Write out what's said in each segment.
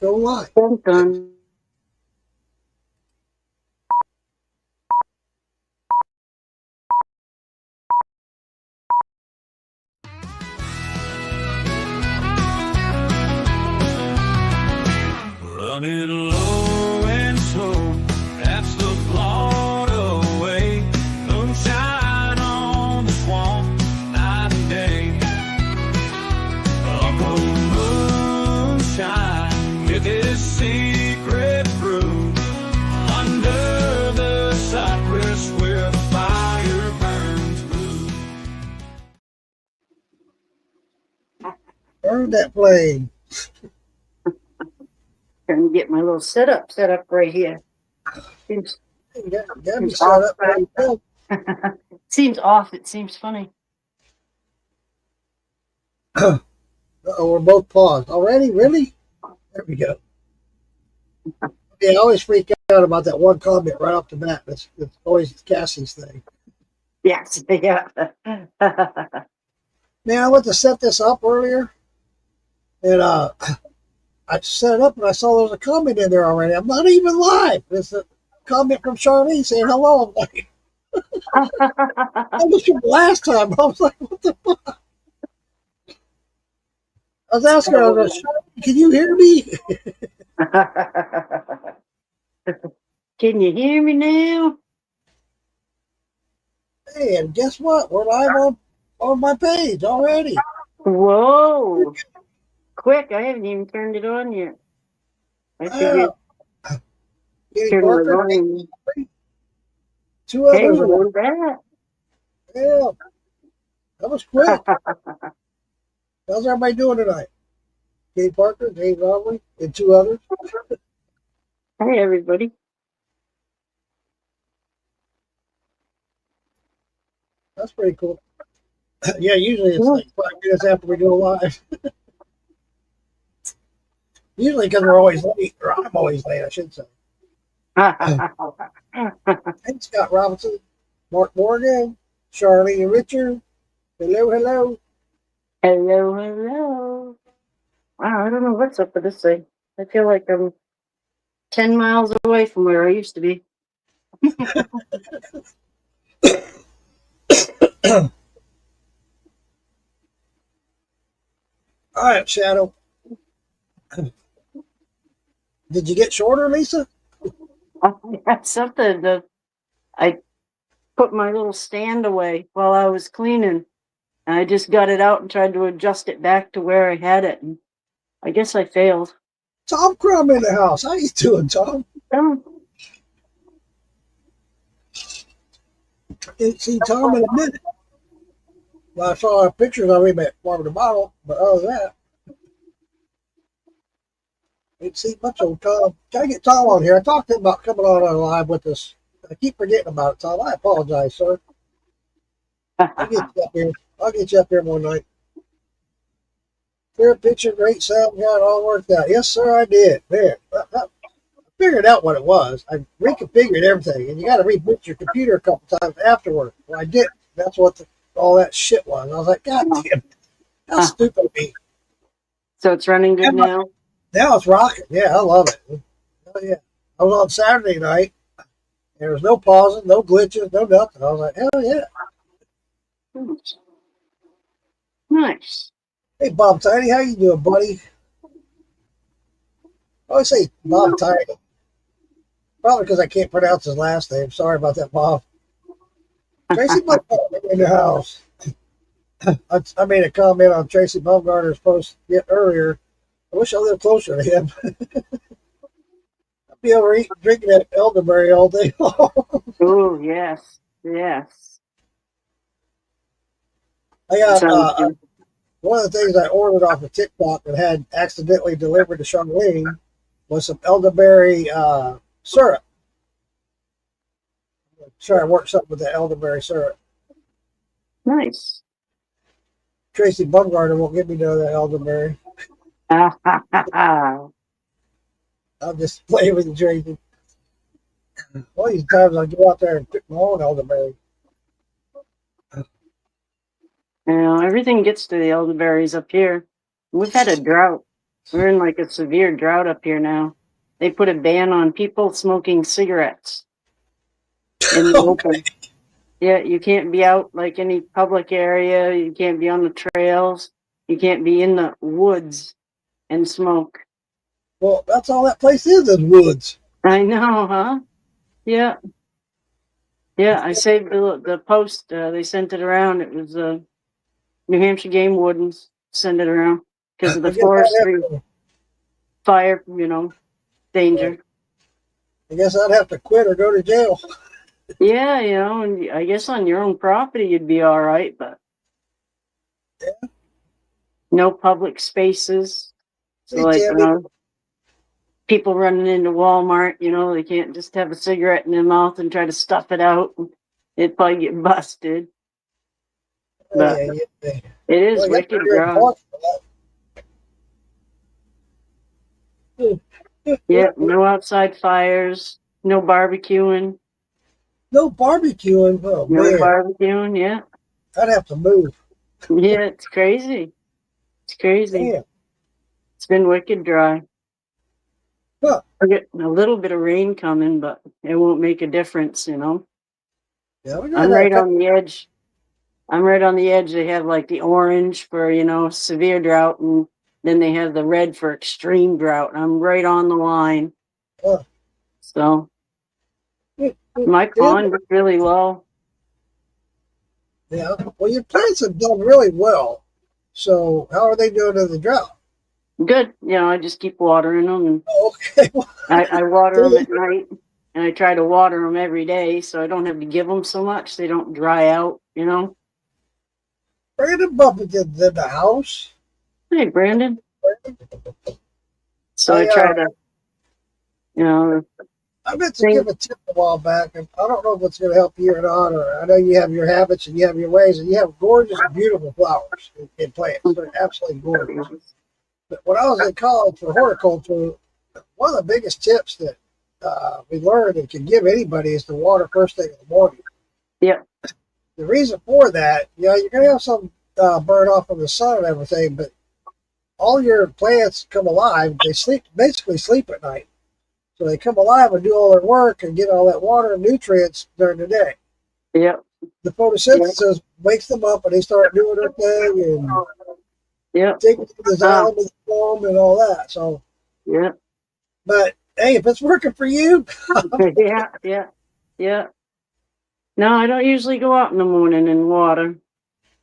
Go live. Dun, dun. Running low and slow, that's the Florida way. Moonshine on the swamp, night and day. Uncle Moonshine with his secret brew under the cypress where the fire burns blue. Burn that flame. Trying to get my little setup set up right here. Seems, You gotta be It's set up. awesome. Right. seems off. It seems funny. Oh, we're both paused already. Really? There we go. Yeah, I always freak out about that one comment right off the bat. It's always Cassie's thing. Yes. Yeah. Man, I went to set this up earlier, and I set it up, and I saw there was a comment in there already. I'm not even live. It's a comment from Charlene saying hello. I'm like, that was from last time. I was like, what the fuck? I was asking her, I was like, Charlene, can you hear me? Can you hear me now? Hey, and guess what? We're live on my page already. Whoa. Quick. I haven't even turned it on yet. I figured Katie turn Parker, it on. two Hey, others. what was that? Yeah, that was quick. How's everybody doing tonight? Katie Parker, James Rodley, and two others. Hi, everybody. That's pretty cool. Yeah, usually it's like 5 minutes after we go live. Usually because we're always late, or I'm always late, I should say. Hey, Scott Robinson, Mark Morgan, Charlie and Richard. Hello, hello. Hello, hello. Wow, I don't know what's up with this thing. I feel like I'm 10 miles away from where I used to be. All right, Shadow. Did you get shorter, Lisa? That's something that I put my little stand away while I was cleaning. And I just got it out and tried to adjust it back to where I had it. And I guess I failed. Tom Crumb in the house. How you doing, Tom? Oh, Didn't see Tom in a minute. Well, I saw pictures of him at Farm to Bottle, but other than that, didn't see much of Tom. Try to get Tom on here. I talked to him about coming on live with us. I keep forgetting about it, Tom. I apologize, sir. I'll get you up here. I'll get you up here one night. Clear picture, great sound, got it all worked out. Yes, sir, I did. There. I figured out what it was. I reconfigured everything, and you got to reboot your computer a couple times afterward. Well, I didn't. That's what all that shit was. I was like, God damn it. How stupid of me. so it's running good now? Now it's rocking. Yeah, I love it. Oh, yeah. I was on Saturday night. There was no pausing, no glitches, no nothing. I was like, hell yeah. Nice. Hey, Bob Tiny, how you doing, buddy? I always say Bob Tiny. Probably because I can't pronounce his last name. Sorry about that, Bob. Tracy Bumgarner in the house. I made a comment on Tracy Bumgarner's post yet earlier. I wish I lived closer to him. I'd be over eating, drinking that elderberry all day long. Oh, yes. Yes. I got Sounds one of the things I ordered off of TikTok and had accidentally delivered to Charlene was some elderberry syrup. Try to work something with that elderberry syrup. nice. Tracy Bumgarner won't give me none of that elderberry. Oh, I'll just play with the Tracy. One of these times I'll go out there and pick my own elderberry. everything gets to the elderberries up here. We've had a drought. We're in like a severe drought up here now. They put a ban on people smoking cigarettes in the open. Yeah, you can't be out like any public area. You can't be on the trails. You can't be in the woods and smoke. Well, that's all that place is woods. I know, huh? Yeah. Yeah, I saved the post. They sent it around. It was New Hampshire Game Wardens send it around because of I the guess I'd forestry have to, fire, danger. I guess I'd have to quit or go to jail. Yeah, and I guess on your own property you'd be all right, but no public spaces. So Hey, like Tammy, people running into Walmart, they can't just have a cigarette in their mouth and try to stuff it out. It'd probably get busted. But yeah, yeah. it is Well, I guess wicked you're in dry. Clark for that. Yeah, no outside fires, no barbecuing. No barbecuing. Oh, No man. barbecuing, yeah. I'd have to move. Yeah, it's crazy. It's crazy. Damn. It's been wicked dry. Huh. We're getting a little bit of rain coming, but it won't make a difference, Yeah, we're I'm gonna right have on the edge. I'm right on the edge. They have like the orange for, severe drought, and then they have the red for extreme drought. I'm right on the line. Huh. So Yeah. my pond is really low. Yeah. Well, your plants have done really well. So, how are they doing in the drought? Good. I just keep watering them, and Oh, okay. I water them at night, and I try to water them every day so I don't have to give them so much. They don't dry out. Brandon Bumpkins in the house. Hey, Brandon. So I Hey, try to, I meant to give a tip a while back, and I don't know if it's going to help you or not. Or I know you have your habits and you have your ways, and you have gorgeous, beautiful flowers and plants. They're absolutely gorgeous. But when I was in college for horticulture, one of the biggest tips that we learned and can give anybody is to water first thing in the morning. Yeah. The reason for that, you're going to have some burn off from the sun and everything, but all your plants come alive. They basically sleep at night. So they come alive and do all their work and get all that water and nutrients during the day. Yeah. The photosynthesis wakes them up and they start doing their thing and Yeah. taking the xylem and the foam and all that. So, Yeah. but hey, if it's working for you, Yeah. No, I don't usually go out in the morning and water.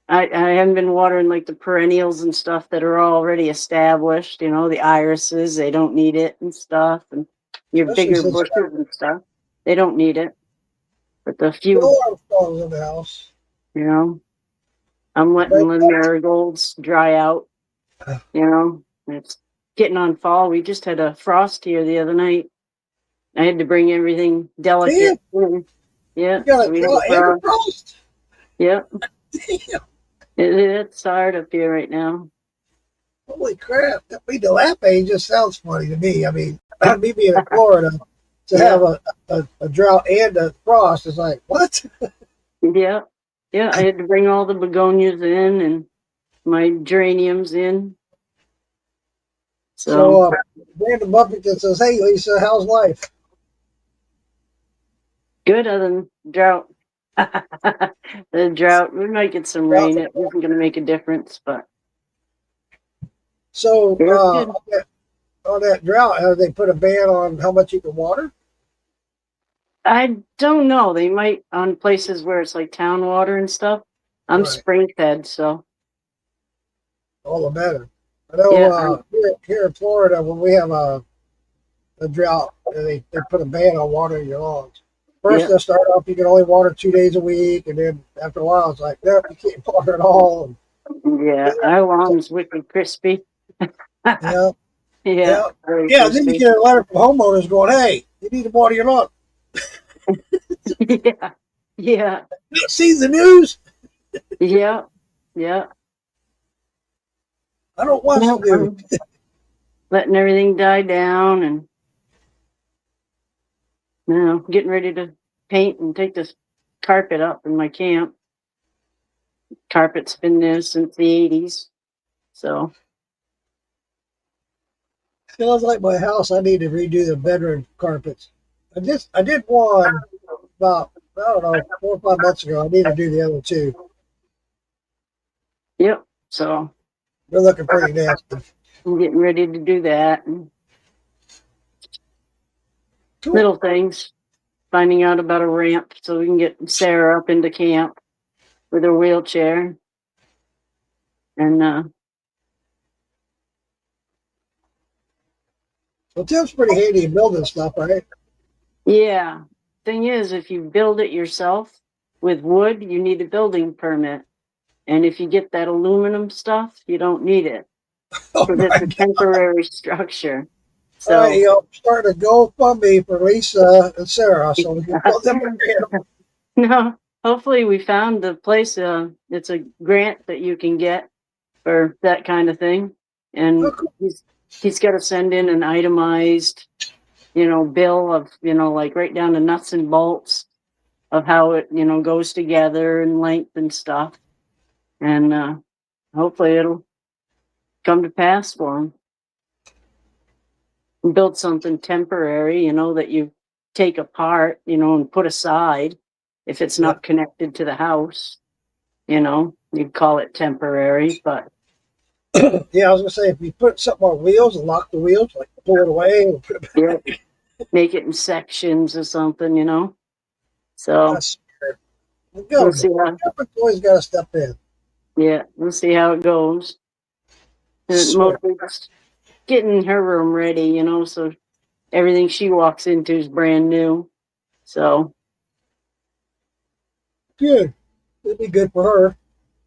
I haven't been watering like the perennials and stuff that are already established, the irises, they don't need it and stuff, and your especially bigger since bushes and stuff, they don't need it. But the few, Bill Armstrong's in the house. I'm letting the marigolds dry out, it's getting on fall. We just had a frost here the other night. I had to bring everything delicate. Yeah. You got so we had a a frost. frost. Yeah. Damn. It's hard up here right now. Holy crap. I mean, the Lapine just sounds funny to me. I mean, me being in Florida, to have a drought and a frost is like, what? Yeah. I had to bring all the begonias in and my geraniums in. So, Brandon Buffington says, hey, Lisa, how's life? Good other than drought. The drought, we might get some rain. It isn't going to make a difference, but. So, on that drought, have they put a ban on how much you can water? I don't know. They might on places where it's like town water and stuff. I'm Right. spring fed, so. All the better. I know here in Florida, when we have a drought, they put a ban on watering your lawns. First, they'll start off, you can only water 2 days a week, and then after a while, it's like, no, you can't water at all. Yeah, our lawn's wicked crispy. Yeah. Yeah. Yeah, then you get a letter from homeowners going, hey, you need to water your lawn. Yeah. See the news? Yeah. I don't watch the news. Letting everything die down and getting ready to paint and take this carpet up in my camp. Carpet's been there since the 80s. So Sounds like my house. I need to redo the bedroom carpets. I did one about, I don't know, 4 or 5 months ago. I need to do the other two. Yep. So They're looking pretty nasty. I'm getting ready to do that. And Cool. little things. Finding out about a ramp so we can get Sarah up into camp with her wheelchair. And Well, Tim's pretty handy in building stuff, right? yeah. Thing is, if you build it yourself with wood, you need a building permit. And if you get that aluminum stuff, you don't need it. Oh Because my it's a God. temporary structure. All right, So yo, starting a GoFundMe for Lisa and Sarah so we can build them a ramp. no, hopefully we found the place. It's a grant that you can get for that kind of thing. And Oh, cool. he's got to send in an itemized, bill of, like right down to nuts and bolts of how it, goes together and length and stuff. And hopefully it'll come to pass for him. And build something temporary, that you take apart, and put aside if it's not connected to the house. You'd call it temporary, but Yeah, I was gonna say if you put something on wheels and lock the wheels, like pull it away and put it back. yeah, make it in sections or something. So That's fair. The we'll see government. how, Government's always got to step in. we'll see how it goes. And Swear. mostly just getting her room ready, so everything she walks into is brand new. So Good. It'd be good for her.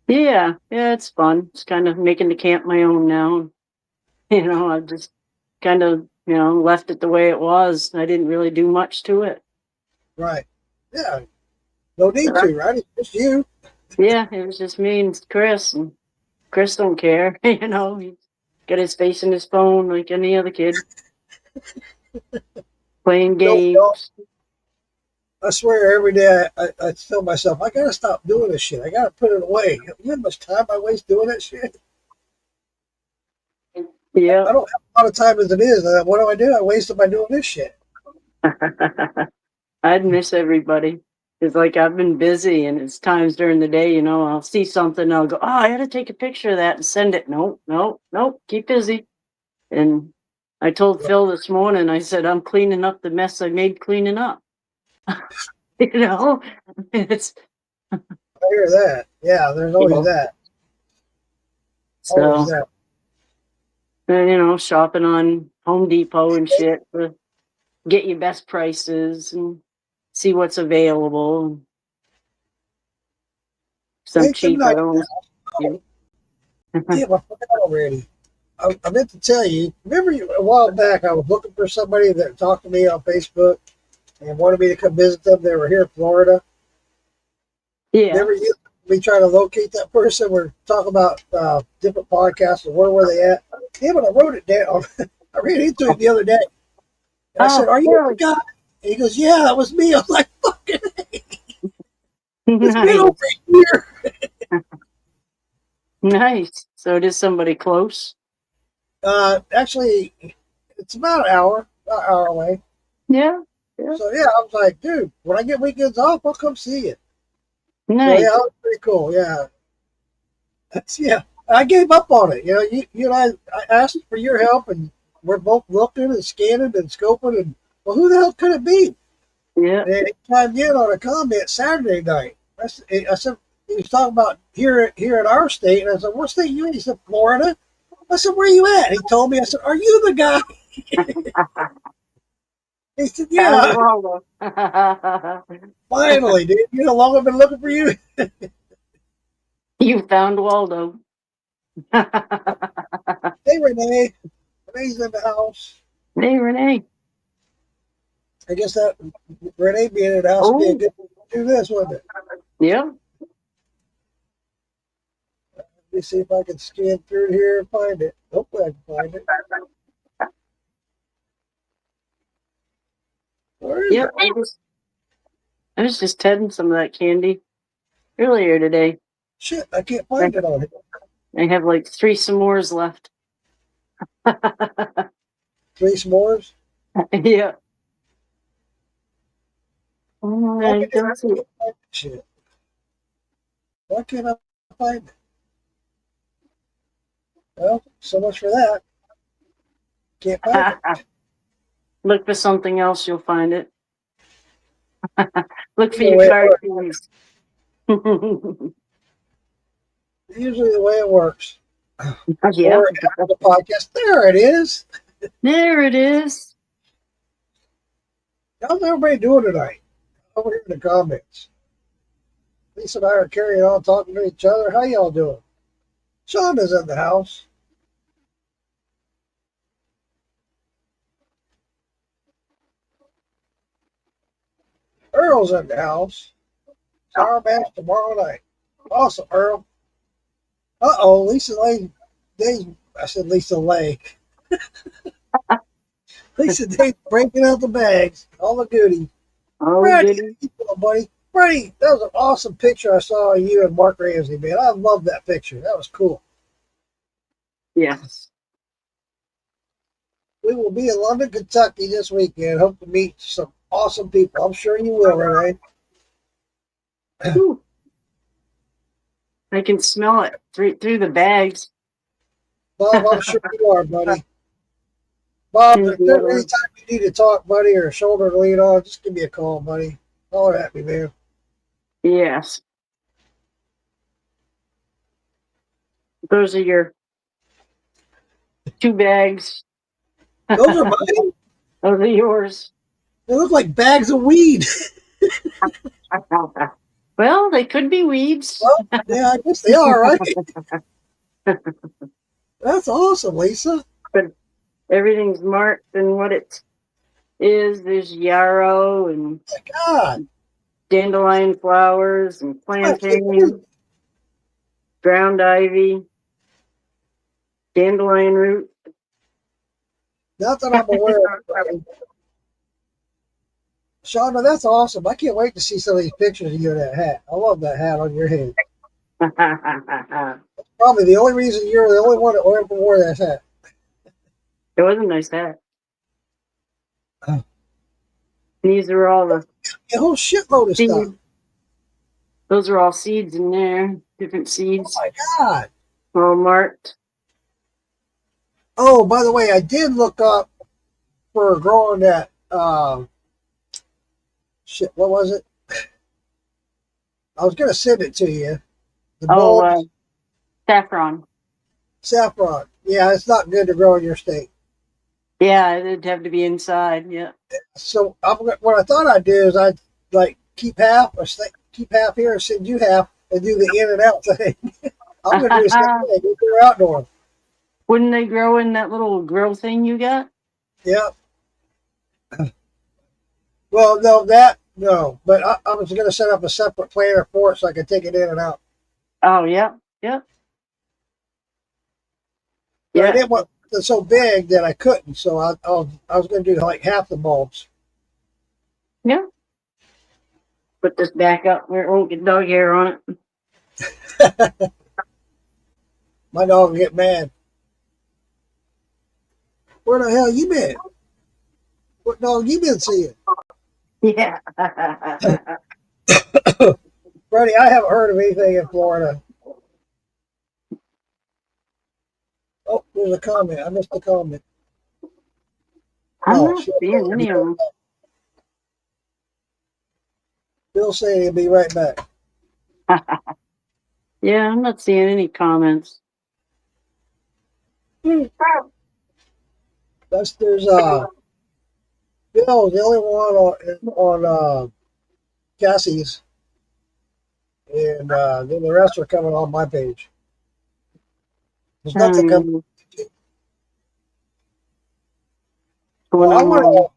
yeah, it's fun. It's kind of making the camp my own now. I've just kind of, left it the way it was. I didn't really do much to it. Right. Yeah. No need to, right? It's just you. Yeah, it was just me and Chris, and Chris don't care. He's got his face in his phone like any other kid, playing games. No. I swear every day I tell myself, I gotta stop doing this shit. I gotta put it away. You know how much time I waste doing that shit? Yeah. I don't have a lot of time as it is. What do? I waste it by doing this shit. I'd miss everybody. It's like I've been busy, and it's times during the day, I'll see something, and I'll go, oh, I gotta take a picture of that and send it. Nope, keep busy. And I told Phil this morning, I said, I'm cleaning up the mess I made cleaning up. It's I hear that. Yeah, there's always that. Always so, that. shopping on Home Depot and shit to get your best prices and see what's available. Some Make them nice. cheaper ones. Damn, I forgot already. I meant to tell you. Remember a while back, I was looking for somebody that talked to me on Facebook and wanted me to come visit them. They were here in Florida. Yeah. Remember you? We try to locate that person. We're talking about different podcasts and where were they at. Damn it, I wrote it down. I ran into it the other day. And I said, "Are you the guy?" And he goes, "Yeah, that was me." I was like, "Fucking hey. It's been over a year." Nice. So it is somebody close? Actually, it's about an hour away. Yeah. So yeah, I was like, dude, when I get weekends off, I'll come see you. Nice. So yeah, that was pretty cool. Yeah. Yeah. I gave up on it. You and I asked for your help, and we're both looking and scanning and scoping, and well, who the hell could it be? Yeah. And he chimed in on a comment Saturday night. I said he was talking about here in our state, and I said, "What state you in?" He said, "Florida." I said, "Where are you at?" He told me. I said, "Are you the guy?" He said, "Yeah." Finally, dude. You know how long I've been looking for you? You found Waldo. Hey, Renee. Renee's in the house. Hey, Renee. I guess that Renee being in the house would be a good thing to do this, wouldn't it? Yeah. Let me see if I can scan through here and find it. Hopefully I can find it. Where is Yep. it? I was just heading some of that candy earlier today. Shit, I can't find it on here. I have like 3 s'mores left. 3 s'mores. Yeah. Why I can't don't see I find that shit? Why can't I find it? Well, so much for that. Can't find it. it. Look for something else, you'll find it. Look for Usually the your way it car works. keys. Usually the way it works. Yeah. Or after the podcast. There it is. There it is. How's everybody doing tonight? Over here in the comments. Lisa and I are carrying on talking to each other. How y'all doing? Shonda's in the house. Earl's in the house. Sour Mash tomorrow night. Awesome, Earl. Uh-oh, Lisa Lake. I said Lisa Lake. Lisa Day's breaking out the bags. All the goodies. Oh, Freddie, goody. how you doing, buddy? Freddie, that was an awesome picture I saw of you and Mark Ramsey, man. I love that picture. That was cool. Yes. We will be in London, Kentucky this weekend. Hope to meet some awesome people. I'm sure you will, Renee. Ooh. I can smell it through the bags. Bob, I'm sure you are, buddy. Bob, if there's any time you need to talk, buddy, or a shoulder to lean on, just give me a call, buddy. Holler at me, man. Yes. Those are your 2 bags. Those are mine. Those are yours. They look like bags of weed. Well, they could be weeds. Well, yeah, I guess they are, right? That's awesome, Lisa. But everything's marked and what it is. There's yarrow and My God. dandelion flowers and I can't plantain, believe- ground ivy, dandelion root. Not that I'm aware of. Shonda, that's awesome. I can't wait to see some of these pictures of you in that hat. I love that hat on your head. Probably the only reason you're the only one that ever wore that hat. It was a nice hat. Oh. These are all the A whole shitload of seeds. stuff. Those are all seeds in there. Different Oh seeds. my God. All marked. Oh, by the way, I did look up for growing that shit, what was it? I was gonna send it to you. The Oh, bulbs, saffron. saffron. Yeah, it's not good to grow in your state. Yeah, it'd have to be inside. Yeah. So what I thought I'd do is I'd like keep half here and send you half and do the in and out thing. I'm gonna do the same thing. They're outdoor. Wouldn't they grow in that little grill thing you got? Yeah. Well, no. But I was gonna set up a separate planter for it so I could take it in and out. Oh, yeah. Yeah. But I Yeah. didn't want it so big that I couldn't. So I was gonna do like half the bulbs. Yeah. Put this back up where it won't get dog hair on it. My dog will get mad. Where the hell you been? What dog you been seeing? Yeah. Freddie, I haven't heard of anything in Florida. Oh, there's a comment. I missed the comment. I'm Oh, not shit. seeing any of them. Bill saying he'll be right back. Yeah, I'm not seeing any comments. There's Bill's the only one on Cassie's, and then the rest are coming on my page. There's nothing coming. Well,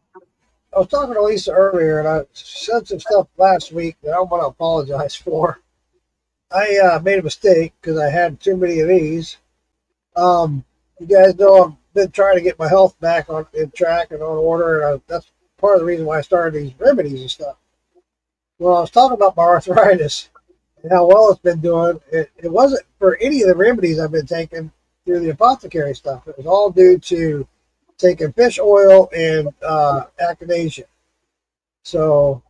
I was talking to Lisa earlier, and I said some stuff last week that I want to apologize for. I made a mistake because I had too many of these. You guys know I've been trying to get my health back in track and on order, and that's part of the reason why I started these remedies and stuff. Well, I was talking about my arthritis and how well it's been doing. It wasn't for any of the remedies I've been taking through the apothecary stuff. It was all due to taking fish oil and echinacea. So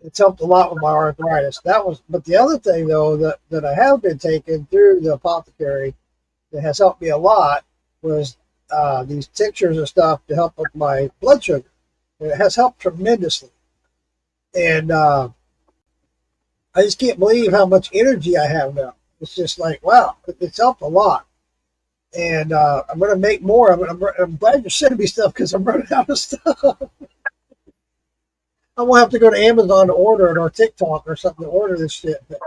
it's helped a lot with my arthritis. But the other thing though that I have been taking through the apothecary that has helped me a lot was these tinctures and stuff to help with my blood sugar. And it has helped tremendously. And I just can't believe how much energy I have now. It's just like, wow, it's helped a lot. And I'm going to make more. I'm glad you're sending me stuff because I'm running out of stuff. I won't have to go to Amazon to order it or TikTok or something to order this shit. But,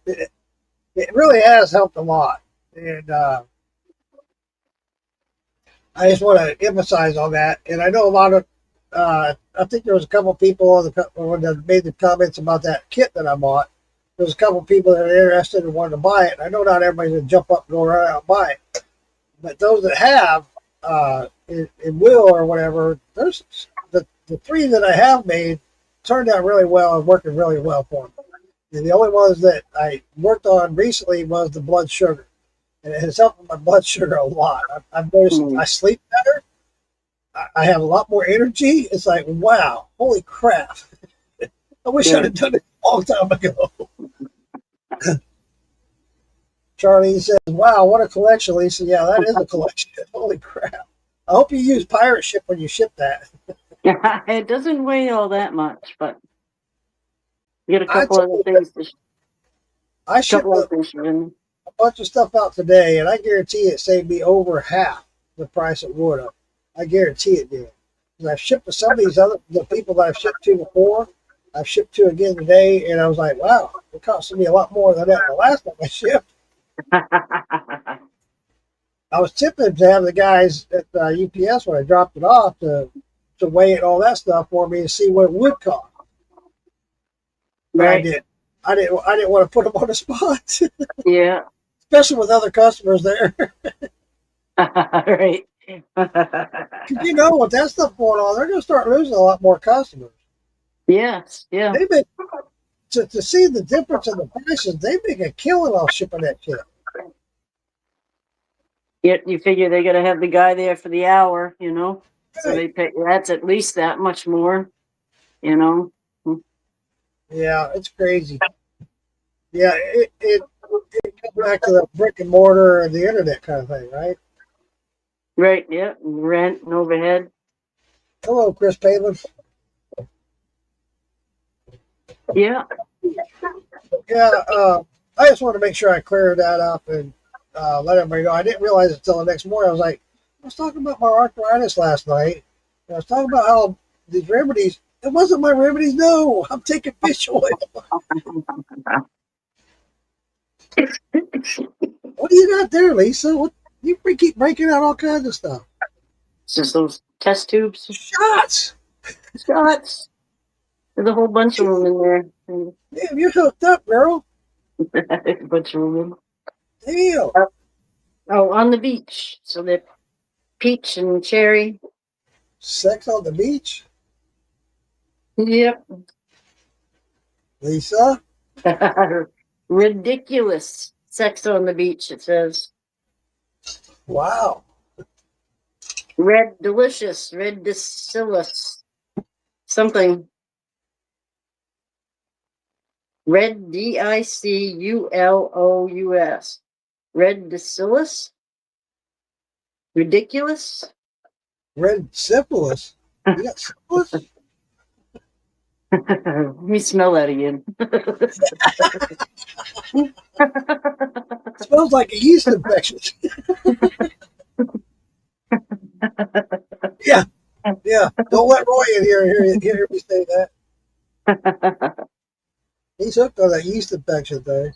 it really has helped a lot. And I just want to emphasize on that. And I know a lot of, I think there was a couple people on that made the comments about that kit that I bought. There was a couple people that are interested and wanted to buy it. I know not everybody's going to jump up and go right out and buy it. But those that have, it will or whatever, there's the 3 that I have made turned out really well and working really well for me. And the only ones that I worked on recently was the blood sugar. And it has helped with my blood sugar a lot. I've noticed I sleep better. I have a lot more energy. It's like, wow, holy crap. I wish I'd have done it a long time ago. Charlie says, wow, what a collection, Lisa. Yeah, that is a collection. Holy crap. I hope you use pirate ship when you ship that. It doesn't weigh all that much, but you get a couple other things to I shipped a bunch of stuff out today, and I guarantee it saved me over half the price it would have. I guarantee it did. Because I've shipped to some of these the people that I've shipped to before. I've shipped to again today, and I was like, wow, it costed me a lot more than that the last time I shipped. I was tempted to have the guys at UPS when I dropped it off to weigh it and all that stuff for me and see what it would cost. But right. I didn't want to put them on the spot. Yeah. Especially with other customers there. Right. You know, with that stuff going on, they're going to start losing a lot more customers. Yes. Yeah. They make to see the difference in the prices. They make a killing off shipping that shit. Yet you figure they got to have the guy there for the hour, you know, so they pay. That's at least that much more, you know. Yeah, it's crazy. Yeah, it comes back to the brick and mortar and the internet kind of thing, right? Right. Yeah. Rent and overhead. Hello, Chris Palin. Yeah. Yeah. I just want to make sure I clear that up and let everybody know. I didn't realize it until the next morning. I was talking about my arthritis last night. And I was talking about how these remedies. It wasn't my remedies. No, I'm taking fish oil. What do you got there, Lisa? What you keep breaking out all kinds of stuff. It's just those test tubes. Shots. There's a whole bunch of them in there. Damn, you're hooked up, girl. A bunch of them. Damn. Oh, on the beach. So they're peach and cherry. Sex on the beach? Yep. Lisa? Ridiculous. Sex on the beach, it says. Wow. Red delicious. Red dicillus. Something. Red DICULOUS. Red dicillus? Ridiculous? Red syphilis? You got syphilis? Let me smell that again. Smells like a yeast infection. Yeah. Don't let Roy in here hear me say that. He's hooked on that yeast infection thing.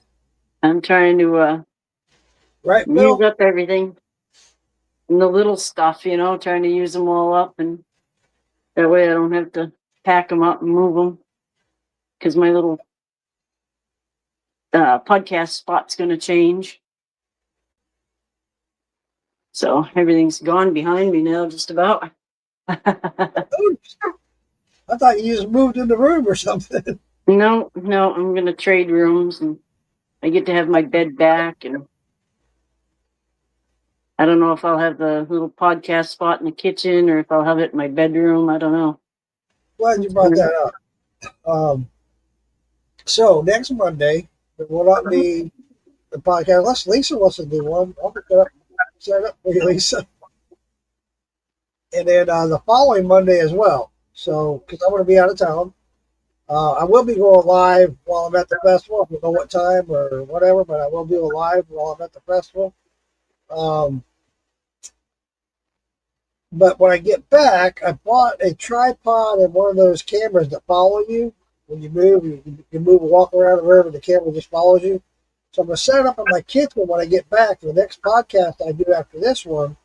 I'm trying to right, use up everything. And the little stuff, you know, trying to use them all up. And that way I don't have to pack them up and move them. Because my little podcast spot's going to change. So everything's gone behind me now, just about. I thought you just moved in the room or something. No, I'm going to trade rooms and I get to have my bed back and I don't know if I'll have the little podcast spot in the kitchen or if I'll have it in my bedroom. I don't know. Glad you brought that up. So next Monday, there will not be the podcast unless Lisa wants to do one. I'll pick it up, set it up for you, Lisa. And then the following Monday as well. So, because I'm going to be out of town, I will be going live while I'm at the festival. I don't know what time or whatever, but I will do a live while I'm at the festival. But when I get back, I bought a tripod and one of those cameras that follow you. When you move, you can move and walk around wherever the camera just follows you. So I'm going to set it up in my kitchen when I get back. The next podcast I do after this one,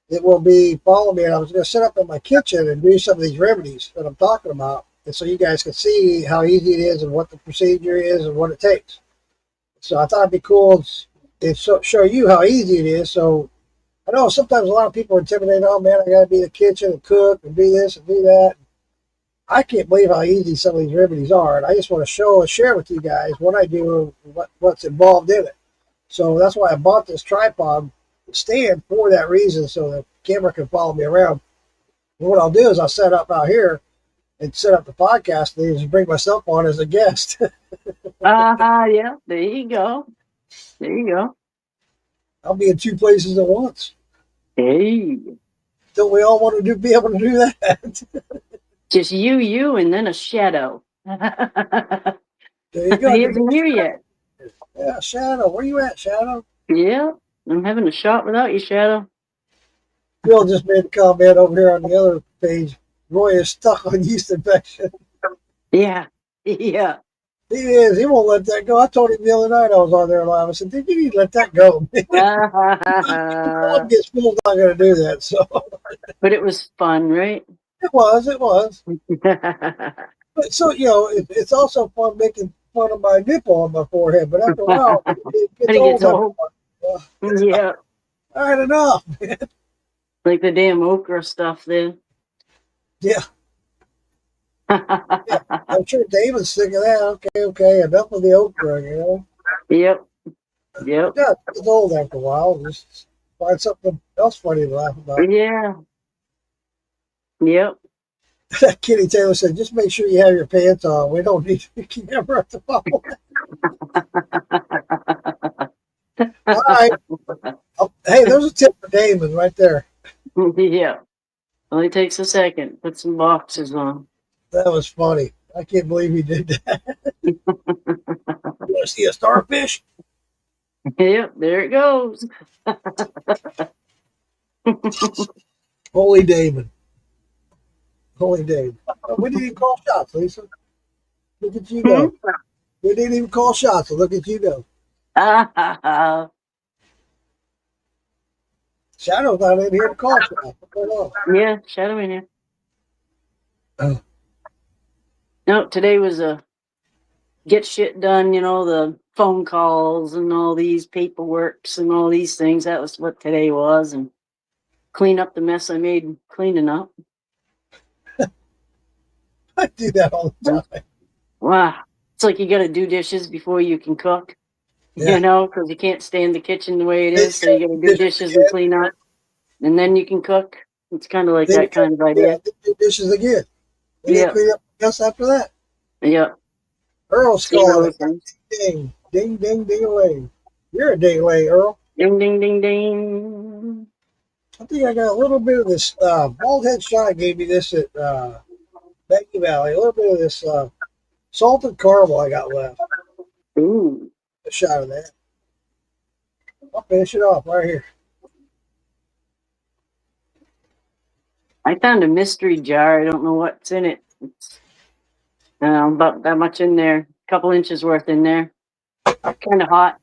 it will be follow me. And I was going to set up in my kitchen and do some of these remedies that I'm talking about. And so you guys can see how easy it is and what the procedure is and what it takes. So I thought it'd be cool to show you how easy it is. So I know sometimes a lot of people are intimidated. Oh man, I got to be in the kitchen and cook and do this and do that. I can't believe how easy some of these remedies are, and I just want to show and share with you guys what I do and what's involved in it. So that's why I bought this tripod stand for that reason, so the camera can follow me around. And what I'll do is I'll set up out here and set up the podcast and just bring myself on as a guest. Yeah, there you go. There you go. I'll be in two places at once. Hey, Don't we all want to be able to do that? just you, and then a shadow. There you go. He isn't here yet. Yeah, Shadow. Where you at, Shadow? Yeah, I'm having a shot without you, Shadow. Bill just made a comment over here on the other page. Roy is stuck on yeast infection. Yeah, yeah. He is. He won't let that go. I told him the other night I was on there live. I said, "Did you need to let that go?" I guess Phil's not going to do that. So But it was fun, right? it was. It was. But so it's also fun making fun of my nipple on my forehead. But after a while, it But it gets old. old. Yeah, All right, enough. like the damn okra stuff then. Yeah, I'm sure David's sick of that. Okay. Enough of the okra. Yep. Yeah, it's old after a while. Just find something else funny to laugh about. Yeah. Yep. Kitty Taylor said, just make sure you have your pants on. We don't need your camera at the phone. All right. Oh, hey, there's a tip for Damon right there. Yeah. Only takes a second. Put some boxes on. That was funny. I can't believe he did that. You want to see a starfish? Yep, there it goes. Holy Damon. Holy Damon. We didn't even call shots, Lisa. Look at you go. We didn't even call shots, so look at you go. Shadow's not in here to call shots. What's going on? Yeah, Shadow in here. Oh. No, today was a get shit done, the phone calls and all these paperworks and all these things. That was what today was, and clean up the mess I made cleaning up. I do that all the time. Wow. It's like you got to do dishes before you can cook, Yeah. because you can't stay in the kitchen the way it is. So you got to do dishes and clean up, and then you can cook. It's kind of like Then that kind of idea. Do dishes again. Then Yeah. you clean up just after that. Yeah. Earl's See calling those it. things. Ding, ding, ding, ding away. You're a ding away, Earl. Ding, ding, ding, ding. I think I got a little bit of this. Bald Head Shot gave me this at Becky Valley. A little bit of this salted caramel I got left. Ooh. A shot of that. I'll finish it off right here. I found a mystery jar. I don't know what's in it. It's about that much in there. A couple inches worth in there. Kind of hot.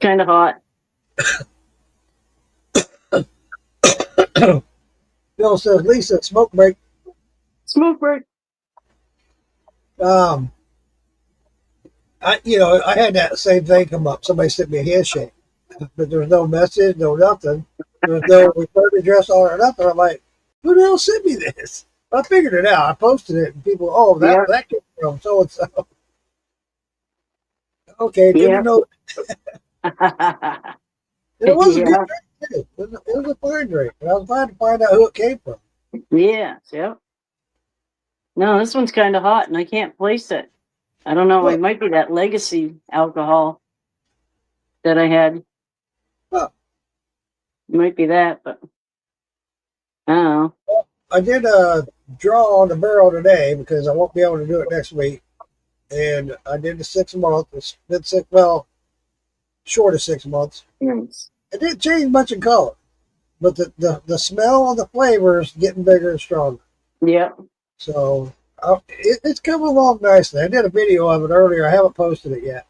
Kind of hot. Bill says, Lisa, smoke break. Smoke break. I had that same thing come up. Somebody sent me a handshake, but there was no message, no nothing. There was no return address on it or nothing. I'm like, who the hell sent me this? But I figured it out. I posted it, and people, that came from so and so. Okay, good to know. It was a good Yeah. drink too. It was a fine drink, and I was glad to find out who it came from. Yeah. Yep. No, this one's kind of hot, and I can't place it. I don't know. Well, It might be that legacy alcohol that I had. well, It might be that, but I don't know. I did a draw on the barrel today because I won't be able to do it next week, and I did the 6 month. It's been short of 6 months. Yes. It didn't change much in color, but the smell of the flavor is getting bigger and stronger. Yep. So it's coming along nicely. I did a video of it earlier. I haven't posted it yet.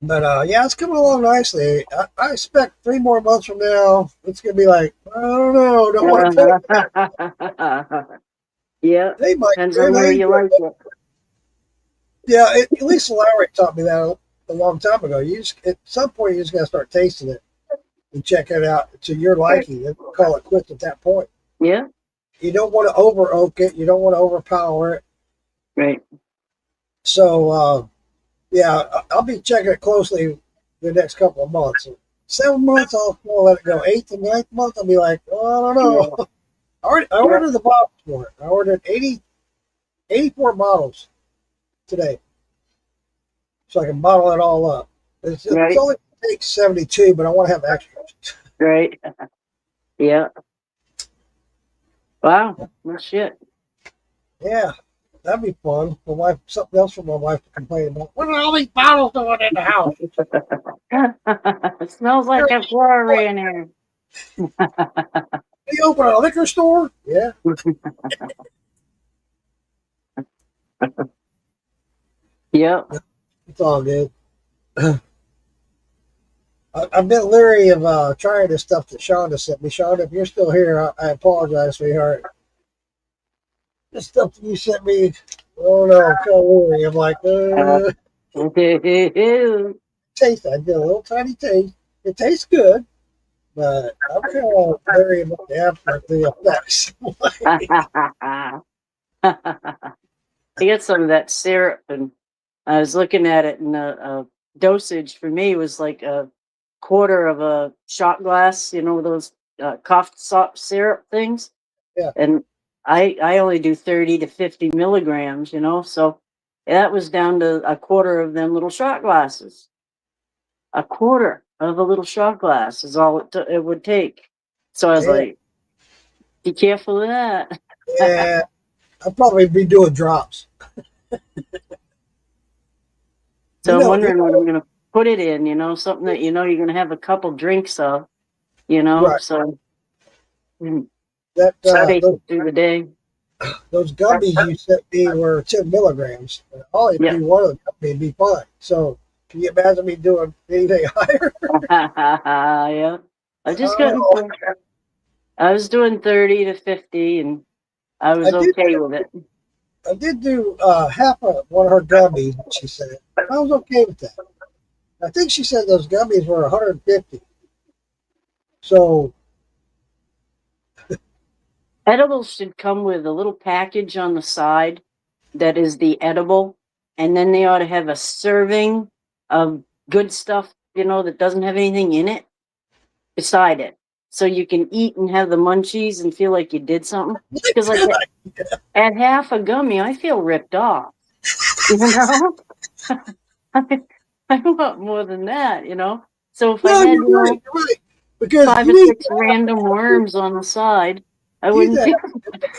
But yeah, it's coming along nicely. I expect 3 more months from now, it's going to be like, I don't know. Don't want to Yeah. They might. Depends on where you like it. Yeah, Lisa Lowry taught me that a long time ago. At some point, you just got to start tasting it and check it out to your liking and call it quits at that point. Yeah. You don't want to over oak it. You don't want to overpower it. Right. So, yeah, I'll be checking it closely the next couple of months. 7 months, I'll let it go. 8th and 9th month, I'll be like, oh, I don't know. Yeah. I ordered the bottles for it. I ordered 84 bottles today, so I can bottle it all up. It's Right. only takes 72, but I want to have extras. Right. Yeah. Wow. No shit. Yeah, that'd be fun. My wife, something else for my wife to complain about. What are all these bottles doing in the house? It smells like a brewery in here. You open a liquor store? Yeah. Yep. It's all good. I've been leery of trying this stuff that Shonda sent me. Shonda, if you're still here, I apologize, sweetheart. This stuff that you sent me, oh no, I'm kind of leery. I'm like, taste. I did a little tiny taste. It tastes good, but I'm kind of leery about the effects. I get some of that syrup, and I was looking at it, and a dosage for me was like a quarter of a shot glass. You know, those cough syrup things. Yeah. And I only do 30 to 50 milligrams. You know, so that was down to a quarter of them little shot glasses. A quarter of a little shot glass is all it would take. So I was Yeah. like, be careful of that. Yeah, I'll probably be doing drops. So I'm wondering what I'm going to put it in, something that you're going to have a couple drinks of, Right. so that through the day. Those gummies you sent me were 10 milligrams. All you do one of the gummies would be fine. So can you imagine me doing anything higher? Yeah. I was doing 30 to 50, and I was okay with it. I did do half of one of her gummies, she said. I was okay with that. I think she said those gummies were 150. So edibles should come with a little package on the side that is the edible, and then they ought to have a serving of good stuff, that doesn't have anything in it beside it, so you can eat and have the munchies and feel like you did something. Because like at half a gummy, I feel ripped off. I want more than that, So if I had right. Because 5 or 6 random worms on the side, I wouldn't feel.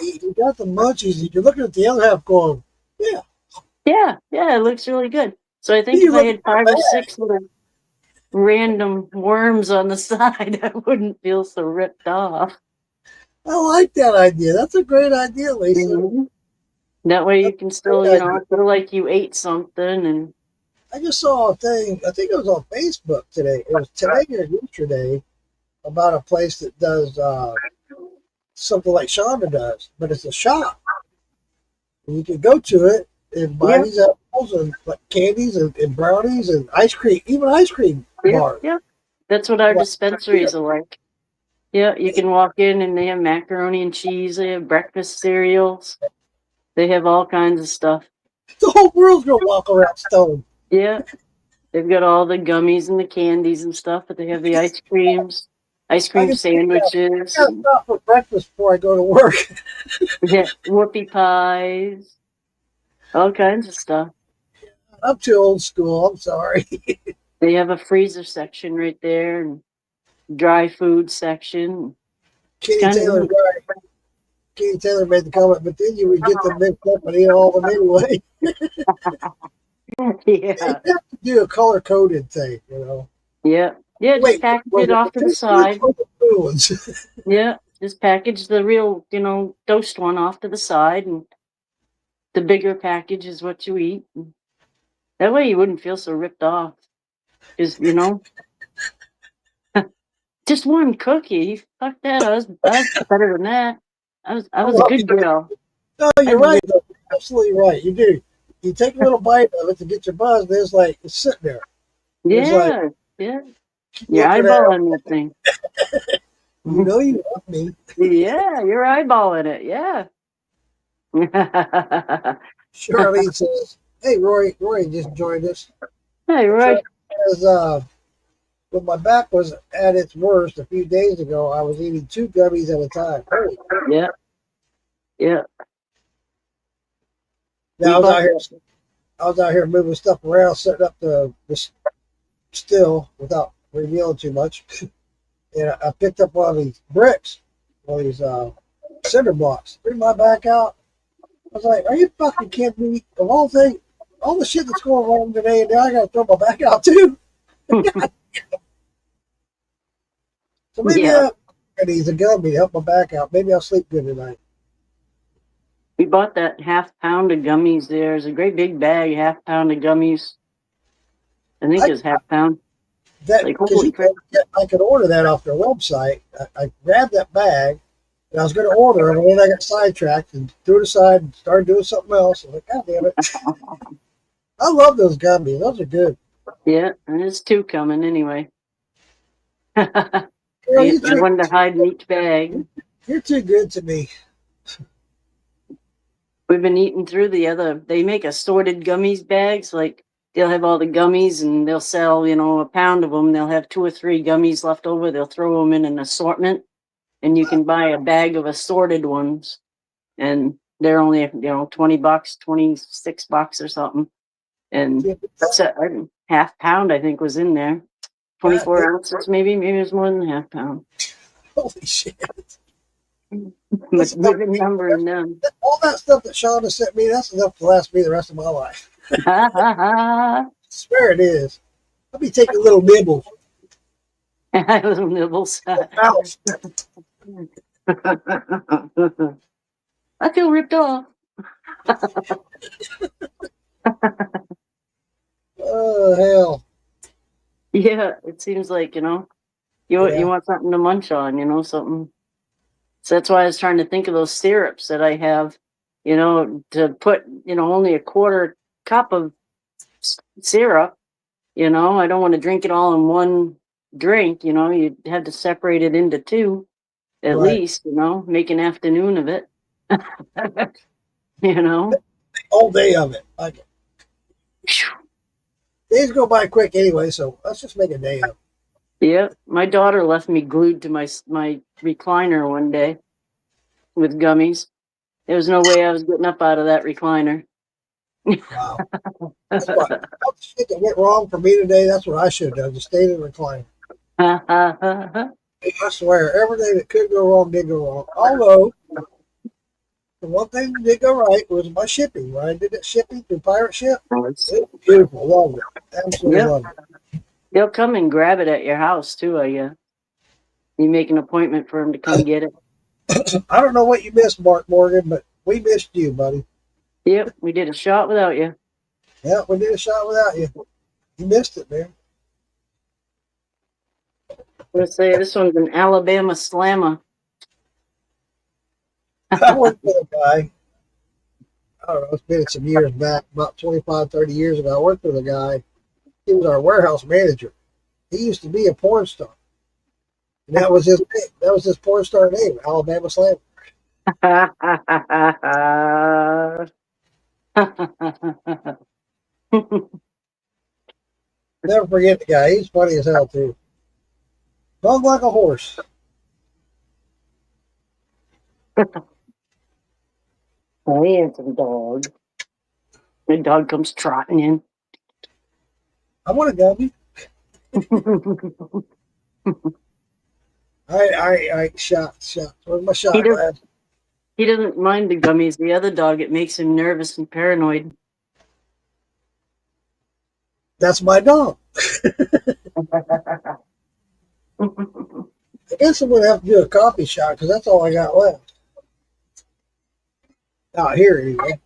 You got the munchies. You're looking at the other half, going, yeah, it looks really good. So I think if I had 5 or 6 little random worms on the side, I wouldn't feel so ripped off. I like that idea. That's a great idea, Lisa. Mm-hmm. That way you can still, feel like you ate something. And I just saw a thing, I think it was on Facebook today. It was today or yesterday, about a place that does something like Shonda does, but it's a shop. And you can go to it and buy these apples and like candies and brownies and ice cream, even ice cream bars. Yeah, that's what our dispensaries are like. Yeah, you can walk in and they have macaroni and cheese, they have breakfast cereals, they have all kinds of stuff. The whole world's gonna walk around stoned. Yeah, They've got all the gummies and the candies and stuff, but they have the ice creams, ice I cream can sandwiches, gotta stop for breakfast before I go to work. yeah, whoopie pies, all kinds of stuff. I'm too old school. I'm sorry. They have a freezer section right there and dry food section. Kenny Kind of Taylor's right. Kenny Taylor made the comment, but then you would get them mixed up and eat all of them anyway. yeah, You have to do a color coded thing, you know. yeah, yeah. Just Wait, package was it it off to the taste good side. or the blue ones? Yeah, just package the real, dosed one off to the side, and the bigger package is what you eat. That way you wouldn't feel so ripped off. Because, just one cookie. Fuck that. I was better than that. I was a good girl. No, you're right. Though. You're absolutely right. You do. You take a little bite of it to get your buzz, and it's like it's sitting there. It's like Yeah. keep You're looking at it. eyeballing that thing. You know you love me. Yeah, you're eyeballing it. Yeah. Charlene says, "Hey, Roy just joined us." Hey, Roy. Says, when my back was at its worst a few days ago, I was eating 2 gummies at a time. Holy crap. Yeah. Yeah. Now I was out here moving stuff around, setting up the still without revealing too much. And I picked up one of these bricks, one of these cinder blocks, threw my back out. I was like, "Are you fucking kidding me? Of all things, all the shit that's going wrong today, and now I got to throw my back out too." So maybe Yeah. I need a gummy to help my back out. Maybe I'll sleep good tonight. We bought that half-pound of gummies there. It's a great big bag, half-pound of gummies. I think it's half-pound. That Like, because holy crap. I could order that off their website. I grabbed that bag and I was going to order them, and then I got sidetracked and threw it aside and started doing something else. I was like, "God damn it!" I love those gummies. Those are good. Yeah, and there's 2 coming anyway. Girl, I wanted to hide in each bag. you're too good to me. We've been eating through they make assorted gummies bags. Like, they'll have all the gummies and they'll sell, a pound of them. They'll have 2 or 3 gummies left over. They'll throw them in an assortment, and you can buy a bag of assorted ones. And they're only, $20, $26 or something. And that's a half pound, I think, was in there. 24 ounces, maybe it was more than a half pound. Holy shit. But we've been numbering them. All that stuff that Shonda sent me, that's enough to last me the rest of my life. I swear it is. I'll be taking little nibbles. Little nibbles. Ouch. I feel ripped off. Oh, hell. Yeah, it seems like, you want something to munch on, something. So that's why I was trying to think of those syrups that I have, to put, only a quarter cup of syrup. I don't want to drink it all in one drink. You have to separate it into 2 at least, make an afternoon of it. All day of it. Like, days go by quick anyway, so let's just make a day of it. Yeah, my daughter left me glued to my recliner one day with gummies. There was no way I was getting up out of that recliner. Wow. That's what all the shit that went wrong for me today, that's what I should have done. Just stayed in the recliner. I swear, everything that could go wrong did go wrong. Although, the one thing that did go right was my shipping. When I did that shipping through Pirate Ship, it was beautiful. Loved it. Absolutely loved it. They'll come and grab it at your house, too, I guess. You make an appointment for them to come get it. I don't know what you missed, Mark Morgan, but we missed you, buddy. Yep, we did a shot without you. Yeah, we did a shot without you. You missed it, man. Let's say this one's an Alabama Slammer. I worked with a guy, I don't know, it's been some years back, about 25, 30 years ago. I worked with a guy. He was our warehouse manager. He used to be a porn star. And that was his name. That was his porn star name, Alabama Slammer. Never forget the guy. He's funny as hell too. Talk like a horse. I answer the dog. The dog comes trotting in. I want a gummy. I shot. Where's my shot He does- glass? He doesn't mind the gummies. The other dog, it makes him nervous and paranoid. That's my dog. I guess I'm gonna have to do a coffee shot because that's all I got left. Out here, anyway.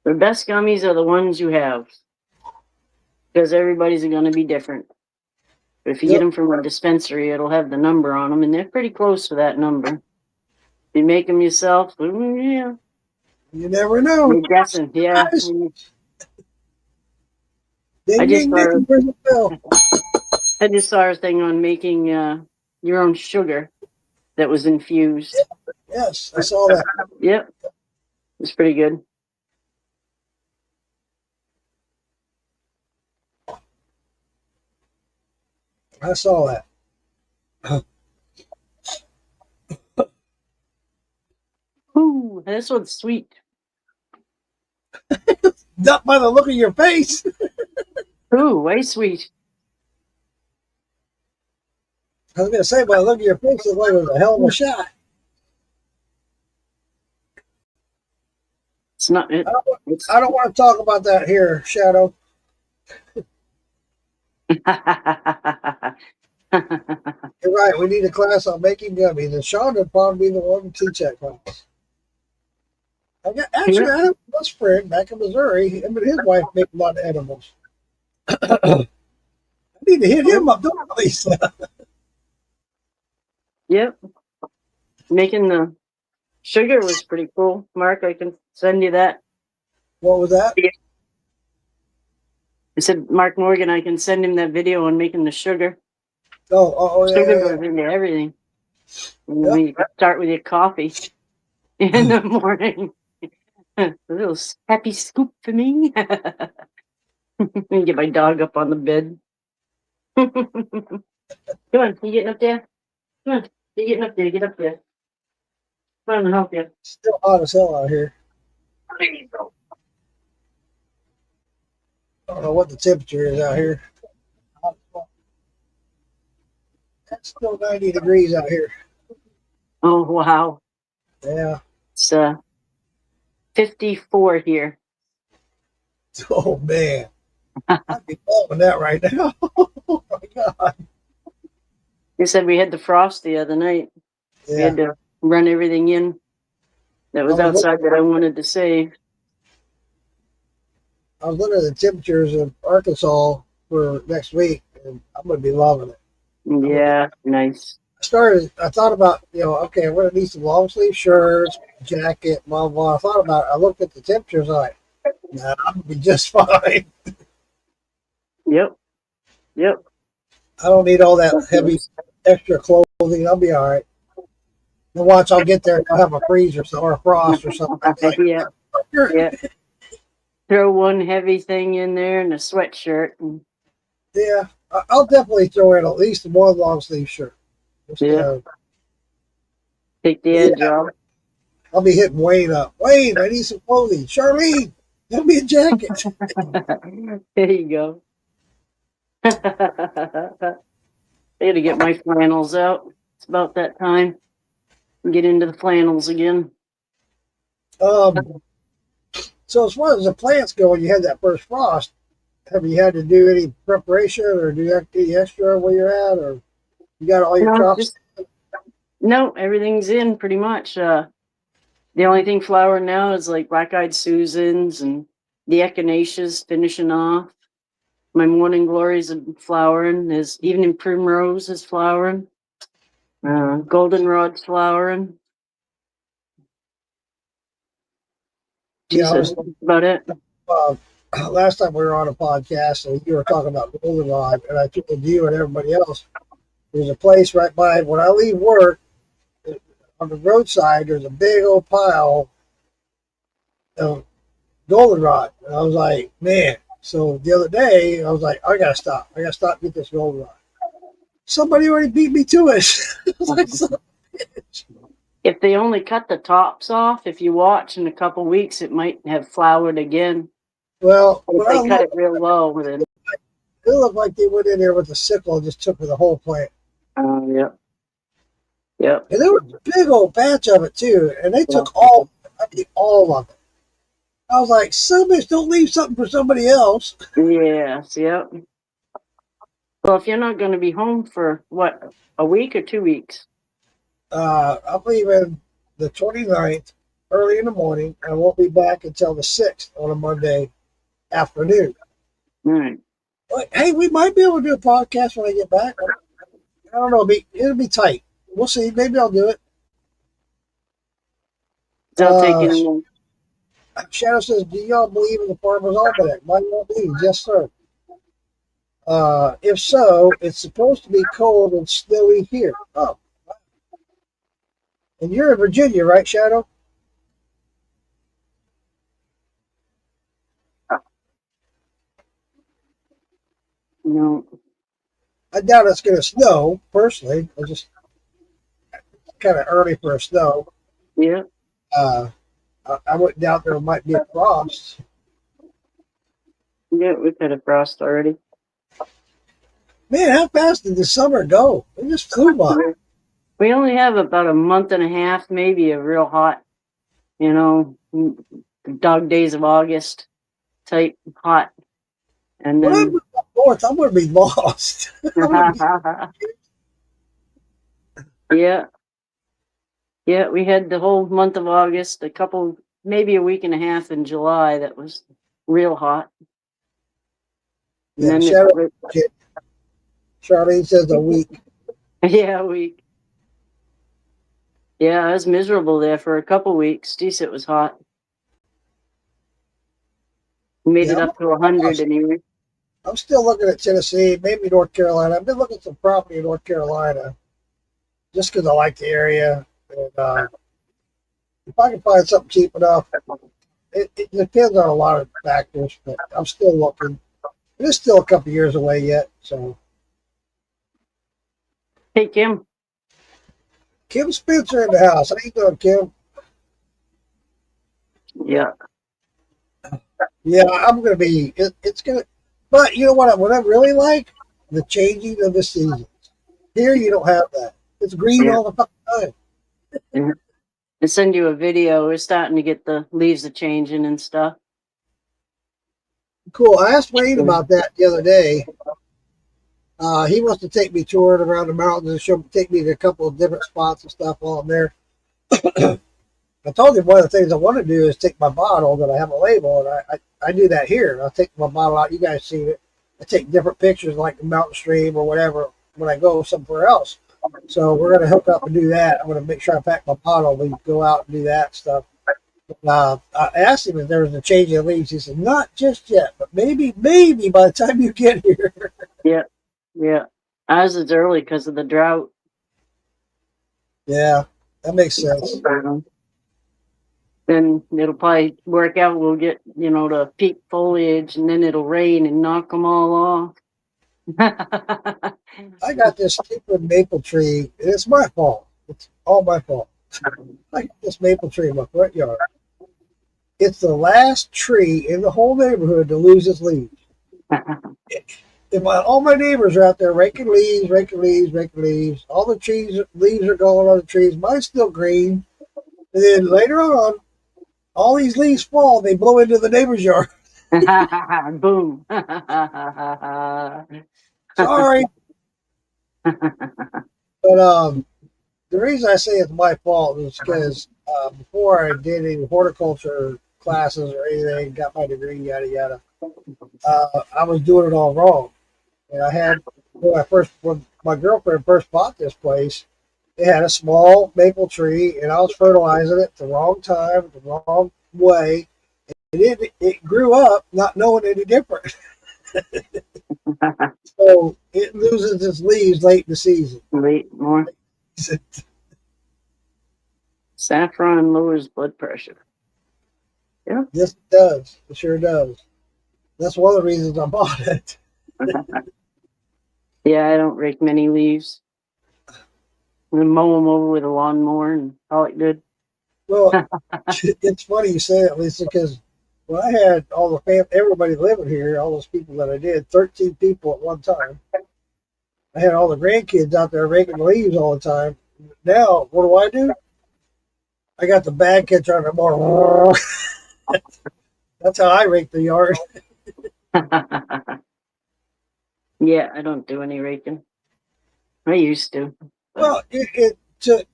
The best gummies are the ones you have. Because everybody's going to be different. But if you get Yep. them from a dispensary, it'll have the number on them, and they're pretty close to that number. If you make them yourself, yeah, You never know. you're guessing. Yeah. Nice. I Ding, just ding, thought- ding. Where's the bell? I just saw a thing on making your own sugar that was infused. Yes, I saw that. Yep. It's pretty good. I saw that. Ooh, this one's sweet. Not by the look of your face. Ooh, way sweet. I was gonna say, by the look of your face, it looked like it was a hell of a shot. It's not. It's I don't want to talk about that here, Shadow. You're right. We need a class on making gummies, and Sean would probably be the one to teach that class. I have a best friend back in Missouri. Him and his wife make a lot of edibles. I need to hit him up, don't I, Lisa? Yep. Making the sugar was pretty cool. Mark, I can send you that. What was that? I said, Mark Morgan, I can send him that video on making the sugar. Yeah, Sugar yeah. goes into everything. And Yep. you start with your coffee in the morning. A little happy scoop for me. And get my dog up on the bed. Come on, you getting up there? Come on, you getting up there? Get up there. Come on, I'll help you. Still hot as hell out here. I don't know what the temperature is out here. It's still 90 degrees out here. Oh wow, Yeah. it's 54 here. Oh, man. I'd be loving that right now. Oh, my God. They said we had the frost the other night. We Yeah. had to run everything in that was Oh, look. outside that I wanted to save. I was looking at the temperatures in Arkansas for next week, and I'm going to be loving it. Yeah, nice. I thought about, okay, I'm going to need some long sleeve shirts, jacket, blah, blah. I thought about it. I looked at the temperatures, like, nah, I'm going to be just fine. Yep. Yep. I don't need all that heavy extra clothing. I'll be all right. And watch, I'll get there and I'll have a freeze or a frost or something. Yeah. Yeah. Throw one heavy thing in there and a sweatshirt. And Yeah, I'll definitely throw in at least one long sleeve shirt. Just, Yeah. take the edge off. I'll be hitting Wayne up. Wayne, I need some clothing. Charlene, give me a jacket. There you go. I gotta get my flannels out. It's about that time. Get into the flannels again. So as far as the plants go, when you had that first frost, have you had to do any preparation or do you have to do extra where you're at, or you got all your No, crops? No, everything's in pretty much. The only thing flowering now is like black-eyed Susans and the echinaceas finishing off. My morning glories are flowering. There's evening primrose is flowering. Goldenrod's flowering. Yeah, Jesus, that's about it. Last time we were on a podcast and you were talking about goldenrod, and I told you and everybody else, there's a place right by when I leave work on the roadside. There's a big old pile of goldenrod, and I was like, man, So the other day, I was like, I gotta stop. I gotta stop and get this goldenrod. Somebody already beat me to it. I was like, son of a bitch. If they only cut the tops off, if you watch in a couple weeks, it might have flowered again. Well, But if when I they cut looked, it real low, then it looked like they went in there with a sickle and just took the whole plant. yep, yep, And there was a big old batch of it too. And they yeah. took all of it. I was like, some bitch, don't leave something for somebody else. Yes, yep. Well, if you're not going to be home for what, a week or 2 weeks? I'm leaving the 29th early in the morning. I won't be back until the 6th on a Monday afternoon. All right. But, hey, we might be able to do a podcast when I get back. I don't know. It'll be tight. We'll see. Maybe I'll do it. I'll take it. Shadow says, do y'all believe in the Farmer's Almanac? My y'all do. Yes, sir. If so, it's supposed to be cold and snowy here. Oh. And you're in Virginia, right, Shadow? No. I doubt it's going to snow, personally. I just kind of early for a snow. Yeah. I wouldn't doubt there might be a frost. Yeah, we've had a frost already. Man, how fast did the summer go? It just flew by. We only have about a month and a half, maybe, of real hot, dog days of August type hot. And When I then move up north, I'm going to be lost. yeah. Yeah, we had the whole month of August, maybe a week and a half in July that was real hot. And Yeah, then Shadow, Charlene says a week. yeah, a week. Yeah, I was miserable there for a couple weeks. Geez, it was hot. We made it Yeah, up to 100 anyway. I'm still looking at Tennessee, maybe North Carolina. I've been looking at some property in North Carolina just because I like the area. And if I can find something cheap enough, it depends on a lot of factors, but I'm still looking. It is still a couple years away yet. So, Hey, Kim. Kim Spencer in the house. How you doing, Kim? Yeah. Yeah, I'm going to be. It's going to. But you know what I really like? The changing of the seasons. Here, you don't have that. It's green Yeah. all the fucking time. I send you a video. We're starting to get the leaves a changing and stuff. Cool. I asked Wayne about that the other day. He wants to take me touring around the mountains and take me to a couple of different spots and stuff while I'm there. I told him one of the things I want to do is take my bottle that I have a label, and I do that here. I take my bottle out. You guys seen it. I take different pictures like the mountain stream or whatever when I go somewhere else. So we're going to hook up and do that. I'm going to make sure I pack my bottle. We can go out and do that stuff. I asked him if there was a change in leaves. He said, not just yet, but maybe by the time you get here. Yeah. Ours is early because of the drought. Yeah, that makes sense. Then it'll probably work out. We'll get, the peak foliage, and then it'll rain and knock them all off. I got this stupid maple tree. It's my fault. It's all my fault. I got this maple tree in my front yard. It's the last tree in the whole neighborhood to lose its leaves. All my neighbors are out there raking leaves. All the leaves are going on the trees. Mine's still green. And then later on, all these leaves fall. They blow into the neighbor's yard. Boom. Sorry. But the reason I say it's my fault is because before I did any horticulture classes or anything, got my degree, yada yada, I was doing it all wrong. And I had when my girlfriend first bought this place, it had a small maple tree, and I was fertilizing it the wrong time, the wrong way, and it grew up not knowing any different. So it loses its leaves late in the season. Wait more. Saffron lowers blood pressure. Yes, it does. It sure does. That's one of the reasons I bought it. Yeah, I don't rake many leaves. And mow them over with a lawnmower and call it good. Well, it's funny you say that, Lisa, because when I had all the everybody living here, all those people that I did, 13 people at one time, I had all the grandkids out there raking leaves all the time. Now, what do? I got the bag catcher on the more. That's how I rake the yard. Yeah, I don't do any raking. I used to. Well, to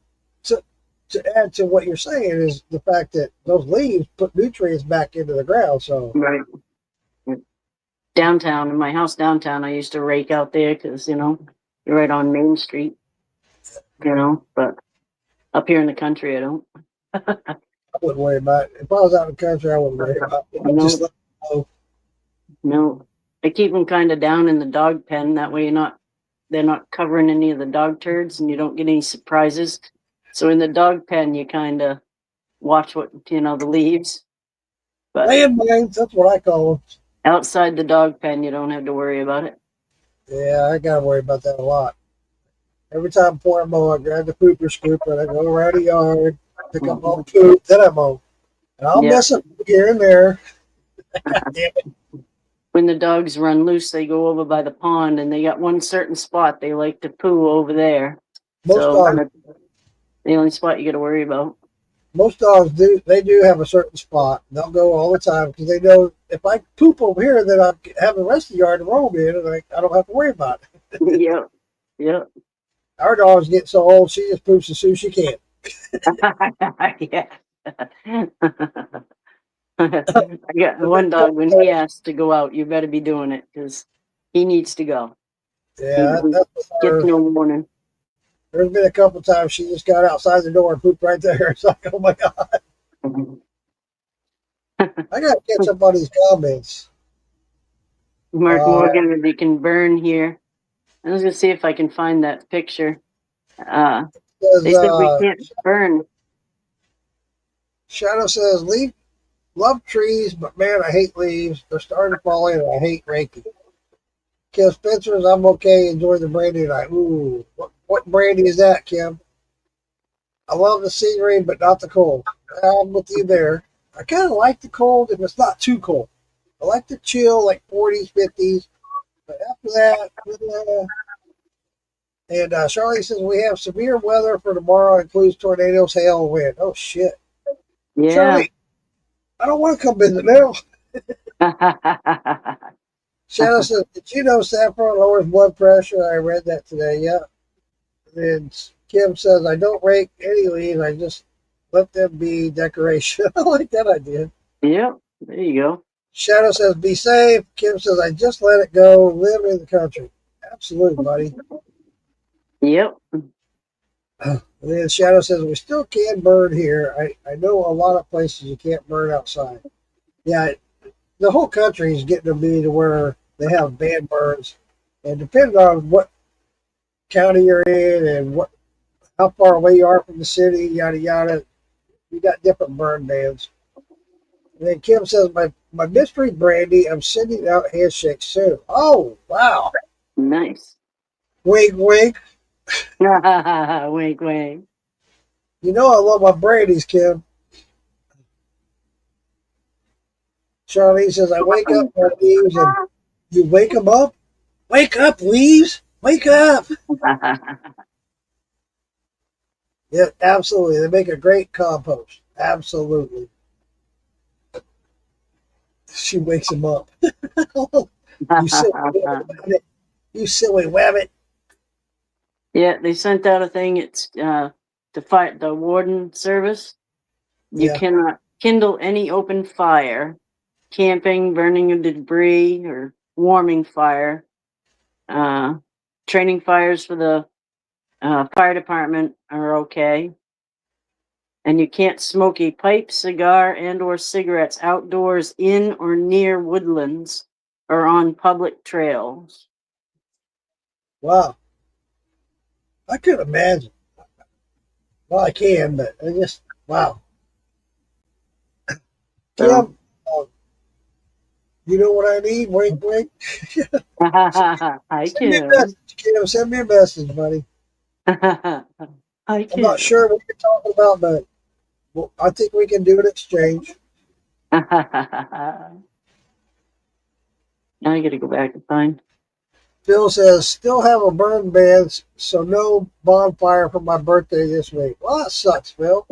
to add to what you're saying is the fact that those leaves put nutrients back into the ground. So Right. Downtown, in my house downtown, I used to rake out there because, you're right on Main Street, but up here in the country, I don't. I wouldn't worry about it. If I was out in the country, I wouldn't worry about it. No. Just let it go. No, I keep them kind of down in the dog pen. That way they're not covering any of the dog turds and you don't get any surprises. So in the dog pen, you kind of watch the leaves. But Landmines, that's what I call them. outside the dog pen, you don't have to worry about it. Yeah, I gotta worry about that a lot. Every time before I mow, I grab the pooper scooper and I go around the yard, pick up all the poop, then I mow. And I'll Yeah. miss it here and there. Damn it. When the dogs run loose, they go over by the pond and they got one certain spot they like to poo over there. Most So dogs, that's the only spot you got to worry about. most dogs do. They do have a certain spot. They'll go all the time because they know if I poop over here, then I have the rest of the yard to roam in, and I don't have to worry about it. Yep. Yep. Our dog's getting so old, she just poops as soon as she can. Yeah. I got one dog, when he asks to go out, you better be doing it because he needs to go. Yeah, He that's gets her. no warning. There's been a couple times she just got outside the door and pooped right there. It's like, oh my God. I got to catch up on these comments. Mark Uh, Morgan, if you can burn here. I was gonna see if I can find that picture. They said we can't burn. Shadow says, love trees, but man, I hate leaves. They're starting to fall in, and I hate raking. Kim Spencer's, I'm okay. Enjoy the brandy tonight. Ooh, what brandy is that, Kim? I love the scenery, but not the cold. I'm with you there. I kind of like the cold if it's not too cold. I like the chill, like 40s, 50s. But after that, and Charlie says we have severe weather for tomorrow, includes tornadoes, hail, and wind. Oh shit, Yeah. Charlie, I don't want to come visit now. Shadow says, did you know saffron lowers blood pressure? I read that today. Yeah. And Kim says, I don't rake any leaves. I just let them be decoration. I like that idea. Yep. There you go. Shadow says, be safe. Kim says, I just let it go. Live in the country. Absolutely, buddy. Yep. And then Shadow says, we still can burn here. I know a lot of places you can't burn outside. Yeah, the whole country is getting to be to where they have ban burns. And depending on what county you're in and how far away you are from the city, yada, yada, you got different burn bans. And then Kim says, my mystery brandy, I'm sending out handshakes soon. Oh, wow. Nice. Wink, wink. Wink, wink. You know I love my brandies, Kim. Charlene says, I wake up my leaves and you wake them up? Wake up, leaves. Wake up. Yeah, absolutely. They make a great compost. Absolutely. She wakes him up. You silly wabbit. You silly wabbit. Yeah, they sent out a thing. It's to fight the warden service. You Yeah. cannot kindle any open fire, camping, burning of debris, or warming fire. Training fires for the fire department are okay. And you can't smoke a pipe, cigar, and or cigarettes outdoors in or near woodlands or on public trails. Wow. I could imagine. Well, I can, but I just, wow. So- Kim, You know what I need? Wink, wink. I Send me a can. message, Kim. Send me a message, buddy. I I'm not can. sure what you're talking about, but well, I think we can do an exchange. Now I gotta go back and find. Phil says, still have a burn ban, so no bonfire for my birthday this week. Well, that sucks, Phil.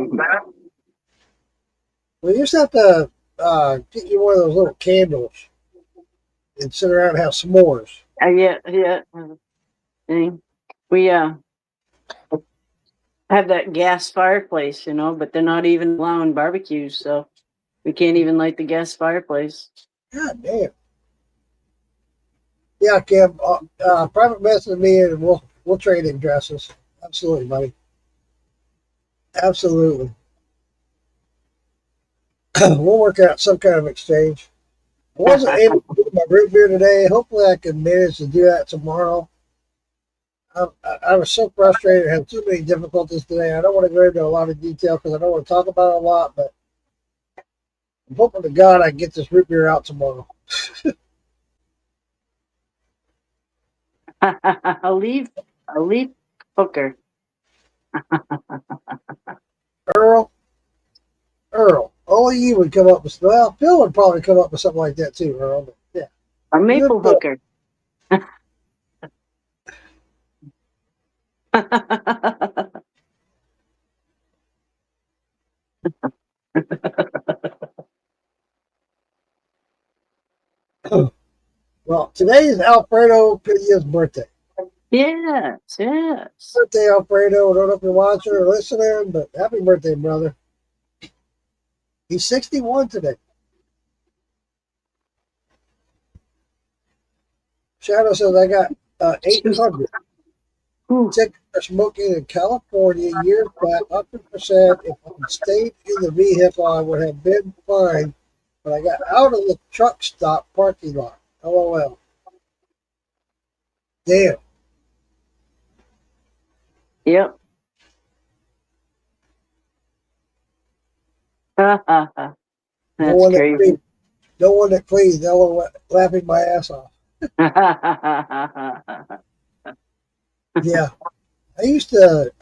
We just have to get you one of those little candles and sit around and have s'mores. Yeah, yeah. We have that gas fireplace, but they're not even allowing barbecues, so we can't even light the gas fireplace. God damn. Yeah, Kim. Private message me and we'll trade in dresses. Absolutely, buddy. Absolutely. We'll work out some kind of exchange. I wasn't able to do my root beer today. Hopefully, I can manage to do that tomorrow. I was so frustrated. I had too many difficulties today. I don't want to go into a lot of detail because I don't want to talk about it a lot, but I'm hoping to God I can get this root beer out tomorrow. I'll leave Hooker. Earl, only you would come up with, well, Phil would probably come up with something like that too, Earl. But yeah. A maple hooker. Well, today is Alfredo Padilla's birthday. Yes. Birthday, Alfredo. I don't know if you're watching or listening, but happy birthday, brother. He's 61 today. Shadow says I got 800 tickets for smoking in California years back. 100%. If I had stayed in the vehicle, I would have been fine. But I got out of the truck stop parking lot. LOL. Damn. Yep. That's crazy. No one that cleans. LOL. Laughing my ass off. Yeah. I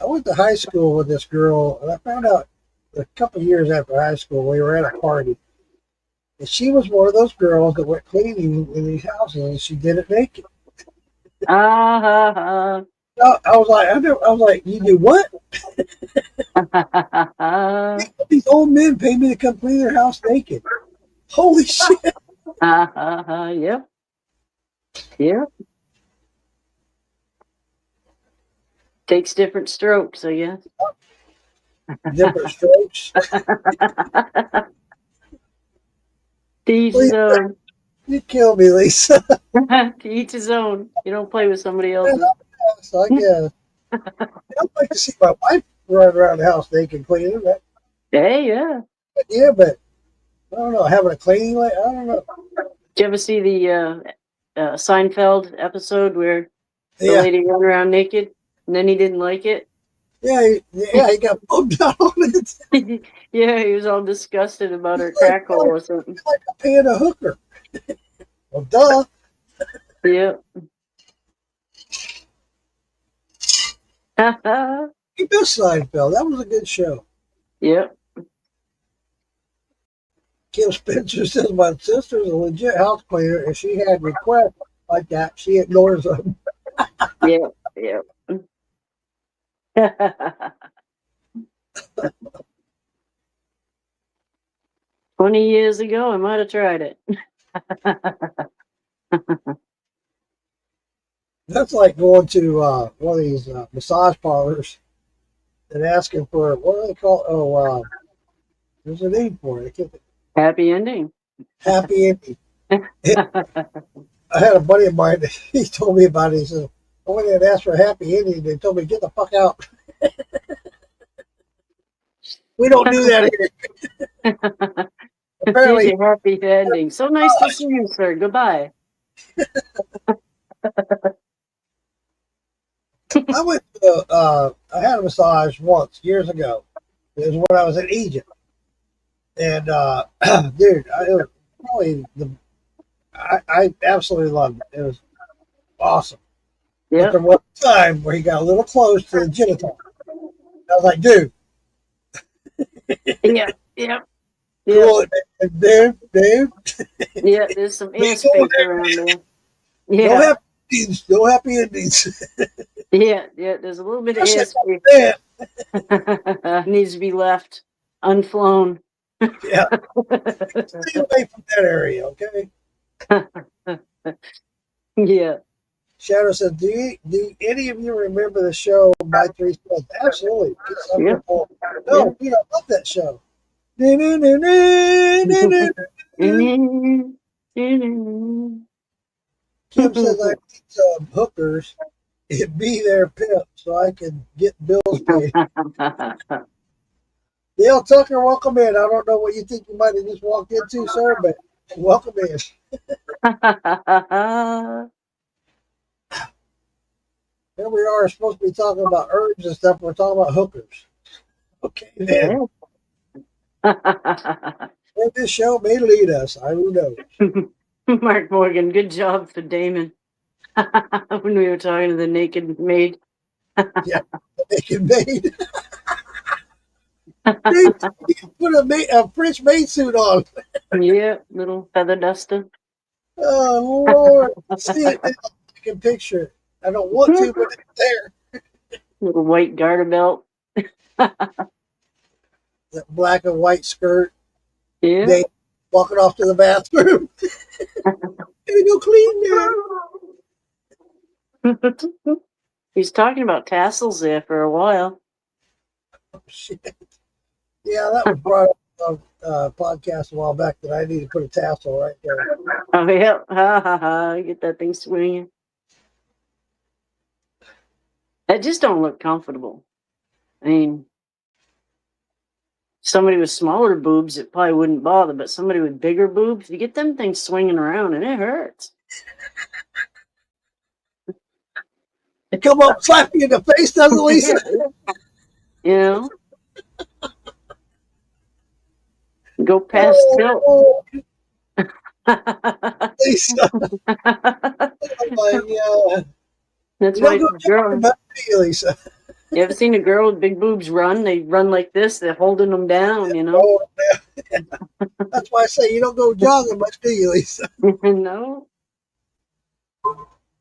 went to high school with this girl, and I found out a couple of years after high school, we were at a party. And she was one of those girls that went cleaning in these houses, and she did it naked. I was like, you do what? These old men pay me to come clean their house naked. Holy shit. Yep. Takes different strokes, I guess. Different strokes. To each his own. You kill me, Lisa. To each his own. You don't play with somebody else's. I guess. I'd like to see my wife run around the house naked cleaning. Hey, yeah. Yeah, but I don't know. Having a cleaning, I don't know. Did you ever see the Seinfeld episode where the lady ran around naked and then he didn't like it? Yeah, he got bummed out on it. Yeah, he was all disgusted about her crack hole or something. Like paying a hooker. Well, duh. Yeah. He does Seinfeld. That was a good show. Yep. Kim Spencer says my sister's a legit house cleaner, and she had requests like that. She ignores them. Yep. 20 years ago, I might have tried it. That's like going to one of these massage parlors and asking for, what do they call it? Oh, there's a name for it. Happy ending. Happy ending. I had a buddy of mine, he told me about it. He said, I went in and asked for a happy ending. They told me, get the fuck out. We don't do that here. Apparently, a happy ending. So nice to see you, sir. Goodbye. I had a massage once, years ago. It was when I was in Egypt. And, dude, it was probably I absolutely loved it. It was awesome. But Yep. there was a time where he got a little close to the genital. I was like, dude, Yeah. Yep. Yeah. cool it, man. Dude. Yeah. There's some Please ass go space there. around there. No Yeah. happy endings. No happy endings. Yeah. Yeah. There's a little bit of I said, ass space. man, Needs to be left unflown. yeah, stay away from that area, okay? Yeah. Shadow said, do any of you remember the show My Three Sons? Absolutely. It's on Yeah. your phone. Yeah. No, you don't love that show. Kim says I need some hookers and be their pimp so I can get bills paid. Dale Tucker, welcome in. I don't know what you think you might have just walked into, sir, but welcome in. Here we are supposed to be talking about herbs and stuff. We're talking about hookers. Okay, then. Where this show may lead us, I don't know. Mark Morgan, good job for Damon. When we were talking to the naked maid. Naked maid. Put a French maid suit on. Yeah, little feather duster. Oh, Lord. See it. I can picture it. I don't want to, but it's there. Little white garter belt. That black and white skirt. Yeah. They walking off to the bathroom. Gotta go clean now. He's talking about tassels there for a while. Oh, shit. Yeah, that was brought up on a podcast a while back that I need to put a tassel right there. Oh, yeah. Ha ha ha. Get that thing swinging. That just don't look comfortable. I mean, somebody with smaller boobs, it probably wouldn't bother, but somebody with bigger boobs, you get them things swinging around and it hurts. They come up, slap you in the face, doesn't it, Lisa? You know? Go past tilt. Oh, Lisa. Oh, my God. That's You why don't go girls. about me, Lisa. You ever seen a girl with big boobs run? They run like this. They're holding them down, you know? Oh, man. That's why I say you don't go jogging much, do you, Lisa? No.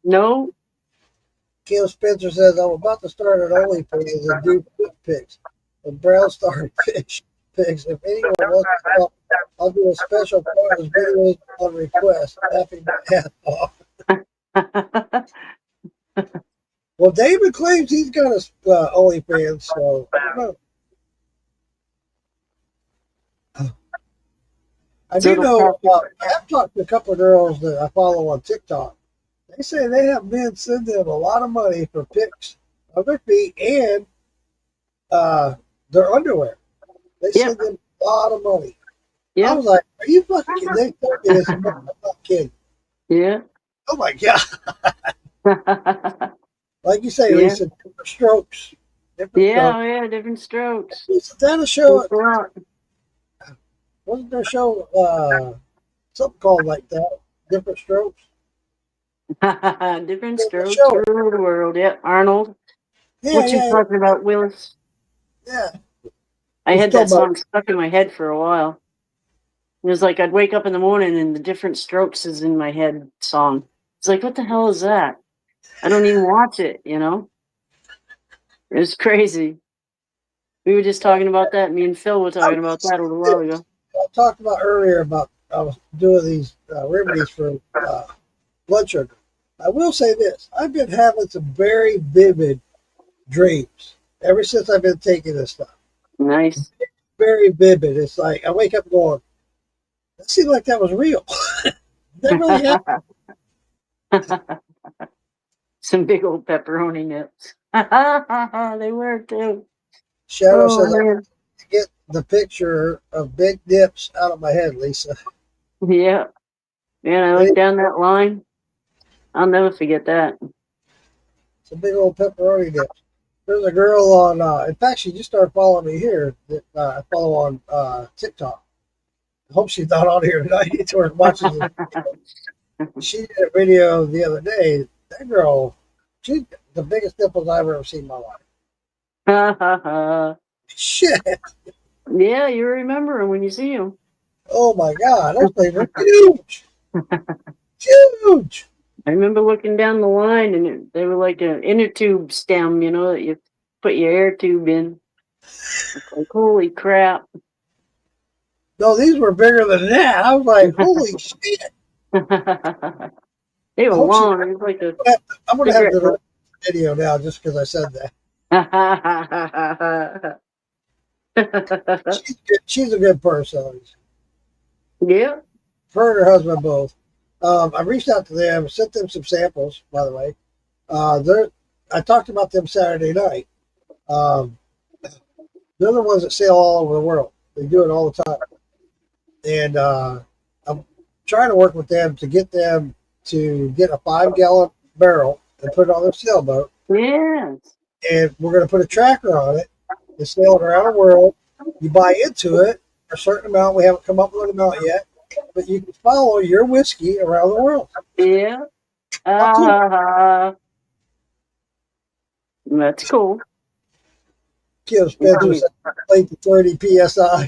No. Kim Spencer says, I'm about to start an OnlyFans and do foot pics and brown star fish pics. If anyone wants to help, I'll do a special part of videos on request. Laughing my ass off. Well, David claims he's got a OnlyFans, so I don't know. I do know, I've talked to a couple of girls that I follow on TikTok. They say they have men send them a lot of money for pics of their feet and their underwear. They send them a lot of money. I Yeah. was like, are you fucking kidding? They told me this. I'm not kidding. Yeah. Oh, my God. Like you say, Yeah. Lisa, different strokes. Different Yeah, strokes. yeah, different strokes. Isn't that a show? Thanks a lot. Wasn't there a show, something called like that? Different strokes? Different Yeah, strokes sure. around the world. Yeah, Arnold. Yeah, What you yeah, talking about, Willis? yeah. I He's had that talking about- song stuck in my head for a while. It was like I'd wake up in the morning and the different strokes is in my head song. It's like, what the hell is that? I don't even watch it, you know? It was crazy. We were just talking about that. Me and Phil were talking about that a little while ago. I talked about earlier about I was doing these remedies for blood sugar. I will say this. I've been having some very vivid dreams ever since I've been taking this stuff. Nice. Very vivid. It's like I wake up going, that seemed like that was real. That really happened. Some big old pepperoni nips. They were too. Shadow Oh, says I man. have to get the picture of big nips out of my head, Lisa. Yeah. Man, I looked down that line. I'll never forget that. It's a big old pepperoni nips. There's a girl on, in fact, she just started following me here that I follow on TikTok. I hope she's not on here tonight or watches it. She did a video the other day. That girl, she's the biggest nipples I've ever seen in my life. Shit. Yeah, you remember him when you see him. Oh my God. Those things are huge. Huge. I remember looking down the line and they were like an inner tube stem, you know, that you put your air tube in. It's like, holy crap. No, these were bigger than that. I was like, holy shit. They I were hope she, long. It was like a I'm going to have to cigarette delete the video now just because I said that. butt. She's a good person. Yeah. Her and her husband both. I reached out to them, sent them some samples, by the way. I talked about them Saturday night. They're the ones that sail all over the world. They do it all the time. And I'm trying to work with them to get them to get a 5-gallon barrel and put it on their sailboat. Yes. And we're going to put a tracker on it and sail it around the world. You buy into it for a certain amount. We haven't come up with an amount yet, but you can follow your whiskey around the world. Yeah. That's cool. Kim Spencer said plate to 30 psi.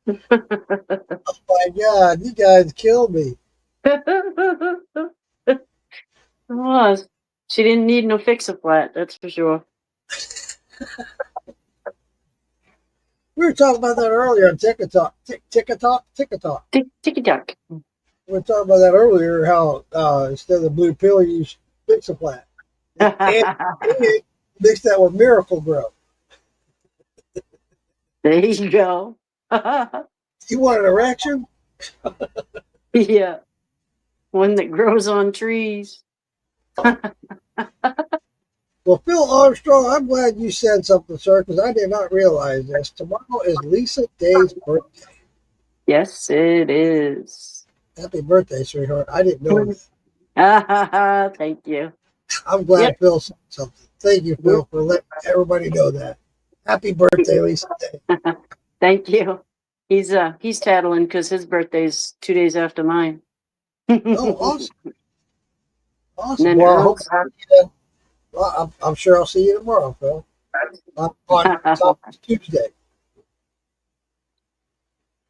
Oh my God, you guys killed me. It was. She didn't need no fix-a-flat, that's for sure. We were talking about that earlier on TikTok. TikTok. Ticky-tock. We were talking about that earlier, how instead of the blue pill, you use Fix-a-Flat. And mix that with Miracle Grow. There you go. You want an erection? Yeah. One that grows on trees. Well, Phil Armstrong, I'm glad you said something, sir, because I did not realize this. Tomorrow is Lisa Day's birthday. Yes, it is. Happy birthday, sweetheart. I didn't know that. Thank you. I'm glad Yep. Phil said something. Thank you, Phil, for letting everybody know that. Happy birthday, Lisa Day. Thank you. He's tattling because his birthday's 2 days after mine. Oh, awesome. And Awesome. then Well, I hope Earl's- I'm sure I'll see you tomorrow, Phil. On Tuesday.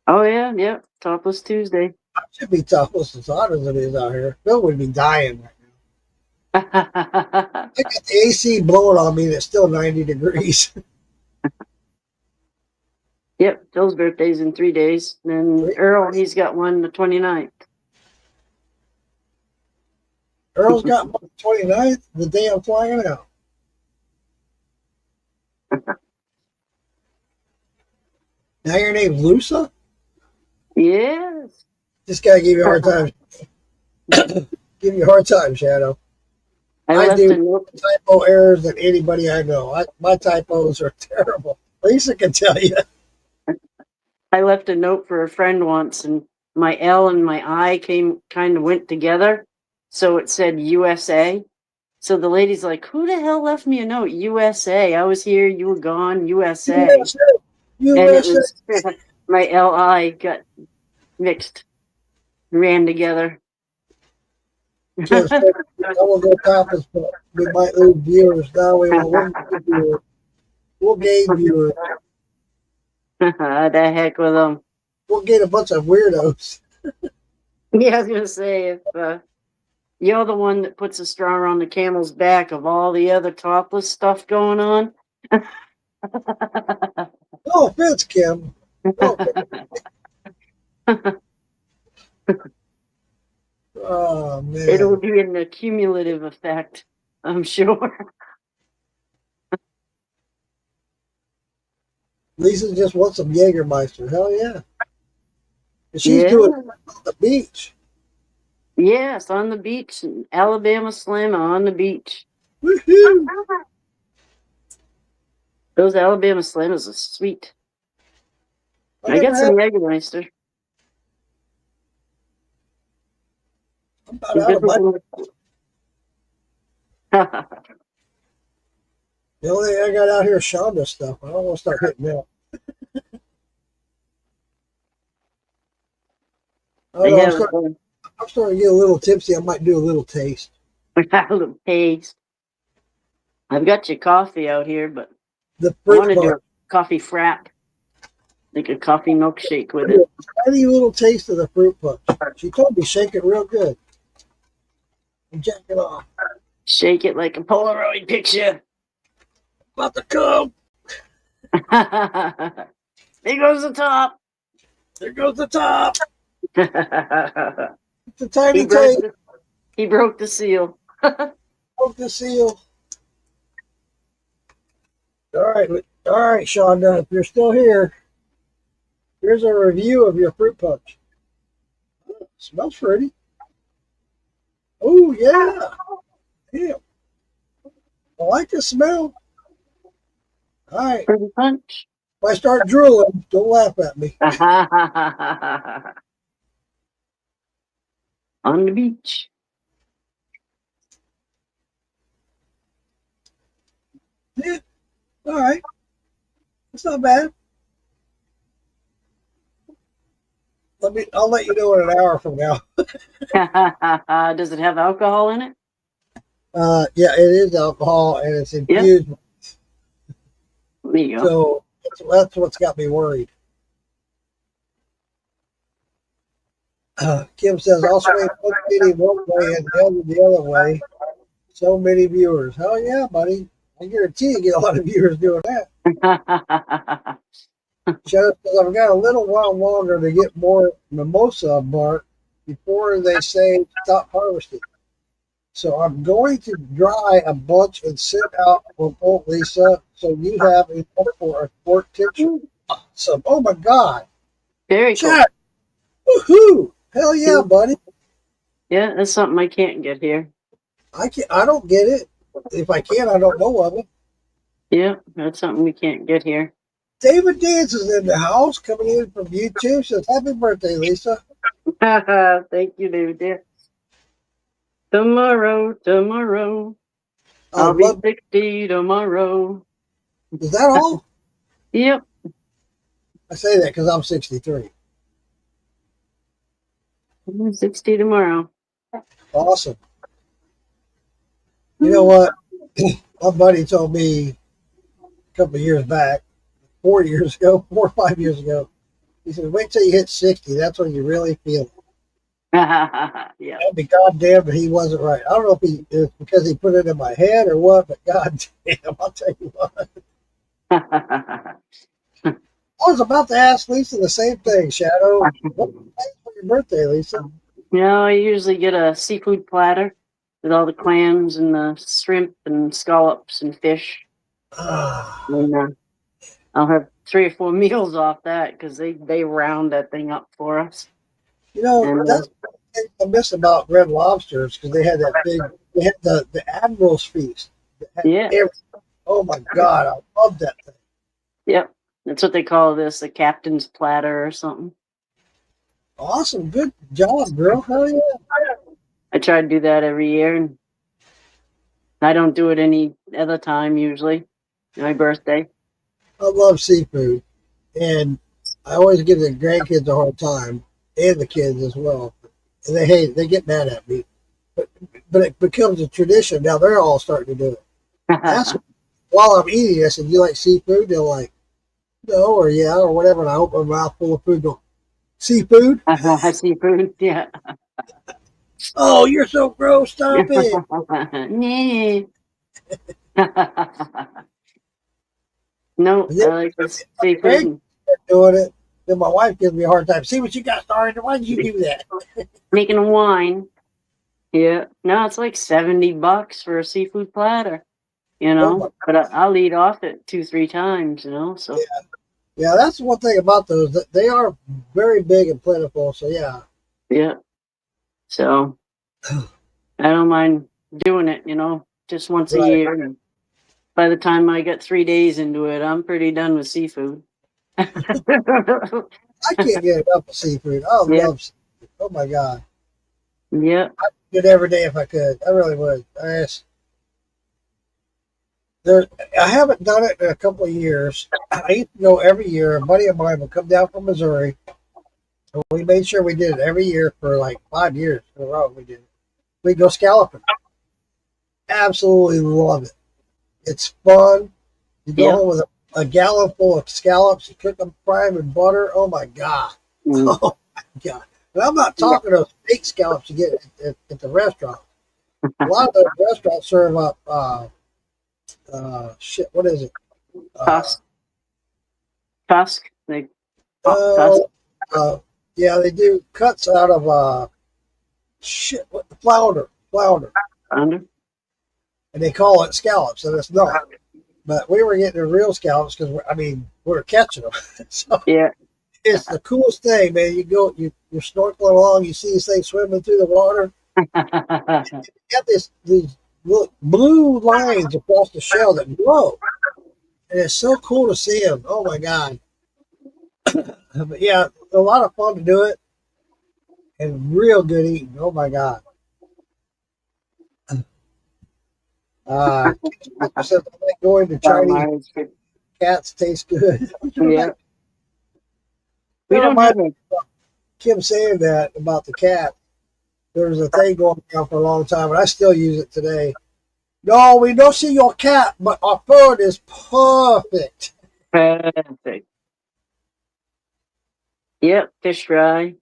Oh yeah, yep. Topless Tuesday. I should be topless as hot as it is out here. Phil would be dying right now. I got the AC blowing on me and it's still 90 degrees. Yep, Phil's birthday's in 3 days. And then Earl, he's got one the 29th. Earl's got one the 29th, the day I'm flying out. Now your name's Lusa? Yes. This guy gave you a hard time. Give you a hard time, Shadow. I I left do. a note. Typo errors than anybody I know. My typos are terrible. Lisa can tell you. I left a note for a friend once, and my L and my I kind of went together, so it said USA. So the lady's like, "Who the hell left me a note? USA. I was here, you were gone. USA." And it was my LI got mixed, ran together. Just, I will go topless, but we might lose viewers. Now we will viewers. We'll gain viewers. The heck with them. We'll get a bunch of weirdos. Yeah, I was gonna say if you're the one that puts a straw on the camel's back of all the other topless stuff going on. No offense, Kim. No offense. Oh man. It'll be an accumulative effect, I'm sure. Lisa just wants some Jägermeister. Hell yeah. And she's doing it on the beach. Yes, on the beach. Alabama Slim on the beach. Woohoo! Those Alabama Slims are sweet. I never got some had- Jägermeister. I'm about out of my, the only thing I got out here is Shonda stuff. I don't want to start hitting that. I I know have I'm starting to get a little tipsy. I might do a little taste. a little taste. I've got your coffee out here, but The I fruit want to do punch. a coffee frap, like a coffee milkshake with Do it. a tiny little taste of the fruit punch. She told me shake it real good and jack it off. Shake it like a Polaroid picture. About to come. There goes the top. There goes the top. he, It's a tiny broke taste. the, he broke the seal. Broke the seal. All right, Shonda. If you're still here, here's a review of your fruit punch. Smells pretty. Oh yeah. Yeah. I like the smell. All right. Pretty punch. If I start drooling, don't laugh at me. On the beach. Yeah. All right. It's not bad. I'll let you know in an hour from now. Does it have alcohol in it? Yeah, it is alcohol and it's Yeah. infused. There you go. So that's what's got me worried. Kim says, I'll swing one kitty one way and the other the other way. So many viewers. Hell yeah, buddy. I guarantee you get a lot of viewers doing that. Shadow says, I've got a little while longer to get more mimosa bark before they say stop harvesting. So I'm going to dry a bunch and sit out for both, Lisa, so you have enough for a quart tincture. Awesome. Oh my God. Very cool. Chat. Woohoo. Hell yeah, buddy. Yeah, that's something I can't get here. I don't get it. If I can, I don't know of it. Yeah, that's something we can't get here. David Dance is in the house coming in from YouTube. Says, happy birthday, Lisa. Thank you, David. Dear. Tomorrow, I'll be 60 tomorrow. Is that all? Yep. I say that because I'm 63. I'm 60 tomorrow. Awesome. You know what? My buddy told me a couple of years back, 4 or 5 years ago, he said, wait till you hit 60. That's when you really feel it. Yeah. I'd be goddamn if he wasn't right. I don't know if it's because he put it in my head or what, but goddamn, I'll tell you what. I was about to ask Lisa the same thing, Shadow. What's for your birthday, Lisa? I usually get a seafood platter with all the clams and the shrimp and scallops and fish. And I'll have 3 or 4 meals off that because they round that thing up for us. You know, And, that's the thing I miss about Red Lobsters because they had that they had the Admiral's Feast. Yeah. Oh my God, I love that thing. Yep. That's what they call this, the captain's platter or something. Awesome. Good job, girl. Hell yeah. I try to do that every year, and I don't do it any other time usually. My birthday. I love seafood, and I always give the grandkids a hard time, and the kids as well. And they get mad at me, but it becomes a tradition. Now they're all starting to do it. That's while I'm eating. I said, "You like seafood?" They're like, "No," or "Yeah," or whatever. And I open my mouth full of food. Go, seafood? Seafood, yeah. Oh, you're so gross. Stop it. No, I like this seafood. Doing it. Then my wife gives me a hard time. See what you got started. Why did you do that? Making a wine. Yeah. No, it's like $70 for a seafood platter. But I'll eat off it 2-3 times. So Yeah, that's one thing about those. That they are very big and plentiful. So yeah. yeah. So I don't mind doing it. Just once a year. And by the time I get 3 days into it, I'm pretty done with seafood. I can't get enough of seafood. I love seafood. Oh my God. Yeah. I'd do it every day if I could. I really would. I haven't done it in a couple of years. I used to go every year. A buddy of mine would come down from Missouri, And we made sure we did it every year for like 5 years in a row. We did it. We go scalloping. Absolutely love it. It's fun. You go Yeah. home with a gallon full of scallops. You cook them, fry them in butter. Oh my god! Mm. Oh my god! And I'm not talking those fake scallops you get at the restaurant. A lot of those restaurants serve up shit. What is it? Uh, Tusk. Tusk. Like pork tusk. oh, yeah, they do cuts out of shit. What flounder, Under. and they call it scallops, and it's not. But we were getting the real scallops because we were catching them. So Yeah. it's the coolest thing, man. You're snorkeling along, you see this thing swimming through the water. You got these little blue lines across the shell that glow, and it's so cool to see them. Oh my god! But yeah, a lot of fun to do it, and real good eating. Oh my god! Uh, said I like going to Chinese Calamari. cats. Taste good. Yeah. We That don't have reminds a. Kim saying that about the cat. There was a thing going around for a long time, and I still use it today. No, we don't see your cat, but our food is perfect. Perfect. Yep. Fish fry.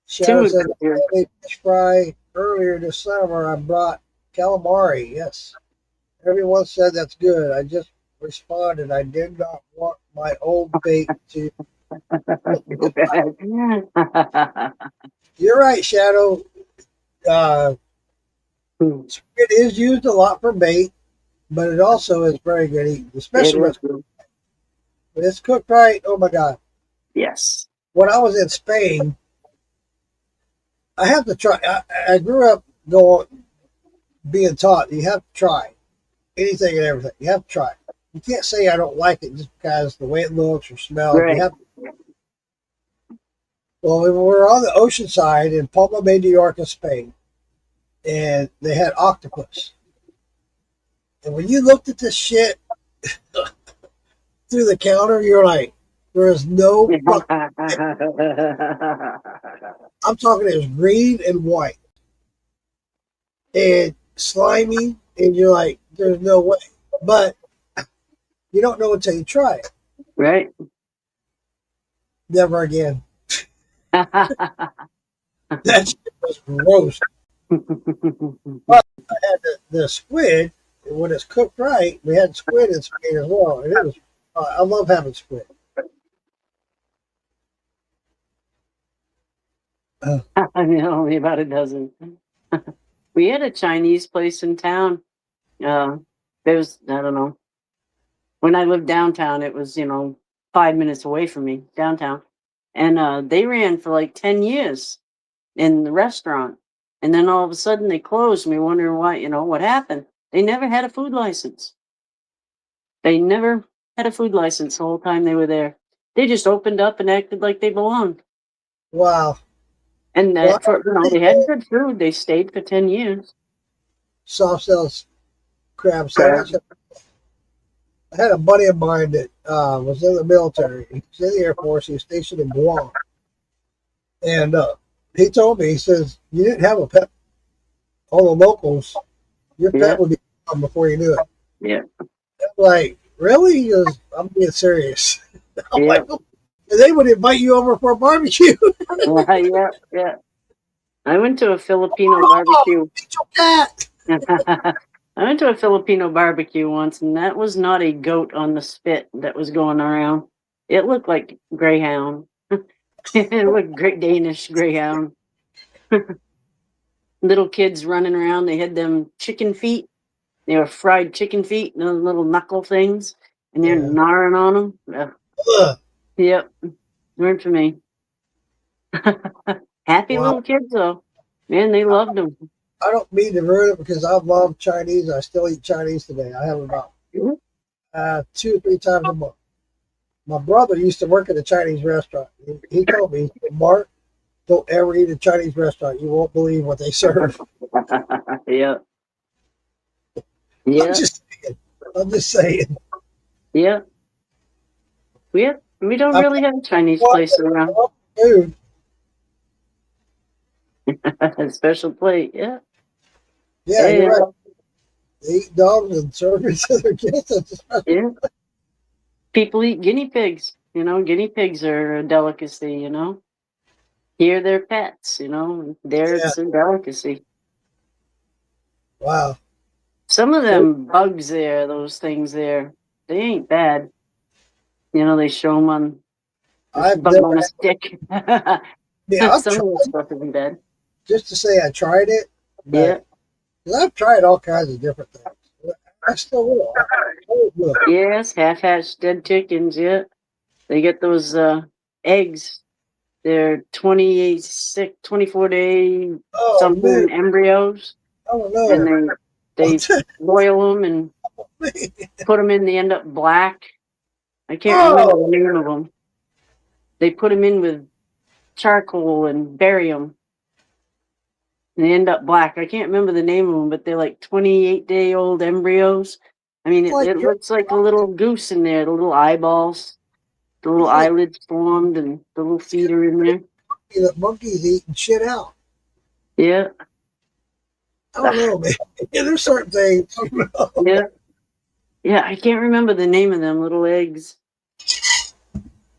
Shadow Two says, here. I made fish fry earlier this summer. I brought calamari. Yes. Everyone said that's good. I just responded. I did not want my old bait to. You're right, Shadow. Uh, Squid is used a lot for bait, but it also is very good eating, especially when it's cooked right. Oh my God. Yes. When I was in Spain, I have to try. I grew up being taught you have to try anything and everything. You have to try it. You can't say I don't like it just because the way it looks or smells. Right. Well, we were on the ocean side in Palma Bay, New York, in Spain, and they had octopus. And when you looked at this shit through the counter, you're like, there is no. I'm talking it was green and white and slimy, and you're like, there's no way. But you don't know until you try it. Right. Never again. That shit was gross. But I had the squid, and when it's cooked right, we had squid in Spain as well, and it was. I love having squid. Only about a dozen. We had a Chinese place in town. There was, I don't know. When I lived downtown, it was, 5 minutes away from me, downtown. And they ran for like 10 years in the restaurant. And then all of a sudden they closed. And we wondering why, what happened. They never had a food license. They never had a food license the whole time they were there. They just opened up and acted like they belonged. Wow. And Well, they had good food. They stayed for 10 years. soft shell crab sandwich. I had a buddy of mine that was in the military. He was in the Air Force. He was stationed in Guam. And he told me, he says, you didn't have a pet. All the locals, your pet would be gone before you knew it. Yeah. I'm like, really? He goes, I'm being serious. I'm Yeah. like, and they would invite you over for a barbecue. Yeah. I went to a Filipino barbecue. Eat your cat. I went to a Filipino barbecue once, and that was not a goat on the spit that was going around. It looked like greyhound. It looked great Danish greyhound. Little kids running around. They had them chicken feet. They were fried chicken feet, those little knuckle things, and they're Yeah. gnawing on them. Ugh. Yep, weren't for me. Happy Wow. little kids though. Man, they loved them. I don't mean to ruin it because I love Chinese. I still eat Chinese today. I have about 2 or 3 times a month. My brother used to work at a Chinese restaurant. He told me, Mark, don't ever eat at a Chinese restaurant. You won't believe what they serve. Yeah. I'm just saying. Yeah. We don't really have a Chinese place around. food. Special plate. Yeah. Yeah, Yeah. you're right. They eat dogs and serve it to their kids. That's a special- Yeah. People eat guinea pigs. Guinea pigs are a delicacy. Here they're pets. There Yeah. it's a delicacy. Wow. Some of them bugs there, those things there, they ain't bad. They show them on this I've bug never on a had, stick. yeah, I've Some tried of the stuff isn't bad. just to say I tried it, Yeah. but 'cause I've tried all kinds of different things. I still will. I always will. Yes, half-hatched dead chickens. Yeah, they get those eggs. They're 26, 24-day Oh man, something embryos, I don't and know. they boil them and put them in. They end up black. I can't remember the Oh, name of them. They put them in with charcoal and bury them. And they end up black. I can't remember the name of them, but they're like 28-day-old embryos. I mean, it's it, like it looks like a little goose in there, the little eyeballs, the little it's like eyelids formed, and the little feet are in there. the monkeys eating shit out. Yeah, I don't know, man. Yeah, there's certain things. I don't know. yeah, yeah. I can't remember the name of them little eggs.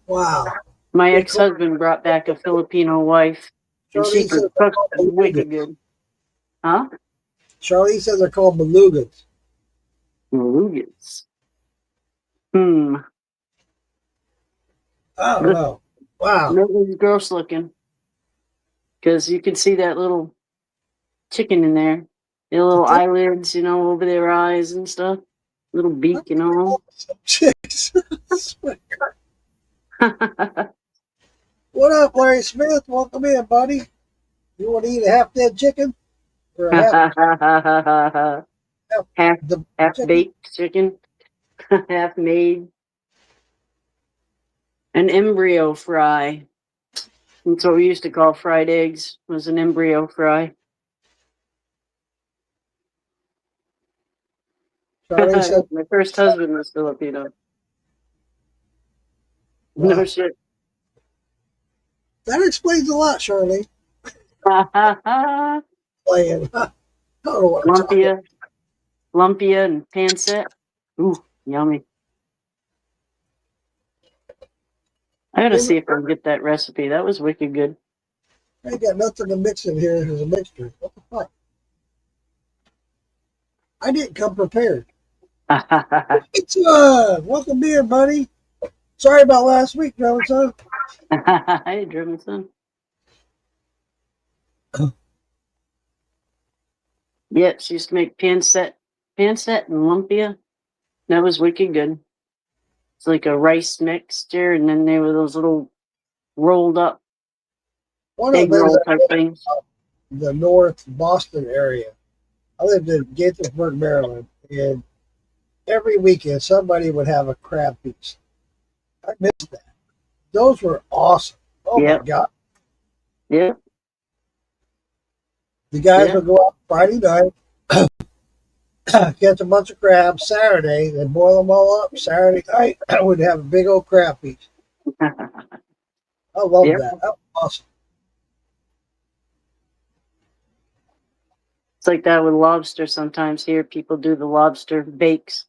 Wow. My They ex-husband brought back a Filipino wife, and she Charlie says could they're cook called wicked belugas. good. Huh? Charlie says they're called belugas. Belugas. Hmm. I don't know. Wow. That was gross looking, because you could see that little chicken in there. Their little eyelids, over their eyes and stuff. Little beak, Chicks. What up, Larry Smith? Welcome in, buddy. You want to eat a half dead chicken? Or a half the half chicken? baked chicken, half made. An embryo fry. That's what we used to call fried eggs. Was an embryo fry. Charlie said, My first husband was Filipino. wow. No shit. That explains a lot, Charlie. Playing. I don't know what I'm talking about. Lumpia and pancetta. Ooh, yummy. I gotta see if I can get that recipe. That was wicked good. I ain't got nothing to mix in here as a mixture. What the fuck? I didn't come prepared. It's welcome in, buddy. Sorry about last week, Johnson. Hey, German son. Yeah, she used to make pancetta and lumpia. That was wicked good. It's like a rice mixture, and then they were those little rolled up One of egg them roll is type things. the North Boston area. I lived in Gaithersburg, Maryland, and every weekend somebody would have a crab feast. I missed that. Those were awesome. Oh Yep. my God. Yeah. The guys Yeah. would go out Friday night, catch a bunch of crabs. Saturday, they'd boil them all up. Saturday night, I would have a big old crab feast. I love Yep. that. That was awesome. It's like that with lobster sometimes here. People do the lobster bakes.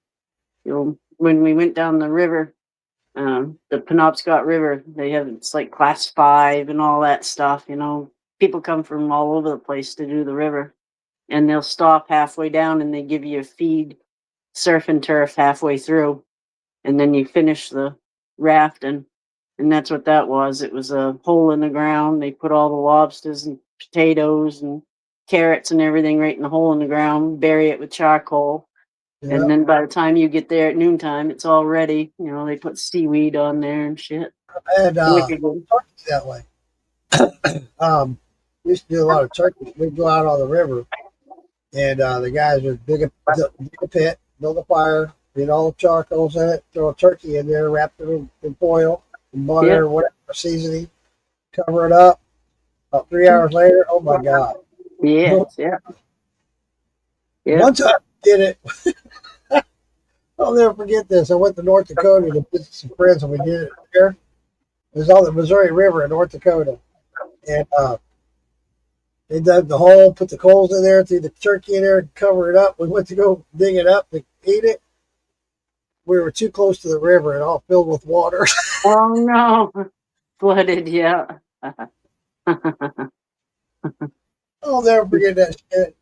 When we went down the river, the Penobscot River, it's like class 5 and all that stuff, People come from all over the place to do the river. And they'll stop halfway down and they give you a feed, surf and turf halfway through. And then you finish the rafting. And that's what that was. It was a hole in the ground. They put all the lobsters and potatoes and carrots and everything right in the hole in the ground, bury it with charcoal. Yeah. And then by the time you get there at noontime, it's all ready. They put seaweed on there and shit. I had Wicked good. turkeys that way. We used to do a lot of turkeys. We'd go out on the river, and the guys would dig a pit, build a fire, get all the charcoals in it, throw a turkey in there, wrap it in foil, and butter, Yeah. whatever seasoning, cover it up. About 3 hours later, oh my God. Yes, yeah. Yeah. One time I did it. I'll never forget this. I went to North Dakota to visit some friends, and we did it there. was on the Missouri River in North Dakota. And they dug the hole, put the coals in there, threw the turkey in there, cover it up. We went to go dig it up to eat it. We were too close to the river and all filled with water. Oh no, flooded. Yeah. I'll never forget that shit.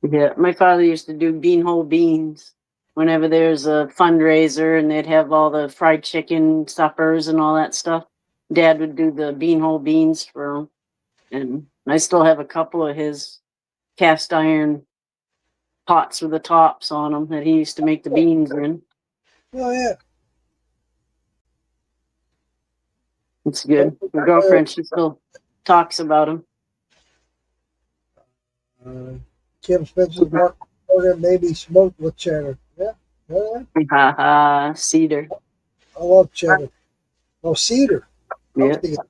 Yeah, my father used to do beanhole beans whenever there's a fundraiser and they'd have all the fried chicken suppers and all that stuff. Dad would do the beanhole beans for 'em. And I still have a couple of his cast iron pots with the tops on them that he used to make the beans in. Oh, yeah. It's good. My girlfriend, she still talks about him. Kim Spencer's Mark Porter, maybe smoked with cheddar. Yeah. Yeah. Cedar. I love cheddar. Oh, cedar. I was Yeah. thinking,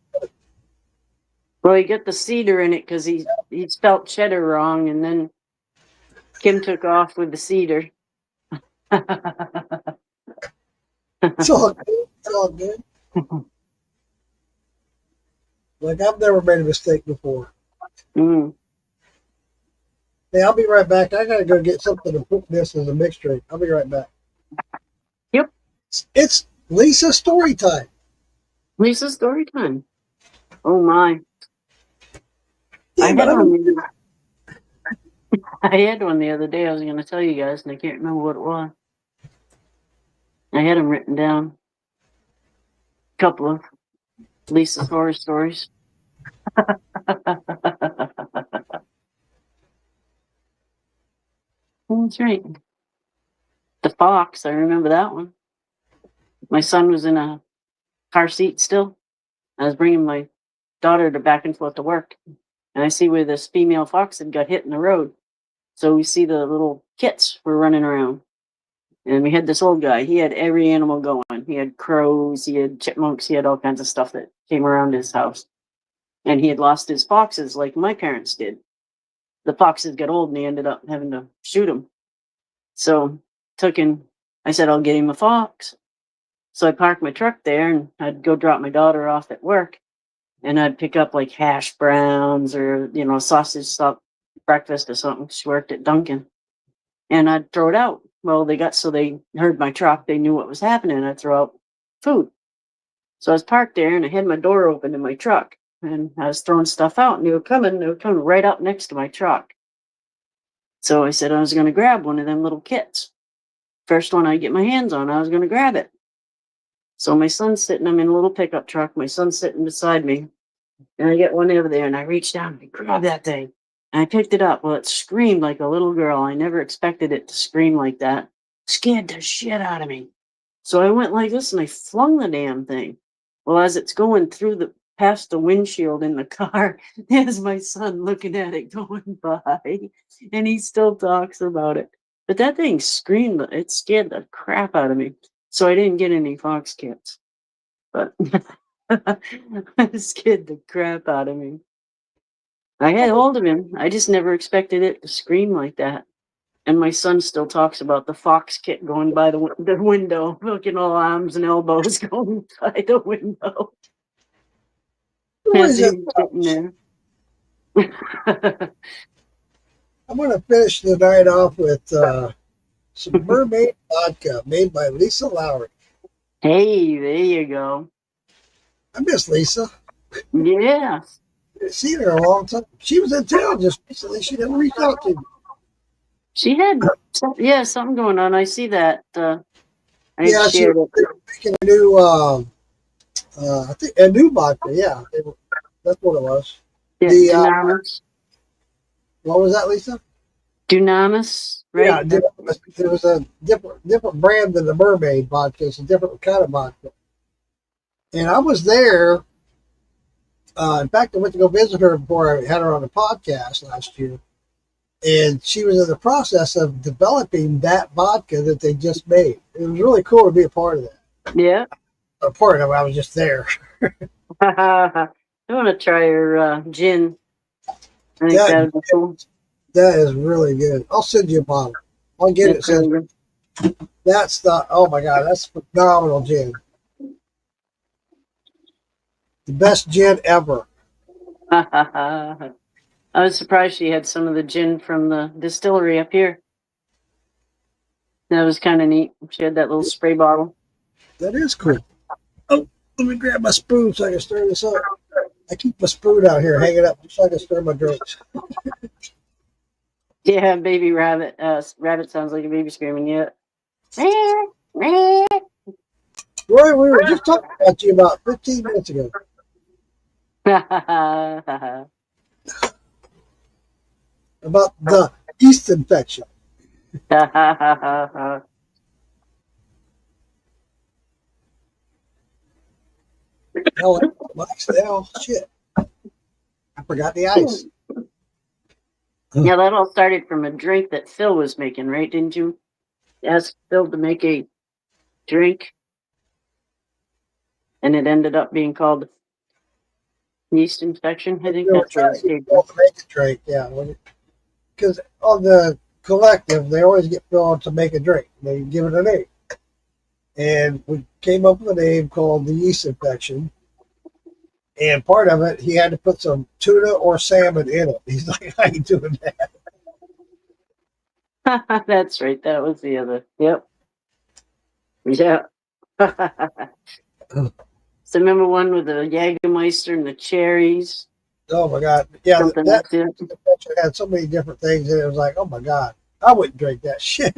Well, he got the cedar in it because he spelt cheddar wrong, and then Kim took off with the cedar. it's all good. It's all good. Like, I've never made a mistake before. Mm. Hey, I'll be right back. I gotta go get something to put this as a mixed drink. I'll be right back. Yep. It's Lisa's story time. Lisa's story time. Oh my! Yeah, I but had I'm- one. I had one the other day. I was going to tell you guys, and I can't remember what it was. I had them written down. A couple of Lisa's horror stories. That's right. The fox. I remember that one. My son was in a car seat still. I was bringing my daughter to back and forth to work, and I see where this female fox had got hit in the road. So we see the little kits were running around. And we had this old guy. He had every animal going. He had crows, he had chipmunks, he had all kinds of stuff that came around his house. And he had lost his foxes like my parents did. The foxes got old and he ended up having to shoot them. So I said, I'll get him a fox. So I parked my truck there and I'd go drop my daughter off at work. And I'd pick up like hash browns or, sausage stuff, breakfast or something. She worked at Dunkin'. And I'd throw it out. Well, they heard my truck. They knew what was happening. I'd throw out food. So I was parked there and I had my door open in my truck and I was throwing stuff out and they were coming right up next to my truck. So I said I was going to grab one of them little kits. First one I get my hands on, I was going to grab it. So I'm in a little pickup truck. My son's sitting beside me and I get one over there and I reach down and I grab that thing. And I picked it up. Well, it screamed like a little girl. I never expected it to scream like that. Scared the shit out of me. So I went like this and I flung the damn thing. Well, as it's going past the windshield in the car, there's my son looking at it going by. And he still talks about it. But that thing screamed. It scared the crap out of me. So I didn't get any fox kits. But it scared the crap out of me. I had hold of him. I just never expected it to scream like that. And my son still talks about the fox kit going by the window, looking all arms and elbows going by the window. What As is he it? was sitting there. I'm going to finish the night off with some mermaid vodka made by Lisa Lowry. Hey, there you go. I miss Lisa. Yeah. I've seen her a long time. She was in town just recently. She never reached out to me. She had something going on. I see that. I Yeah, she shared was it. making a new, I think a new vodka. Yeah, that's what it was. Yeah, the, Dunamis. What was that, Lisa? Dunamis, right? Yeah, there was a different brand than the mermaid vodka. It's a different kind of vodka. And I was there. In fact, I went to go visit her before I had her on the podcast last year. And she was in the process of developing that vodka that they just made. It was really cool to be a part of that. Yeah. A part of it, I was just there. I want to try her gin. I think Yeah. that would be cool. That is really good. I'll send you a bottle. I'll get it It's sent. really good. Oh my God, that's phenomenal gin. The best gin ever. I was surprised she had some of the gin from the distillery up here. That was kind of neat. She had that little spray bottle. That is cool. Oh, let me grab my spoon so I can stir this up. I keep my spoon out here hanging up so I can stir my drinks. Yeah, baby rabbit. Rabbit sounds like a baby screaming. Yeah. Roy, we were just talking about you about 15 minutes ago. About the yeast infection. Hell, Mike's now. Shit. I forgot the ice. Yeah, that all started from a drink that Phil was making, right? Didn't you ask Phil to make a drink? And it ended up being called yeast infection. I think that's what it's Make a drink, yeah. Because on the collective, they always get Phil to make a drink. They give it a name. And we came up with a name called the yeast infection. And part of it, he had to put some tuna or salmon in it. He's like, I ain't doing that. That's right. That was the other. Yep. Yeah. So remember one with the Jägermeister and the cherries? Oh my God. Yeah, Something that like that. infection had so many different things. And it was like, oh my God, I wouldn't drink that shit.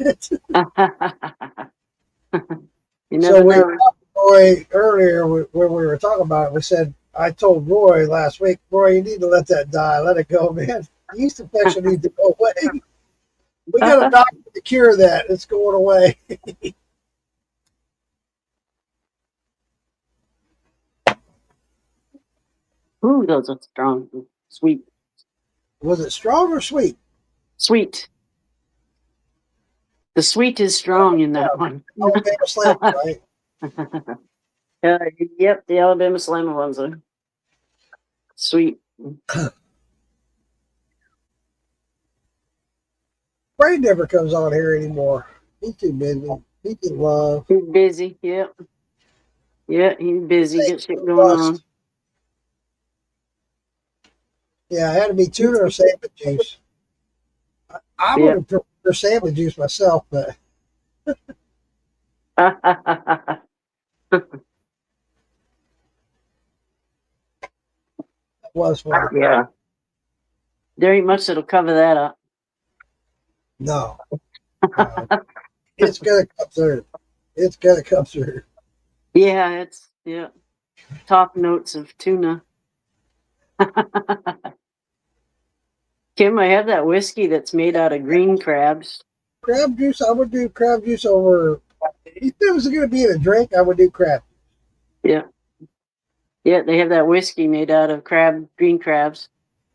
You never So we know. talked to Roy earlier when we were talking about it. We said, I told Roy last week, Roy, you need to let that die. Let it go, man. Yeast infection needs to go away. We got a doctor to cure that. It's going away. Ooh, those are strong. Sweet. Was it strong or sweet? Sweet. The sweet is strong in that one. Alabama Slam, right? Yep, the Alabama Slammer ones are sweet. Ray never comes on here anymore. He's too busy. He's in love. He's busy. Yep. Yeah, he's busy. Got shit going on. Yeah, it had to be tuna or salmon juice. I would have preferred salmon juice myself, but that was fun. Yeah. There ain't much that'll cover that up. No. It's going to come through. It's going to come through. Yeah, top notes of tuna. Kim, I have that whiskey that's made out of green crabs. Crab juice, I would do crab juice over. If it was going to be in a drink, I would do crab. Yeah. Yeah, they have that whiskey made out of green crabs.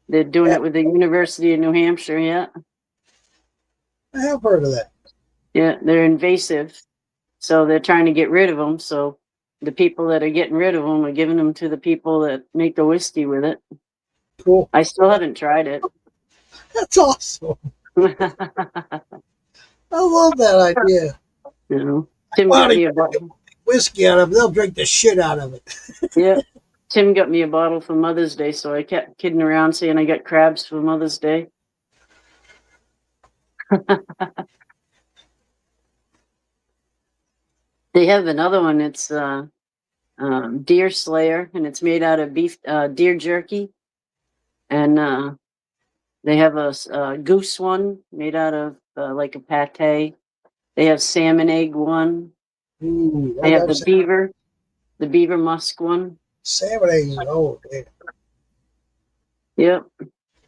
They're doing it with the University of New Hampshire, yeah. I have heard of that. Yeah, they're invasive. So they're trying to get rid of them. So the people that are getting rid of them are giving them to the people that make the whiskey with it. Cool. I still haven't tried it. That's awesome. I love that idea. You know, Tim got me a bottle. Whiskey out of it, they'll drink the shit out of it. Yeah. Tim got me a bottle for Mother's Day, so I kept kidding around saying I got crabs for Mother's Day. They have another one. It's Deer Slayer, and it's made out of deer jerky. And they have a goose one made out of like a pate. They have salmon egg one. Ooh, They have the beaver musk one. Salmon eggs. Oh, man. Yep.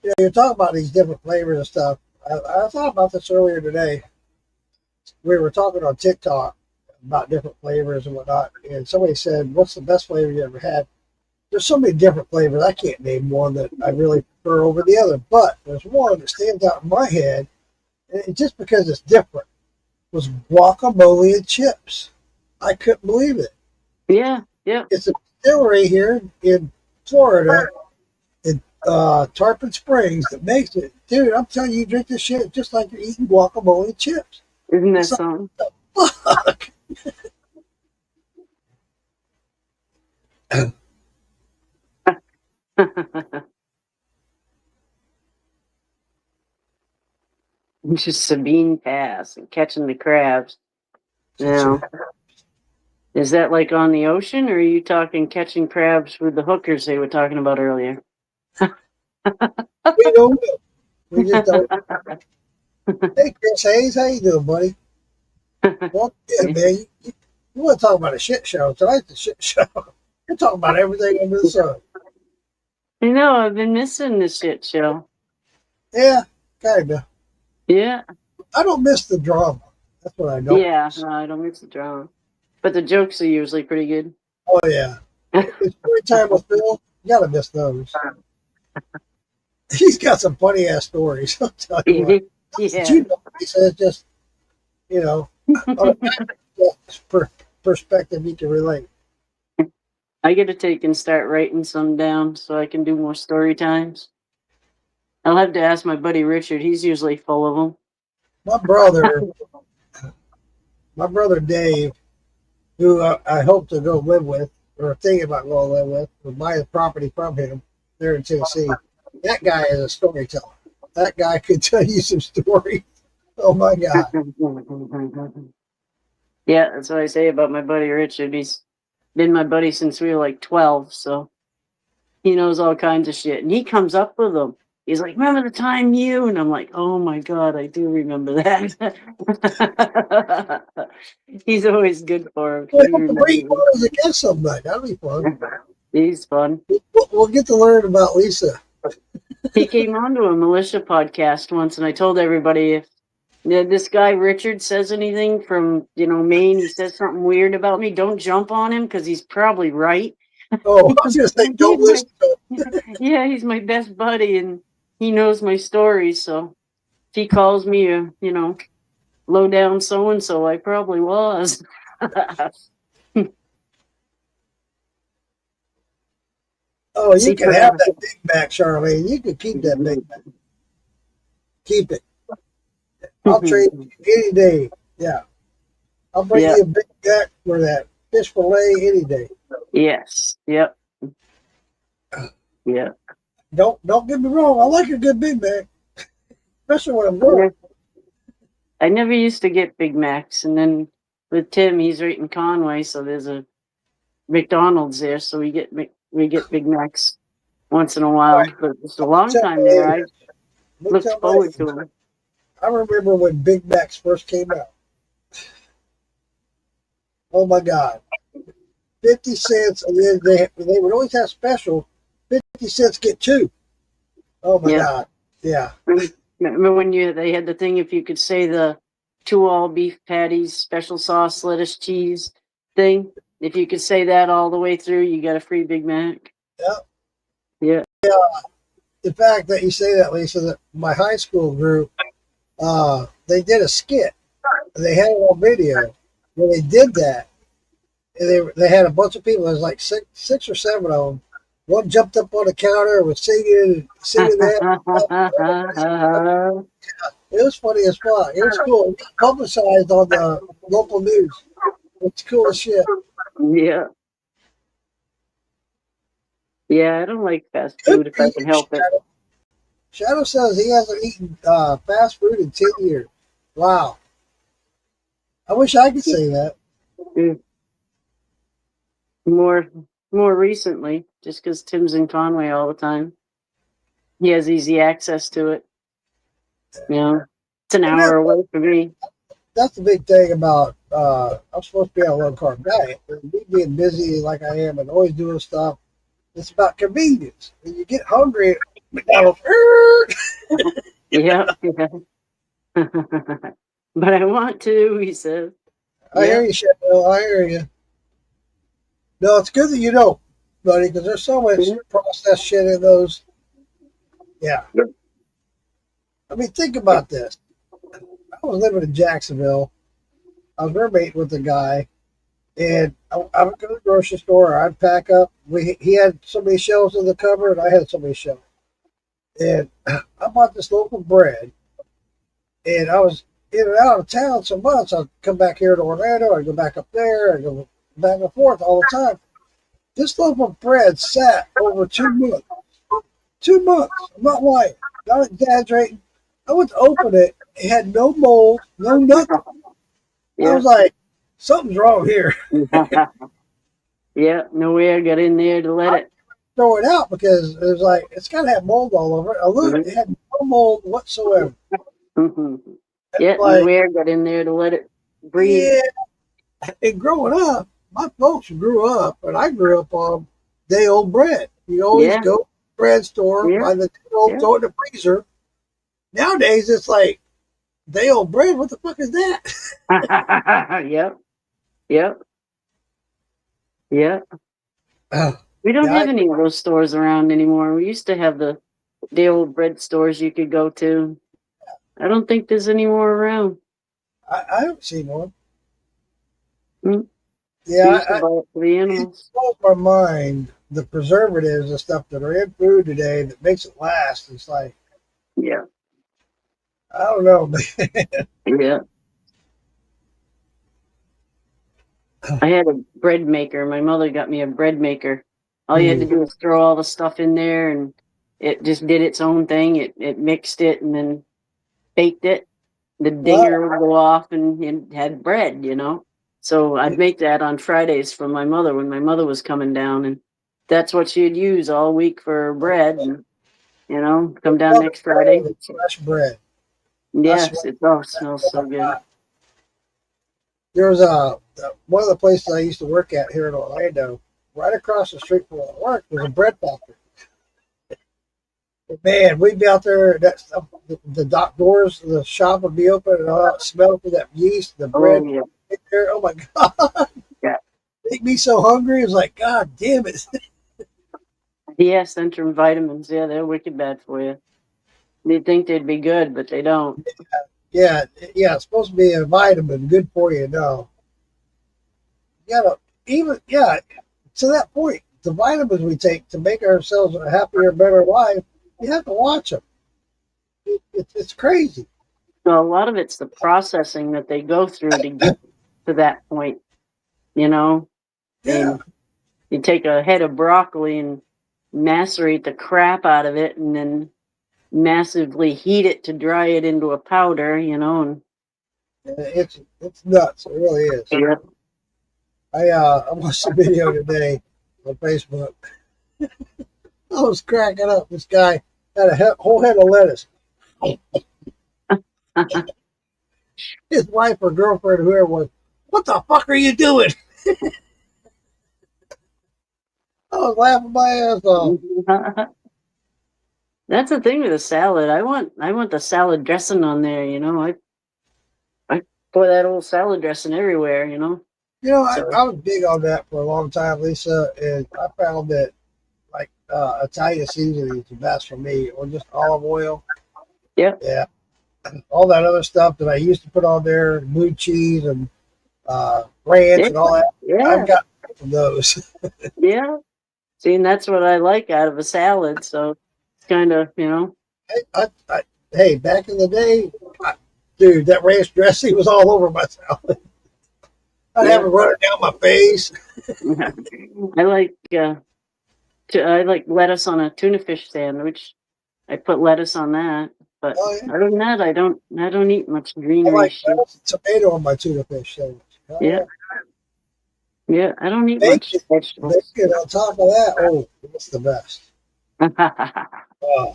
Yeah, you're talking about these different flavors and stuff. I thought about this earlier today. We were talking on TikTok about different flavors and whatnot, and somebody said, "What's the best flavor you ever had?" There's so many different flavors. I can't name one that I really prefer over the other, but there's one that stands out in my head, and just because it's different, was guacamole and chips. I couldn't believe it. Yeah. Yep. It's a distillery here in Florida, in Tarpon Springs, that makes it. Dude, I'm telling you, you drink this shit just like you're eating guacamole and chips. Isn't that something? Fuck. Just Sabine Pass and catching the crabs. Now, is that like on the ocean, or are you talking catching crabs with the hookers they were talking about earlier? We don't know. We just don't. Hey, Chris Hayes, how you doing, buddy? Well, yeah, man. You want to talk about a shit show? Tonight's a shit show. You're talking about everything under the sun. I know, I've been missing the shit show. Yeah, kinda. Yeah. I don't miss the drama. That's what I don't. Yeah, no, I don't miss the drama. But the jokes are usually pretty good. Oh yeah. It's story time with Phil. You gotta miss those. He's got some funny ass stories. I'll tell you what. Yeah. You know, it's just, you know, on a perspective you can relate. I get to take and start writing some down so I can do more story times. I'll have to ask my buddy Richard. He's usually full of them. My brother Dave, who I hope to go live with, or thinking about going to live with, or buy the property from him there in Tennessee. That guy is a storyteller. That guy could tell you some stories. Oh my God. Yeah, that's what I say about my buddy Richard. He's been my buddy since we were like 12, so he knows all kinds of shit. And he comes up with them. He's like, remember the time you? And I'm like, oh my God, I do remember that. He's always good for him. Well, to bring photos against somebody. That'll be fun. He's fun. We'll get to learn about Lisa. He came onto a militia podcast once, and I told everybody if this guy Richard says anything from Maine, he says something weird about me, don't jump on him because he's probably right. Oh, I was gonna say don't listen to him. Yeah, he's my best buddy, and he knows my stories. So if he calls me a low down so and so, I probably was. Oh, you can have that Big Mac, Charlene. You can keep that Big Mac. Keep it. I'll trade you any day. Yeah. I'll bring you a Big Mac for that fish fillet any day. Yes. Yep. Yeah. Don't get me wrong. I like a good Big Mac. Especially when I'm drunk. I never used to get Big Macs, and then with Tim, he's right in Conway, so there's a McDonald's there, so we get Big Macs once in a while. Right. But it's a long time there. I look forward to them. I remember when Big Macs first came out. Oh my God. 50 cents, and then they would always have special 50 cents get two. Oh my God. Yeah. Remember when they had the thing, if you could say the 2 all beef patties, special sauce, lettuce, cheese thing, if you could say that all the way through, you got a free Big Mac. Yeah. The fact that you say that, Lisa, that my high school group, they did a skit. They had it on video when they did that. And they had a bunch of people. There was like six or seven of them. One jumped up on the counter and was singing that. It was funny as fuck. It was cool. It was publicized on the local news. It's cool as shit. Yeah. Yeah, I don't like fast food if I can help it. Shadow says he hasn't eaten fast food in 10 years. Wow. I wish I could say that. More recently, just because Tim's in Conway all the time. He has easy access to it. It's an hour away from me. That's the big thing about I'm supposed to be on a low carb diet. Me being busy like I am and always doing stuff, it's about convenience. When you get hungry at McDonald's, Yeah. But I want to, he says. I hear you, Shadow. I hear you. No, it's good that you don't, buddy, because there's so much processed shit in those. Yeah. I mean, think about this. I was living in Jacksonville. I was roommating with a guy, and I would go to the grocery store. I'd pack up. He had so many shelves in the cupboard, and I had so many shelves. And I bought this local bread, and I was in and out of town so much. I'd come back here to Orlando. I'd go back up there. I'd go back and forth all the time. This loaf of bread sat over 2 months. 2 months. I'm not lying. Not exaggerating. I went to open it. It had no mold, no nothing. I Yeah. was like, something's wrong here. Yeah, no air got in there to let it. Throw it out because it was like, it's got to have mold all over it. I looked, it had no mold whatsoever. Mhm. Yeah, no Like, air got in there to let it breathe. yeah. And growing up, my folks grew up, and I grew up on day old bread. You always Yeah, go to the bread store, yeah, buy the day old, yeah. throw it in the freezer. Nowadays, it's like, day old bread? What the fuck is that? Yep, yep, yep. We don't Yeah, have any of those stores around anymore. We used to have the old bread stores you could go to. I don't think there's any more around. I haven't seen one. Mm. We Yeah, used to buy it for the it animals. blows my mind the preservatives and stuff that are in food today that makes it last. It's like, Yeah, I don't know, yeah. I had a bread maker. My mother got me a bread maker. All you had to do was throw all the stuff in there and it just did its own thing. It mixed it and then baked it. The Wow. dinger would go off and it had bread, you know. So I'd make that on Fridays for my mother when my mother was coming down, and that's what she'd use all week for bread. And you know, come down next Friday. Fresh bread. I swear. Yes, it all smells so good. There was one of the places I used to work at here in Orlando. Right across the street from where I worked was a bread factory. Man, we'd be out there. That stuff, the dock doors, the shop would be open, and all that smell for that yeast, the bread. Oh yeah, Right there. Oh my god, yeah. make me so hungry. It was like, God damn it. Yeah, Centrum vitamins. Yeah, they're wicked bad for you. You'd think they'd be good, but they don't. Yeah, yeah. It's supposed to be a vitamin, good for you. No, you gotta even to that point. The vitamins we take to make ourselves a happier, better life, you have to watch them. It's crazy. So a lot of it's the processing that they go through to get to that point. You know, Yeah, and you take a head of broccoli and macerate the crap out of it, and then massively heat it to dry it into a powder. You know, and it's nuts. It really is. yeah. I watched a video today on Facebook. I was cracking up. This guy had a whole head of lettuce. His wife or girlfriend, whoever it was, what the fuck are you doing? I was laughing my ass off. That's the thing with a salad. I want the salad dressing on there. You know, I pour that old salad dressing everywhere. You know, You know, so I was big on that for a long time, Lisa, and I found that like Italian seasoning is the best for me, or just olive oil. yeah, Yeah, all that other stuff that I used to put on there, blue cheese and ranch yeah, and all that. yeah, I've got from those. yeah. See, and that's what I like out of a salad. So it's kind of, you know. Hey, back in the day, dude, that ranch dressing was all over my salad. I'd have it running down my face. I like I like lettuce on a tuna fish sandwich. I put lettuce on that, but Oh yeah, other than that, I don't eat much I greenery like shit. tomato on my tuna fish sandwich. Yeah, yeah, I don't eat much Bacon, vegetables. bacon on top of that. Oh, it's the best. Uh,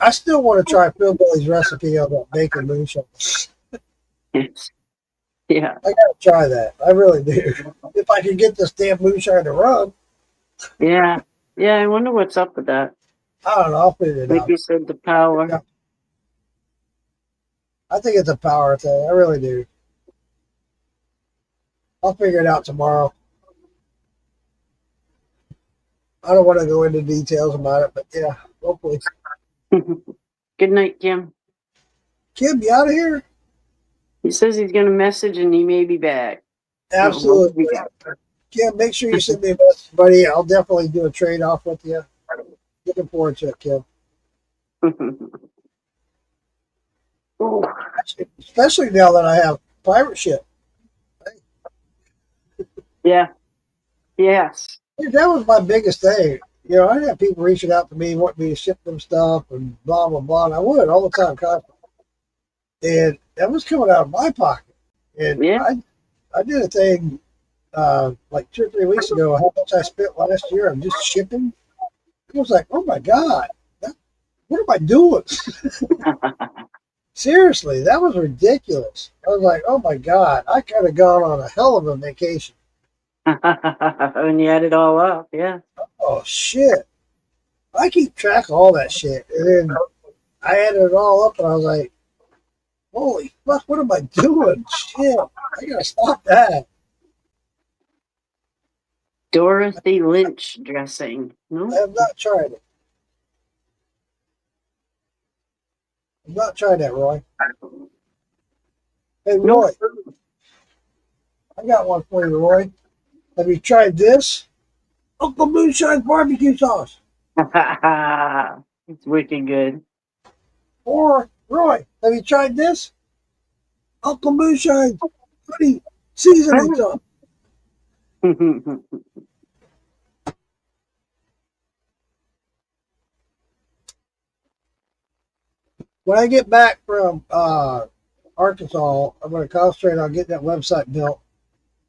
I still want to try Phil Billy's recipe on that bacon moonshine. Yeah, I gotta try that. I really do. If I can get this damn moonshine to run, yeah, yeah. I wonder what's up with that. I don't know. I'll figure it Like out. you said, the power. I think it's a power thing. I really do. I'll figure it out tomorrow. I don't want to go into details about it, but yeah, hopefully. Good night, Kim. Kim, you out of here? He says he's gonna message and he may be back. Absolutely. Kim, make sure you send me a message, buddy. I'll definitely do a trade off with you. Looking forward to it, Kim. Oh, Especially now that I have pirate ship. yeah. Yes. Dude, that was my biggest thing. You know, I had people reaching out to me, wanting me to ship them stuff and blah, blah, blah. And I would all the time, constantly. And that was coming out of my pocket. And Yeah. I did a thing like 2 or 3 weeks ago, how much I spent last year on just shipping. I was like, oh my God, what am I doing? Seriously, that was ridiculous. I was like, oh my God, I could have gone on a hell of a vacation. When you add it all up, yeah. Oh shit. I keep track of all that shit. And then I added it all up and I was like, holy fuck, what am I doing? Shit, I gotta stop that. Dorothy Lynch dressing. I No? have not tried it. I've not tried that, Roy. Hey, No. Roy, I got one for you, Roy. Have you tried this? Uncle Moonshine's barbecue sauce. It's wicked good. Or, Roy, have you tried this? Uncle Moonshine's honey seasoning sauce. When I get back from Arkansas, I'm going to concentrate on getting that website built.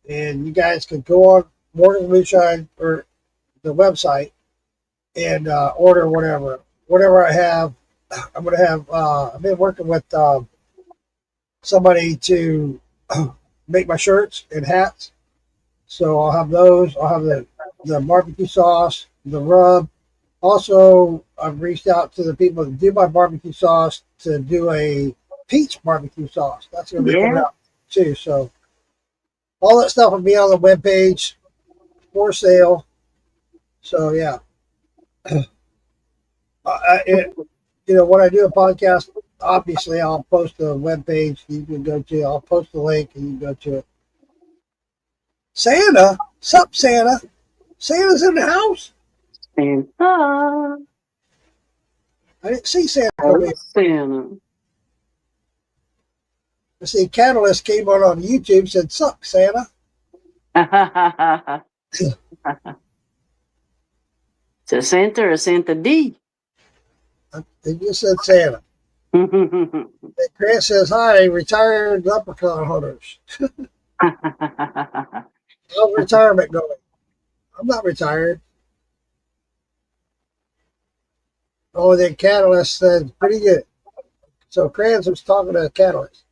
And you guys can go on Morgan's Moonshine or the website and order whatever I have. I'm going to have. I've been working with somebody to make my shirts and hats, so I'll have those. I'll have the barbecue sauce, the rub. Also, I've reached out to the people that do my barbecue sauce to do a peach barbecue sauce. That's going to be coming Yeah. out too. So all that stuff will be on the webpage for sale. So yeah, when I do a podcast, obviously I'll post a webpage you can go to. I'll post the link and you can go to it. Santa, sup Santa? Santa's in the house. Santa. I didn't see Santa come in. Santa. I see Catalyst came on YouTube, said, sup, Santa. So Santa or Santa D? They just said Santa. And Grant says, hi, retired leprechaun hunters. How's retirement going? I'm not retired. Oh, then Catalyst said, pretty good. So Kranz was talking to Catalyst.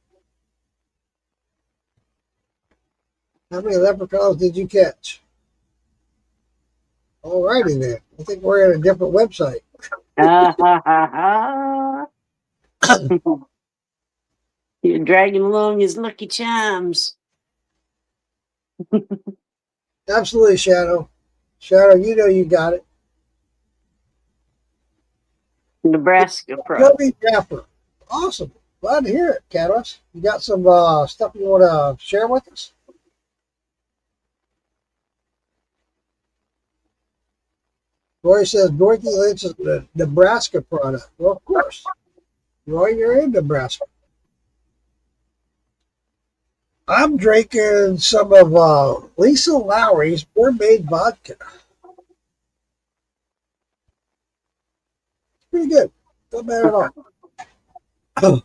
How many leprechauns did you catch? All righty then. I think we're at a different website. You're dragging along his Lucky Charms. Absolutely, Shadow. Shadow, you know you got it. Nebraska Pro. Gummy Wrapper. Awesome. Glad to hear it, Catalyst. You got some stuff you want to share with us? Roy says Dorothy Lynch is the Nebraska product. Well, of course. Roy, you're in Nebraska. I'm drinking some of Lisa Lowry's Mermaid vodka. It's pretty good. Not bad at all.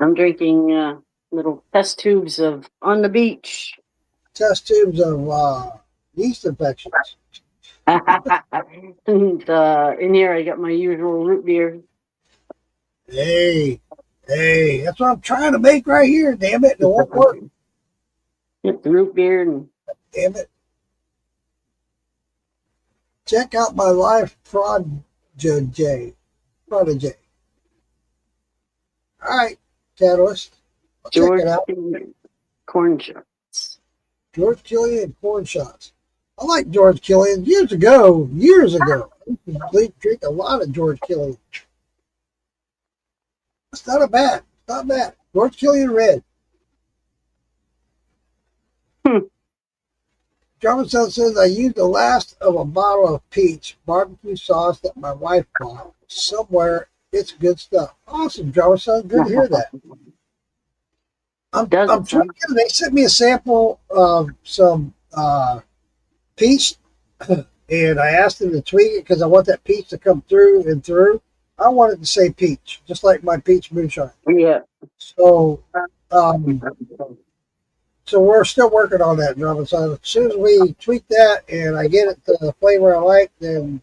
I'm drinking little test tubes of On the Beach. Test tubes of yeast infections. And in here I got my usual root beer. Hey, that's what I'm trying to make right here. Damn it, it won't work. Get the root beer and Damn it. Check out my live prodigy. All right, Catalyst. I'll George check it out. corn shots. George Killian corn shots. I like George Killian years ago. I used to drink a lot of George Killian. It's not bad. Not bad. George Killian Red. Robinson says, I used the last of a bottle of peach barbecue sauce that my wife bought somewhere. It's good stuff. Awesome, Robinson. Good to hear that. I'm trying. They sent me a sample of some peach And I asked him to tweak it because I want that peach to come through and through. I want it to say peach, just like my peach moonshine. Yeah. So, so we're still working on that, Robin. So as soon as we tweak that and I get it to the flavor I like, then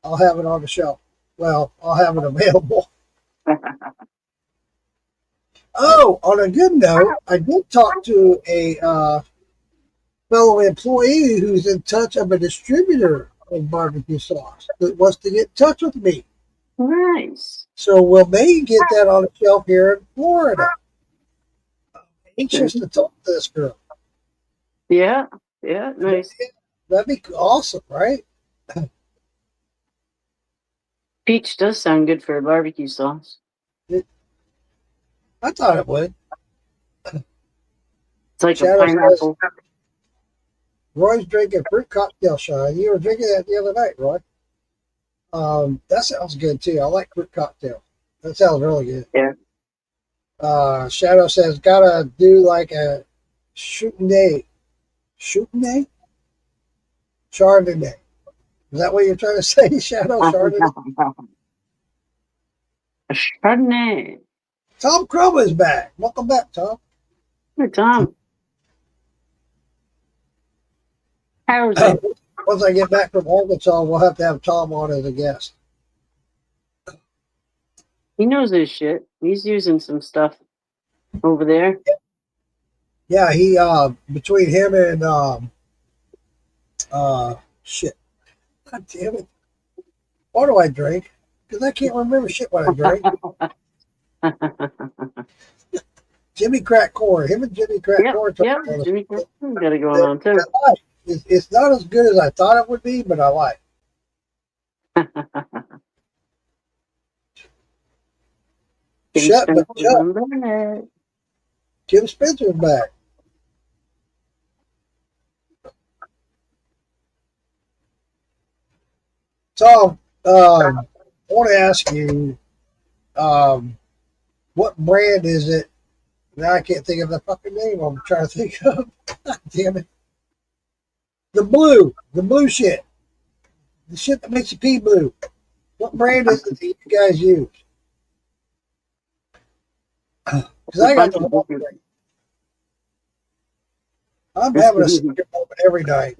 I'll have it on the shelf. Well, I'll have it available. Oh, on a good note, I did talk to a fellow employee who's in touch of a distributor of barbecue sauce that wants to get in touch with me. Nice. So we'll maybe get that on the shelf here in Florida. I'm anxious to talk to this girl. Yeah. Yeah. Nice. That'd be awesome, right? Peach does sound good for a barbecue sauce. I thought it would. It's like Shadow a pineapple. Roy's drinking fruit cocktail shine. You were drinking that the other night, Roy. That sounds good too. I like fruit cocktail. That sounds really good. Yeah. Shadow says gotta do like a Chardonnay. Chardonnay? Chardonnay. Is that what you're trying to say, Shadow? Chardonnay? A Chardonnay. Tom Crumb is back. Welcome back, Tom. Hey, Tom. How's it? Once I get back from Arkansas, we'll have to have Tom on as a guest. He knows his shit. He's using some stuff over there. Yeah, he between him and shit. God damn it. Why do I drink? Because I can't remember shit when I drink. Jimmy Crack Corn. Him and Jimmy Crack Corn. Yeah, Jimmy Crack Corn got it going on too. It's not as good as I thought it would be, but I like it. Shut the shut. Jim Spencer's back. Tom, I want to ask you, what brand is it? Now I can't think of the fucking name I'm trying to think of. God damn it. The blue shit. The shit that makes you pee blue. What brand is it that you guys use? Because I got the wrong thing. I'm having a senior moment every night.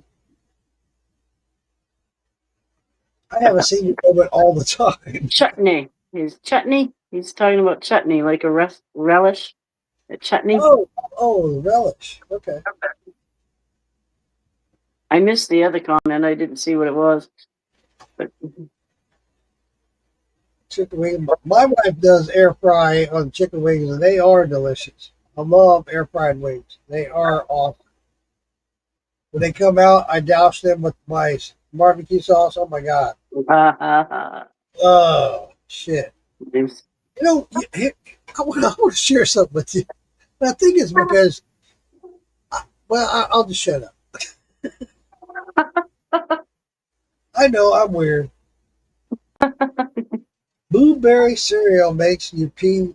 I have a senior moment all the time. Chutney. He's talking about chutney, like a relish. A chutney. Oh, relish. Okay. I missed the other comment. I didn't see what it was. But chicken wing. My wife does air fry on chicken wings, and they are delicious. I love air fried wings. They are awesome. When they come out, I douse them with my barbecue sauce. Oh my god. Oh shit. You know, I want to share something with you. And I think it's because, I'll just shut up. I know I'm weird. Blueberry cereal makes you pee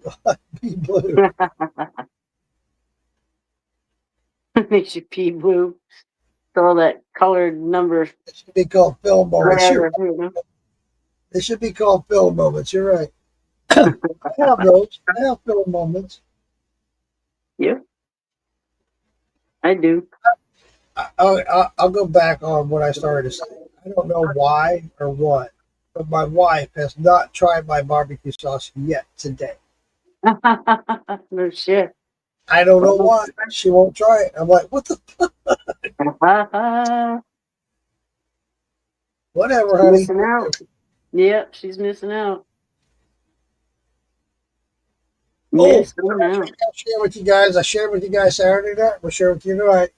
blue. Makes you pee blue. All that colored number. It should be called film moments. They should be called film moments. You're right. I have those. I have film moments. Yeah, I do. I'll go back on what I started to say. I don't know why or what, but my wife has not tried my barbecue sauce yet today. No shit. I don't know why. She won't try it. I'm like, what the fuck? Whatever, honey. Missing out. Yep, she's missing out. Missing out. I'll share with you guys. I shared with you guys Saturday night. We'll share with you tonight.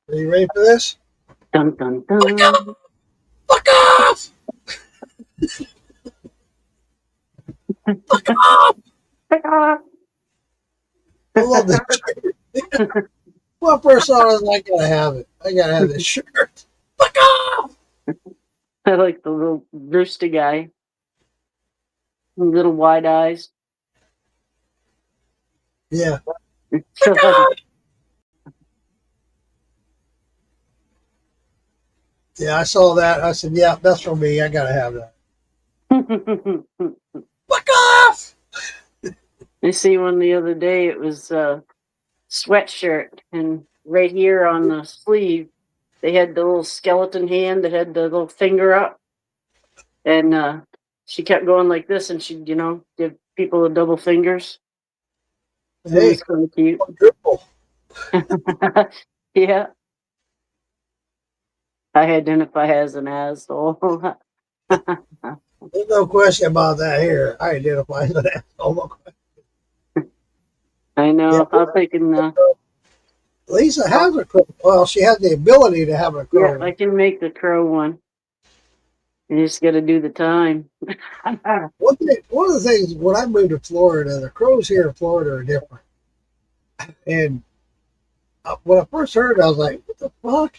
Are you ready for this? Dun dun dun. Fuck off! Fuck off! Fuck off! I love this shirt. Well, first I was like, I gotta have it. I gotta have this shirt. Fuck off! I like the little rooster guy. Little wide eyes. Yeah. Fuck off! Yeah, I saw that. I said, yeah, that's for me. I gotta have that. Fuck off! I see one the other day. It was a sweatshirt, and right here on the sleeve, they had the little skeleton hand that had the little finger up, and she kept going like this, and she'd, give people the double fingers. It Hey, was kind of cute. quadruple. Yeah, I identify as an asshole. There's no question about that here. I identify as an asshole. I know. I'm thinking, Lisa has a crow. Well, she has the ability to have a yeah, crow. I can make the crow one. You just got to do the time. One of the things when I moved to Florida, the crows here in Florida are different. And when I first heard it, I was like, "What the fuck?"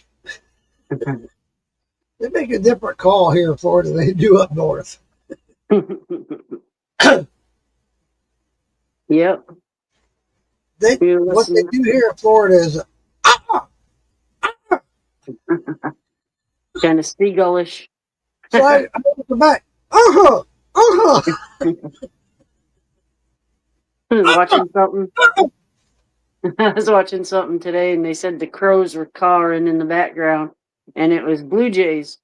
They make a different call here in Florida than they do up north. Yep. What they do here in Florida is Kind of seagullish. so I look back. Watching something. I was watching something today, and they said the crows were cawing in the background, and it was blue jays.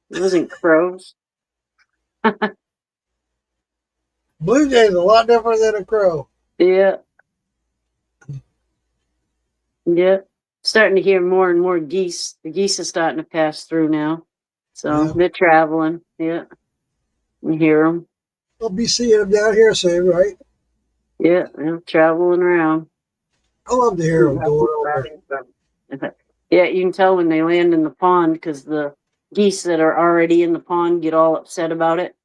It wasn't crows. Blue jay is a lot different than a crow. Yeah. Yeah. Starting to hear more and more geese. The geese are starting to pass through now. So Yeah. they're traveling. Yeah. We hear them. We'll be seeing them down here soon, right? Yeah. They're traveling around. I love to hear them going over. Yeah, you can tell when they land in the pond because the geese that are already in the pond get all upset about it,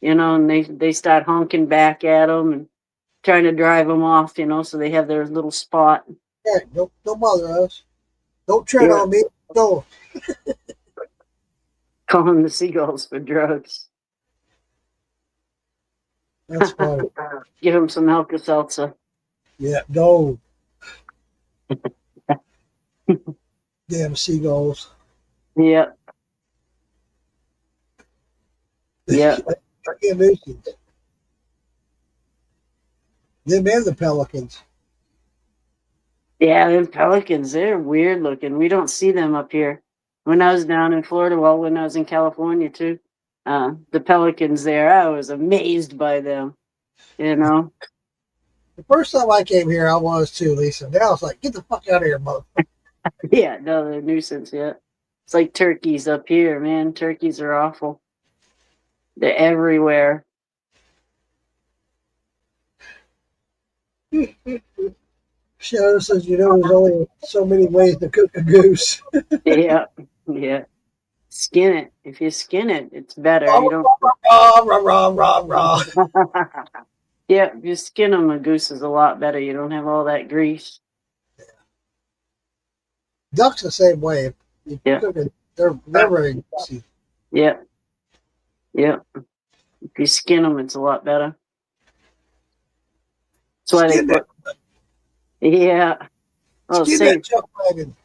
and they start honking back at them and trying to drive them off, so they have their little spot. Hey, don't bother us. Don't tread Yeah. on me. No. Calling the seagulls for drugs. That's funny. Give them some Alka-Seltzer. Yeah, no. Damn seagulls. Yep. Yeah. Fucking nuisance. Them and the pelicans. Yeah, them pelicans, they're weird looking. We don't see them up here. When I was down in Florida, well, when I was in California too, the pelicans there, I was amazed by them. The first time I came here, I was too, Lisa. Now it's like, get the fuck out of here, motherfucker. Yeah, no, they're a nuisance, yeah. It's like turkeys up here, man. Turkeys are awful. They're everywhere. Shadow says, there's only so many ways to cook a goose. Yeah, yeah. Skin it. If you skin it, it's better. You don't. Rah. Yeah, if you skin them, a goose is a lot better. You don't have all that grease. Ducks the same way. If you Yeah. cook it, they're very juicy. Yeah. Yeah. If you skin them, it's a lot better. That's why Skin they put. Yeah. Oh, Skin say, that chuck wagon.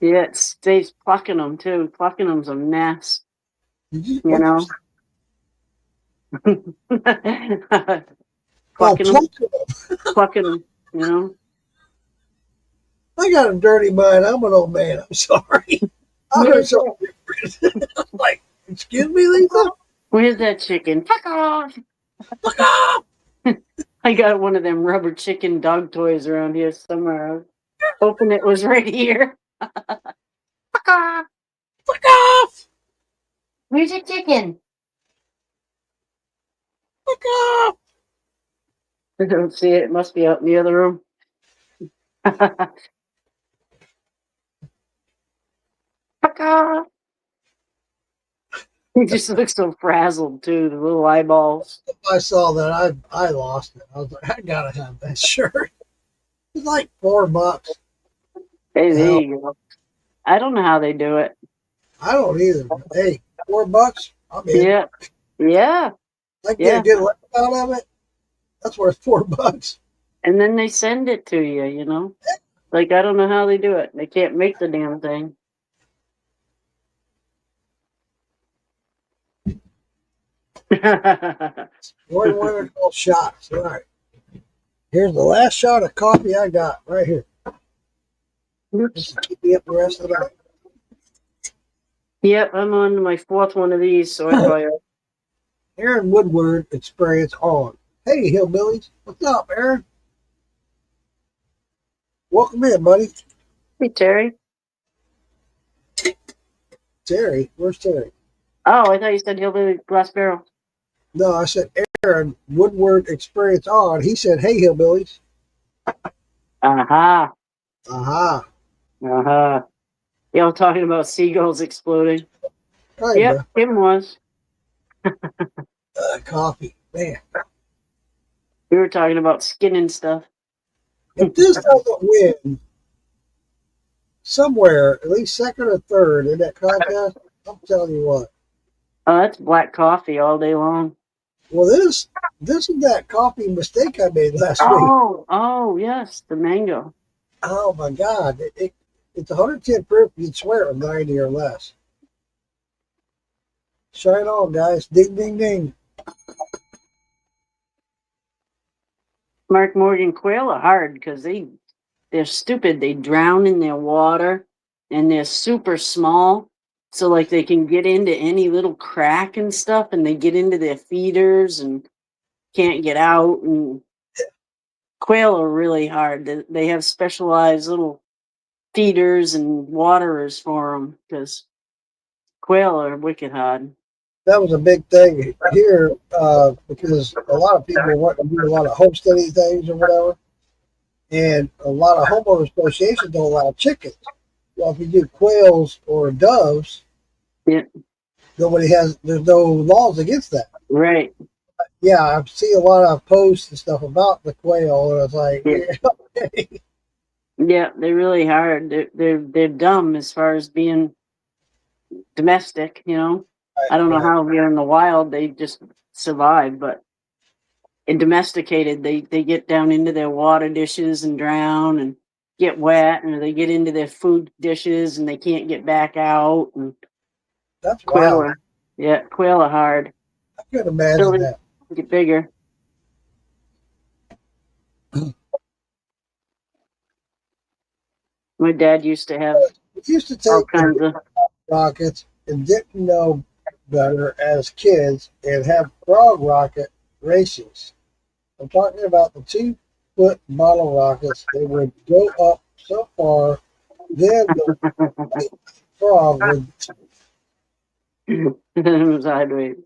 yeah, it stays plucking them too. Plucking them's a mess. Did you, You know. Plucking them. Plucking them. You know. I got a dirty mind. I'm an old man. I'm sorry. I heard something different. I'm like, excuse me, Lisa? Where's that chicken? Fuck off! Fuck off! I got one of them rubber chicken dog toys around here somewhere. I was hoping it was right here. Fuck off! Fuck off! Where's the chicken? Fuck off! I don't see it. It must be out in the other room. Fuck off! He just looks so frazzled too. The little eyeballs. I saw that. I lost it. I was like, I gotta have that shirt. It's like $4. Hey, there you go. I don't know how they do it. I don't either. Hey, $4? I'm in. Yeah, yeah. I get a good laugh out of it. That's worth $4. And then they send it to you. You know, like I don't know how they do it. They can't make the damn thing. One winner, called shots. All right. Here's the last shot of coffee I got right here. This Oops. will keep me up the rest of the night. Yep, I'm on my fourth one of these, so I probably. Aaron Woodward experience on. Hey, hillbillies. What's up, Aaron? Welcome in, buddy. Hey, Terry. Terry, where's Terry? Oh, I thought you said hillbilly glass barrel. No, I said Aaron Woodward experience on. He said, hey, hillbillies. Aha. Aha. Uh-huh. Y'all talking about seagulls exploding. Kinda. Yep, Tim was. Coffee. Man. We were talking about skin and stuff. If this doesn't win somewhere, at least second or third in that contest, I'm telling you what. That's black coffee all day long. Well, this is that coffee mistake I made last week. Oh, yes, the mango. Oh my God. It's 110 proof. You'd swear it was 90 or less. Shine on, guys. Ding, ding, ding. Mark Morgan quail are hard because they're stupid. They drown in their water and they're super small. So like they can get into any little crack and stuff and they get into their feeders and can't get out. And quail are really hard. They have specialized little feeders and waterers for them because quail are wicked hard. That was a big thing here because a lot of people want to do a lot of homesteading things or whatever. And a lot of homeowners associations don't allow chickens. Well, if you do quails or doves, Yeah. there's no laws against that. Right. Yeah, I've seen a lot of posts and stuff about the quail, and it's like, Yeah. okay. Yeah, they're really hard. They're dumb as far as being domestic, you know. I don't know how here in the wild they just survive, but in domesticated they get down into their water dishes and drown and get wet, and they get into their food dishes and they can't get back out. And That's quail wild. quail are hard. I couldn't imagine Really that. get bigger. My dad used to have We used to all take kinds of rockets and didn't know better as kids and have frog rocket races. I'm talking about the 2-foot bottle rockets. They would go up so far, then the frog would sideways.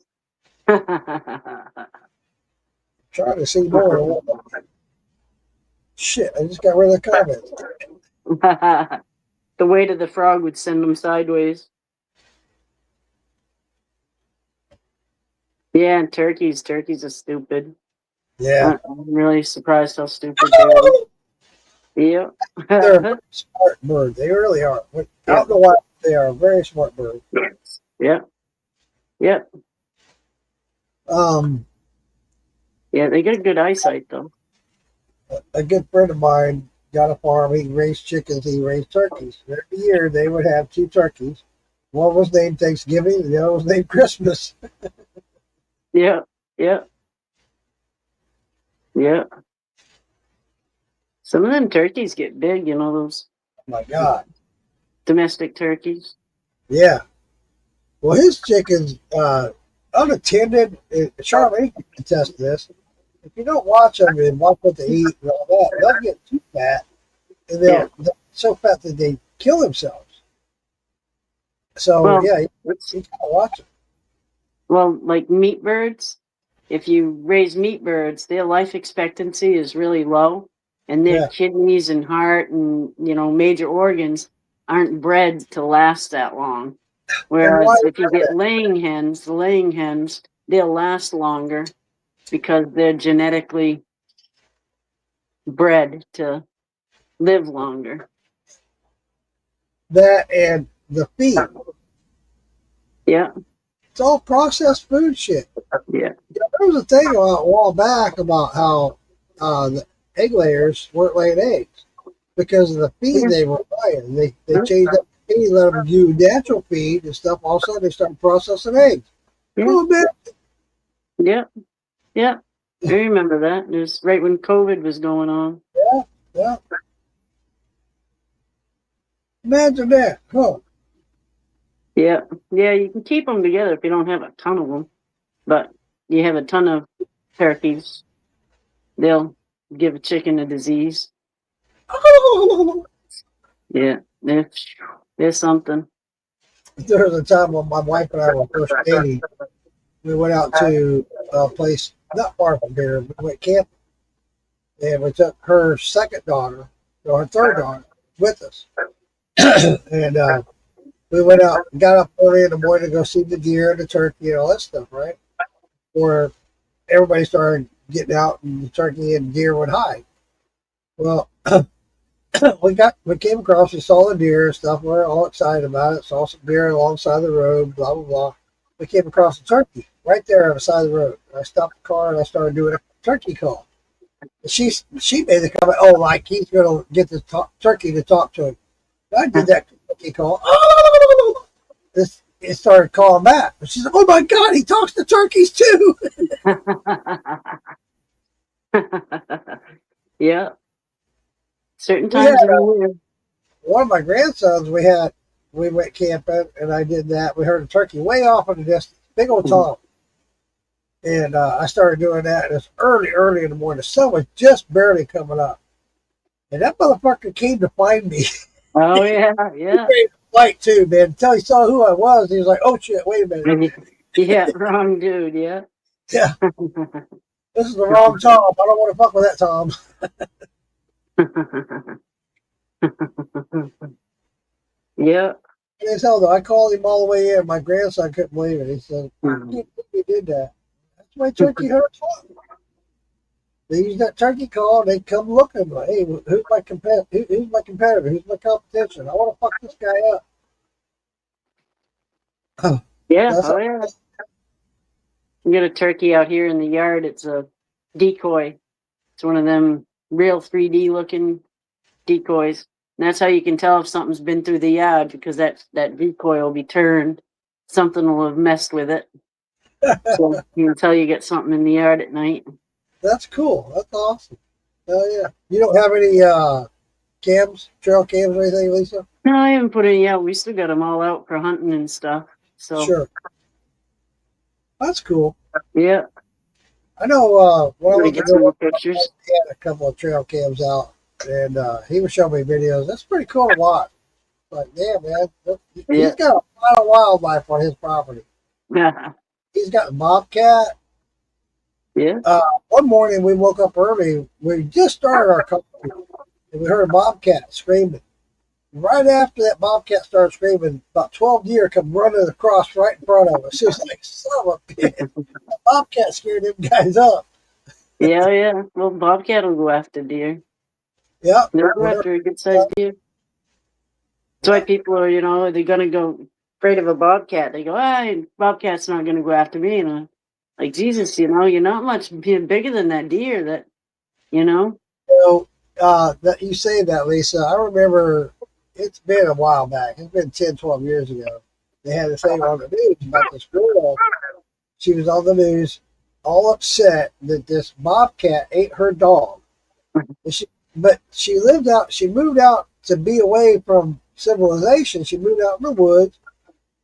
try to see more. Shit, I just got rid of the comments. The weight of the frog would send them sideways. Yeah, and turkeys are stupid. Yeah. I'm really surprised how stupid they are. Yeah. They're a very smart bird. They really are. Out in the wild, they are a very smart bird. Yeah. Yeah. Yeah, they get good eyesight though. A good friend of mine got a farm. He raised chickens. He raised turkeys. Every year they would have 2 turkeys. One was named Thanksgiving, and the other was named Christmas. Yeah. Yeah. Yeah. Some of them turkeys get big, you know, those Oh my God. domestic turkeys. Yeah. Well, his chickens, unattended, Charlene can attest to this. If you don't watch them and watch what they eat and all that, they'll get too fat, and they're so fat that they kill themselves. So, Well, yeah, you gotta watch them. Well, like meat birds, if you raise meat birds, their life expectancy is really low, and their kidneys and heart and, you know, major organs aren't bred to last that long. Whereas if you get laying hens, they'll last longer because they're genetically bred to live longer. That and the feed. Yeah. It's all processed food shit. Yeah. There was a thing a while back about how the egg layers weren't laying eggs because of the feed they were buying. They changed up the feed, let them do natural feed and stuff. All of a sudden, they started processing eggs. Yeah. Oh, man. Yeah, yeah. I remember that. It was right when COVID was going on. Yeah. Imagine that. Huh. Yeah, yeah. You can keep them together if you don't have a ton of them, but you have a ton of turkeys, they'll give a chicken a disease. Yeah, there's something. There was a time when my wife and I were first dating. We went out to a place not far from here. We went camping, and we took her second daughter, or her third daughter, with us. And we went out and got up early in the morning to go see the deer and the turkey and all that stuff, right? Where everybody started getting out and the turkey and deer would hide. Well, we came across, we saw the deer and stuff. We were all excited about it. Saw some deer alongside the road, blah blah blah. We came across a turkey right there on the side of the road. I stopped the car and I started doing a turkey call. And she made the comment, "Oh, like he's gonna get the turkey to talk to him." I did that turkey call. Oh, it started calling back. And she's like, "Oh my god, he talks to turkeys too." Yeah, certain We had times of the year. one of my grandsons. We went camping and I did that. We heard a turkey way off in the distance, big old tom. And I started doing that. And it's early in the morning. The sun was just barely coming up. And that motherfucker came to find me. Oh yeah, He yeah. came to fight too, man. Until he saw who I was, he was like, "Oh shit, wait a minute. Yeah, wrong dude. Yeah. Yeah, this is the wrong Tom. I don't want to fuck with that Tom." Yeah. And as hell though, I called him all the way in. My grandson couldn't believe it. He said, "I can't believe you did that." That's why turkey hurts. They use that turkey call and they come looking like, "Hey, who's my who's my competitor? Who's my competition? I want to fuck this guy up." Yeah. That's Oh yeah. You get a turkey out here in the yard. It's a decoy. It's one of them real 3D looking decoys. And that's how you can tell if something's been through the yard because that decoy will be turned. Something will have messed with it. So you can tell you get something in the yard at night. that's cool. That's awesome. Hell yeah. You don't have any cams, trail cams or anything, Lisa? No, I haven't put any out. We still got them all out for hunting and stuff. So Sure. That's cool. yeah, I know when I we went to get some go, more pictures. he had a couple of trail cams out, and he was showing me videos. That's pretty cool to watch. Like, yeah, man, Yeah, he's got a lot of wildlife on his property. yeah, He's got a bobcat. yeah. One morning we woke up early. We just started our company, and we heard a bobcat screaming. Right after that bobcat started screaming, about 12 deer come running across right in front of us. It was like, son of a bitch. The bobcat scared them guys up. Yeah. Well, bobcat will go after deer. Yep. They'll go after a good sized deer. That's why people are, they're gonna go afraid of a bobcat. They go, bobcat's not gonna go after me. And I'm like, Jesus, you're not much bigger than that deer. That, you know. So, that you say that, Lisa, I remember it's been a while back. It's been 10, 12 years ago. They had a thing on the news about this girl. She was on the news all upset that this bobcat ate her dog. But she moved out to be away from civilization. She moved out in the woods.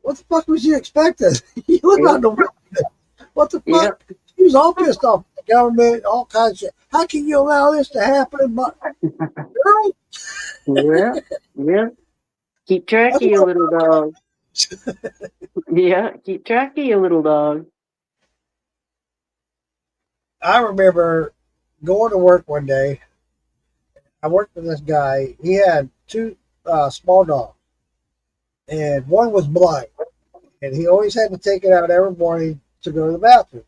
What the fuck was you expecting? You live out in the woods. What the Yeah, fuck? She was all pissed off at the government, all kinds of shit. How can you allow this to happen? But girl, yeah, yeah. Keep track that's of your what little dog. Yeah, keep track of your little dog. I remember going to work one day. I worked with this guy. He had two small dogs, and one was blind, and he always had to take it out every morning to go to the bathroom.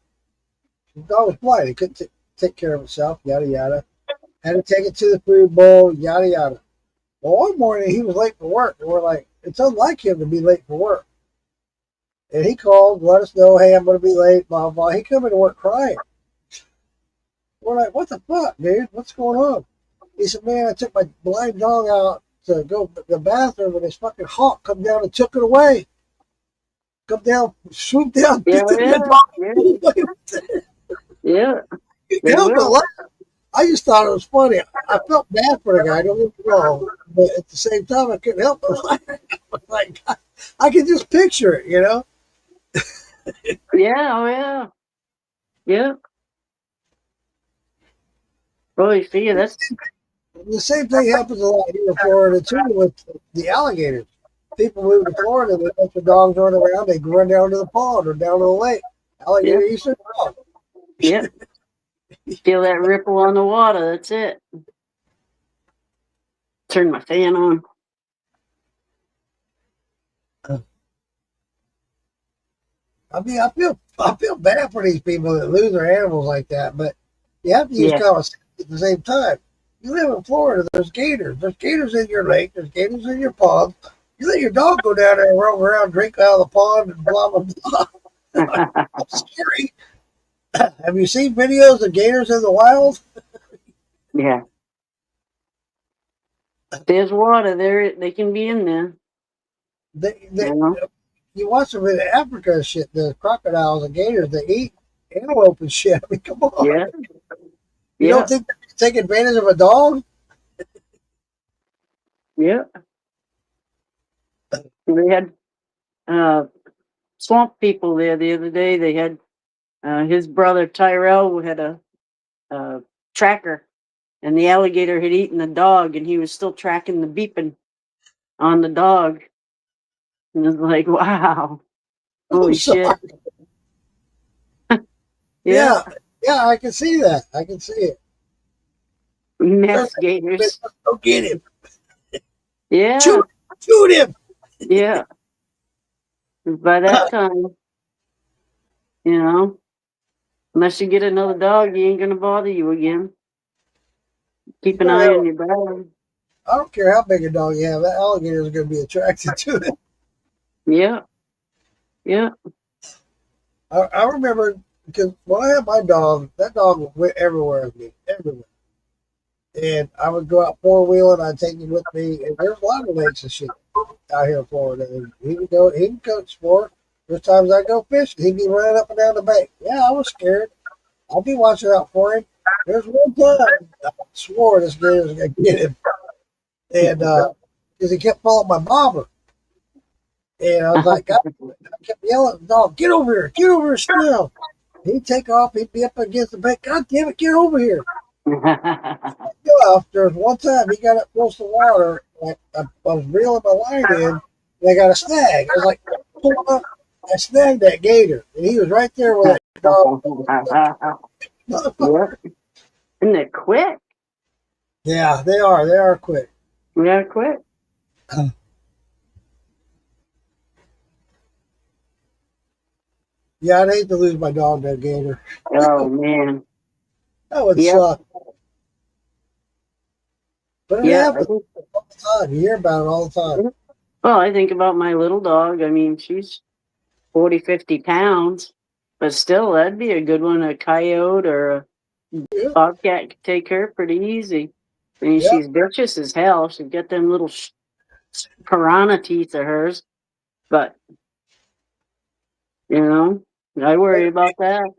The dog was blind; he couldn't take care of himself. Yada yada. Had to take it to the food bowl. Yada yada. Well, one morning he was late for work, and we're like, it's unlike him to be late for work. And he called, let us know, hey, I'm going to be late. Blah blah. He come into work crying. We're like, what the fuck, dude? What's going on? He said, man, I took my blind dog out to go to the bathroom and this fucking hawk come down and took it away. come down, swoop down, Yeah, pick the yeah, dead dog. yeah, yeah. They Help but will. laugh. I just thought it was funny. I felt bad for the guy, don't get me wrong, but at the same time, I couldn't help but laugh. Like, I could just picture it, you know? Yeah, oh yeah, yeah. Holy figure, that's The same thing happens a lot here in Florida, too, with the alligators. People move to Florida, they let their dogs run around, they run down to the pond or down to the lake. yeah, Alligator eats their dog. yeah. Feel that ripple on the water. That's it. Turn my fan on. I feel bad for these people that lose their animals like that, but you have to use Yeah, common sense at the same time. You live in Florida, there's gators. There's gators in your lake, there's gators in your pond. You let your dog go down there and roam around, drink out of the pond, and blah, blah, blah. That's scary. Have you seen videos of gators in the wild? yeah. There's water there. They can be in there. They, You they, know. you watch them in Africa and shit, the crocodiles and gators, they eat antelope and shit. I mean, come on. Yeah, You don't yeah, think they can take advantage of a dog? yeah. They had uh, swamp people there the other day. They had his brother Tyrell had a tracker, and the alligator had eaten the dog, and he was still tracking the beeping on the dog. And it was like, wow, I'm holy sorry. shit. Yeah, Yeah, yeah, I can see that. I can see it. meth gators. Go get him. Yeah, Shoot, shoot him. yeah. By that time, you know, unless you get another dog, he ain't gonna bother you again. You Keep an better eye have on your dog. I don't care how big a dog you have, that alligator is going to be attracted to it. Yeah, yeah. I remember because when I had my dog, that dog went everywhere with me, everywhere. And I would go out four wheeling, I'd take him with me, and there's a lot of lakes and shit out here in Florida. And he can go explore. There's times I go fishing, he'd be running up and down the bank. Yeah, I was scared. I'd be watching out for him. There's one time I swore this gator was going to get him, and because he kept following my bobber, and I was like, I kept yelling at the dog, get over here, still. He'd take off, he'd be up against the bank. God damn it, get over here. There was one time he got up close to water, like I was reeling my line in, and I got a snag. I was like, pull up, I snagged that gator, and he was right there with that dog. Yeah. And they're quick. Yeah, they are. They are quick. They're quick. Yeah, I'd hate to lose my dog, that gator. Oh man. That would Yeah. suck. But it Yeah. happens all the time. You hear about it all the time. Well, I think about my little dog. I mean, she's 40, 50 pounds, but still, that'd be a good one. A coyote or a Yeah, bobcat could take her pretty easy. I mean, yeah. she's vicious as hell. She's got them little piranha teeth of hers, but you know, I worry about that.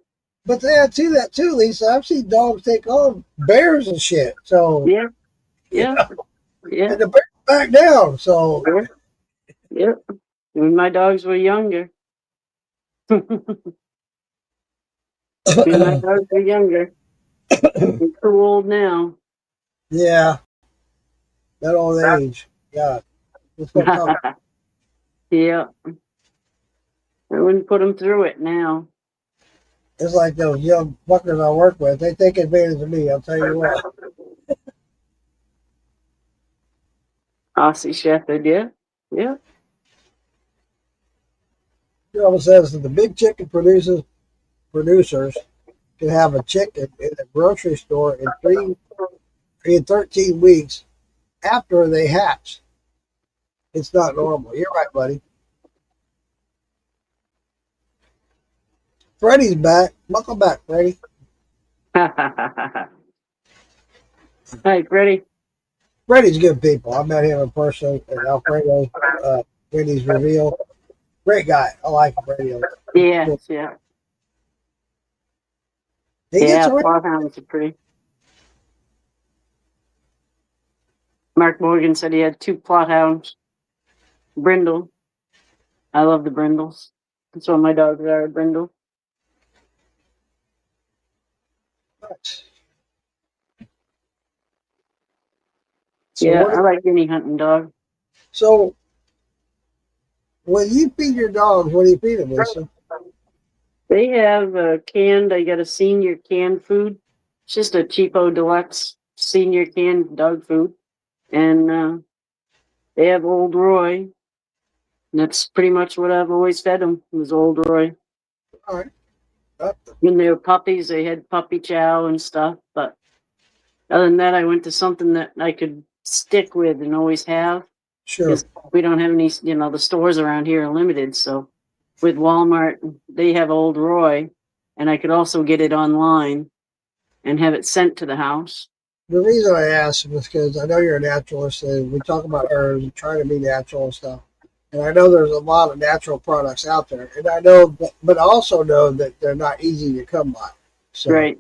But they add to that too, Lisa. I've seen dogs take on bears and shit. So Yeah, yeah, yeah, yeah, and the bears back down. So yeah, yeah. When my dogs were younger. When my dogs were younger. They're too old now. yeah, that old age. Yeah, it's gonna come. Yeah. I wouldn't put them through it now. It's like those young fuckers I work with. They take advantage of me. I'll tell you what. Aussie Shepherd, yeah. Yeah. It says that the big chicken producers can have a chicken in a grocery store in 13 weeks after they hatch. It's not normal. You're right, buddy. Freddie's back. Welcome back, Freddie. Hi, Freddie. Freddie's good people. I met him in person at Alfredo, Wendy's reveal. Great guy. I like him. Radio. Yeah, Cool. yeah, He gets yeah. around. Bloodhounds are pretty. Mark Morgan said he had 2 Bloodhounds. Brindle. I love the Brindles. That's what my dogs are, a Brindle. So Yeah, what? I like any hunting dog. So when you feed your dogs, what do you feed them, Lisa? They have I got a senior canned food. It's just a cheapo deluxe senior canned dog food. And they have Old Roy. And that's pretty much what I've always fed them, was Old Roy. All right. That- When they were puppies, they had puppy chow and stuff. But other than that, I went to something that I could stick with and always have. Sure. Because we don't have any, the stores around here are limited. So with Walmart, they have Old Roy, and I could also get it online and have it sent to the house. The reason I asked is because I know you're a naturalist, and we talk about herbs and trying to be natural and stuff. And I know there's a lot of natural products out there, and I know, but I also know that they're not easy to come by. So Right.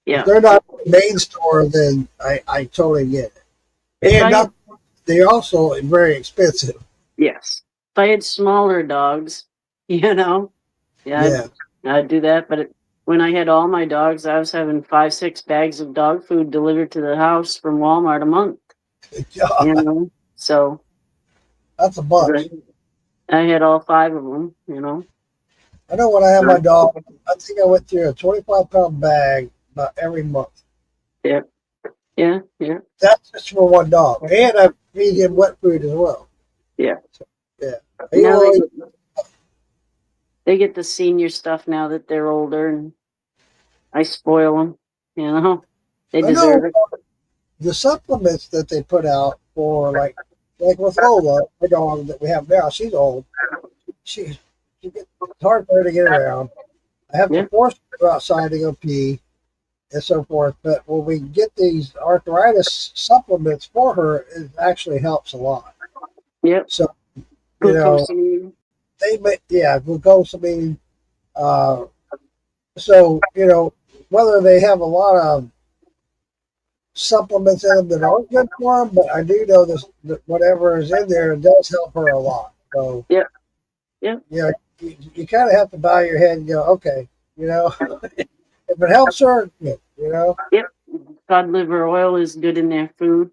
Yeah. if they're not the main store, then I totally get it. If And I had, they're also very expensive. yes. If I had smaller dogs, yeah, Yeah. I'd do that. But when I had all my dogs, I was having 5, 6 bags of dog food delivered to the house from Walmart a month, So That's a bunch. I had all 5 of them, I know when I had my dog, I think I went through a 25-pound bag about every month. Yeah. Yeah. That's just for one dog. And I feed him wet food as well. Yeah. So, yeah. He Now always, they get the senior stuff now that they're older, and I spoil them. They I know deserve it. the supplements that they put out for like with Lola, the dog that we have now, she's old. She gets, it's hard for her to get around. I have Yeah. to force her to go outside to go pee and so forth. But when we get these arthritis supplements for her, it actually helps a lot. Yep. So, you know, Glucosamine. they make, glucosamine. So, whether they have a lot of supplements in them that aren't good for them, but I do know this, that whatever is in there does help her a lot. So, Yeah. you kind of have to bow your head and go, okay, if it helps her, good, Yep. Cod liver oil is good in their food.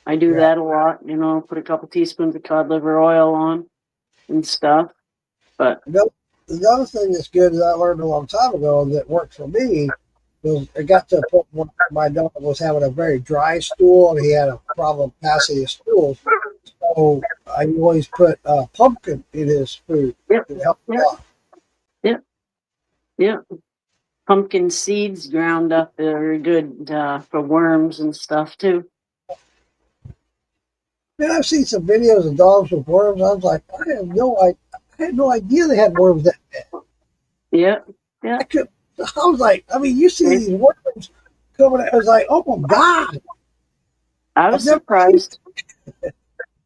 I do Yeah. that a lot, put a couple teaspoons of cod liver oil on and stuff. But The other thing that's good that I learned a long time ago that worked for me was it got to a point where my dog was having a very dry stool and he had a problem passing his stools. So I always put pumpkin in his food. Yep. It helped a lot. yeah, pumpkin seeds ground up are good for worms and stuff too. Man, I've seen some videos of dogs with worms. I was like, I had no idea they had worms that bad. Yeah. I was like, you see these worms coming out. I was like, oh my God. I was I've never surprised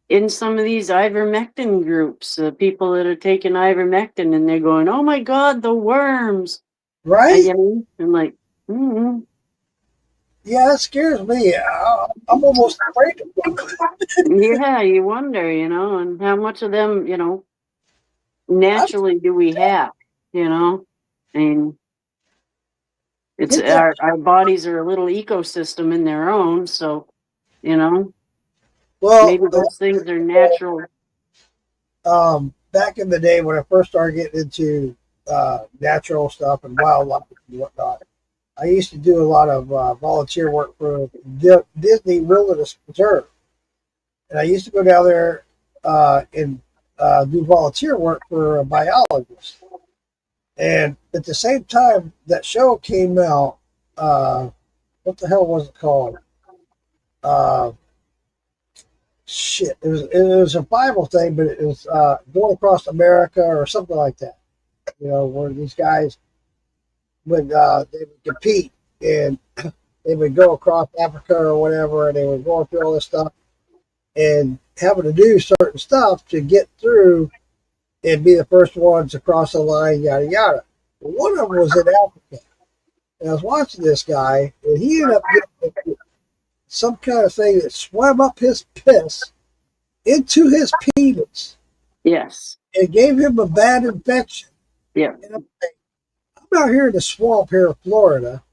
in some of these ivermectin groups, people that are taking ivermectin and they're going, "Oh my God, the worms!" Right? I'm like, mm-hmm. Yeah, that scares me. I'm almost afraid of them. Yeah, you wonder, and how much of them, naturally do we have, I mean, it's Yeah. our bodies are a little ecosystem in their own, so, Well, maybe those things are natural. back in the day when I first started getting into natural stuff and wildlife and whatnot, I used to do a lot of volunteer work for Disney Wilderness Preserve. And I used to go down there and do volunteer work for a biologist. And at the same time, that show came out. What the hell was it called? Shit, it was a Bible thing, but it was going across America or something like that. Where these guys would they would compete and they would go across Africa or whatever, and they were going through all this stuff and having to do certain stuff to get through and be the first ones across the line, yada yada. Well, one of them was in Africa, and I was watching this guy, and he ended up getting some kind of thing that swam up his piss into his penis Yes. and gave him a bad infection. Yeah. And I'm out here in the swamp here in Florida